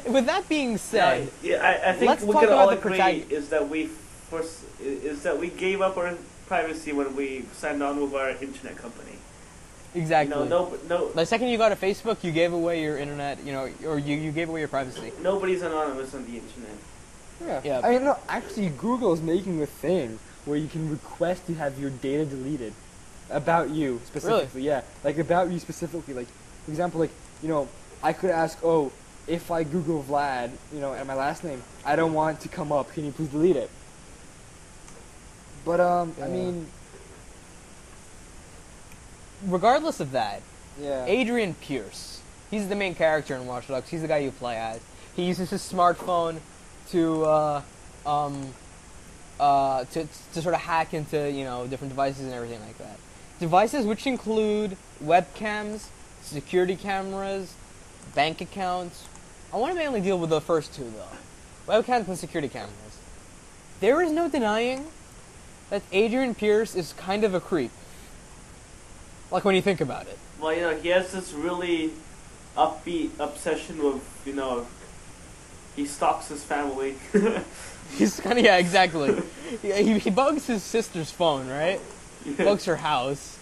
With that being said, Yeah, I think let's we talk can about all the agree protagonist. is that we gave up our privacy when we signed on with our internet company. exactly. No, The second you got a Facebook, you gave away your internet, or you gave away your privacy. nobody's anonymous on the internet. Yeah. Yeah. I mean, no, actually, Google is making a thing where you can request to have your data deleted about you specifically. Yeah, like about you specifically. Like, for example, like I could ask, oh, if I Google Vlad, and my last name, I don't want to come up. Can you please delete it? But I Yeah. mean, Regardless of that, yeah. Adrian Pierce, he's the main character in Watch Dogs. He's the guy you play as. He uses his smartphone to sort of hack into different devices and everything like that. Devices which include webcams, security cameras, bank accounts. I want to mainly deal with the first two though, webcams and security cameras. There is no denying that Adrian Pierce is kind of a creep. Like when you think about it. Well, he has this really upbeat obsession with, he stalks his family. He's kind of exactly. He bugs his sister's phone, right? Bugs her house.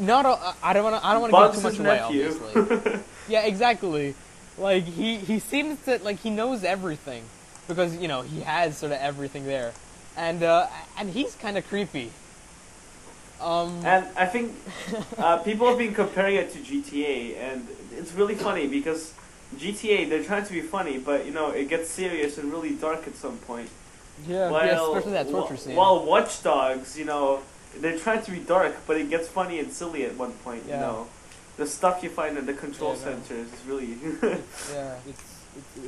I don't want to give too much away, obviously. Yeah, exactly. Like he seems to he knows everything because he has sort of everything there, and he's kind of creepy. And I think people have been comparing it to GTA, and it's really funny because GTA, they're trying to be funny, but it gets serious and really dark at some point. Yeah. While, especially that torture scene. While Watch Dogs, they're trying to be dark, but it gets funny and silly at one point. Yeah. The stuff you find in the control Yeah, no. centers is really. Yeah.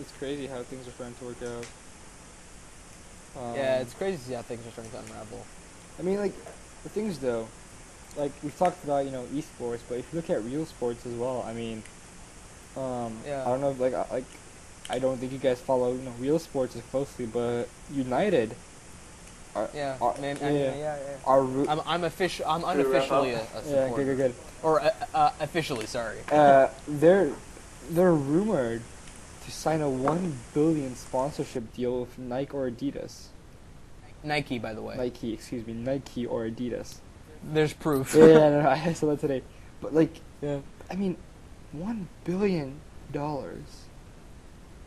it's crazy how things are starting to work out. Yeah, it's crazy to see how things are starting to unravel. I mean, like, the things though, like we've talked about, esports, but if you look at real sports as well, I mean, Yeah. I don't know, like, I don't think you guys follow, real sports as closely, but United, are, Yeah, are, man, yeah, yeah. are I'm Should we wrap unofficially a up? supporter. good. Or officially, sorry. They're rumored to sign a $1 billion sponsorship deal with Nike or Adidas. Nike, by the way. Nike or Adidas. There's proof. No, I saw that today. But Yeah. I mean, $1 billion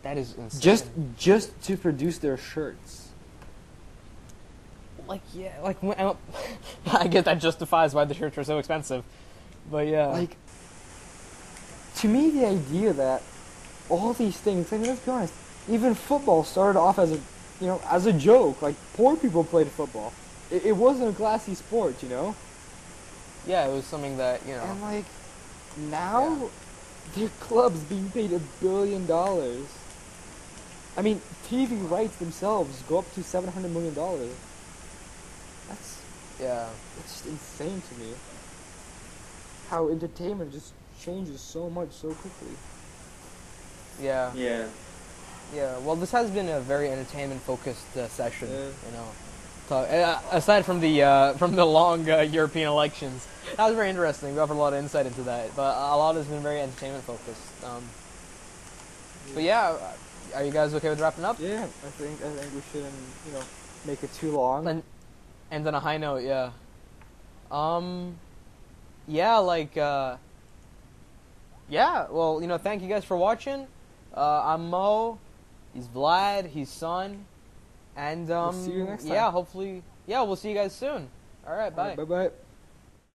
That is insane. just to produce their shirts. I guess that justifies why the shirts are so expensive. But yeah. Like, to me, the idea that all these things, I mean, let's be honest, even football started off as a joke. Like, poor people played football. It wasn't a classy sport, Yeah, it was something that, And like, now, their club's being paid $1 billion. I mean, TV rights themselves go up to $700 million. Yeah. It's just insane to me. How entertainment just changes so much so quickly. Yeah. Yeah. Yeah. Well, this has been a very entertainment-focused session, Yeah. aside from the long European elections. That was very interesting. We offered a lot of insight into that, but a lot has been very entertainment-focused. But yeah, are you guys okay with wrapping up? Yeah, I think we shouldn't, make it too long. And on a high note, yeah. Yeah, yeah, well, thank you guys for watching. I'm Mo, he's Vlad, he's Son, and, We'll see you next time. yeah, hopefully, we'll see you guys soon. Alright, bye. Bye-bye.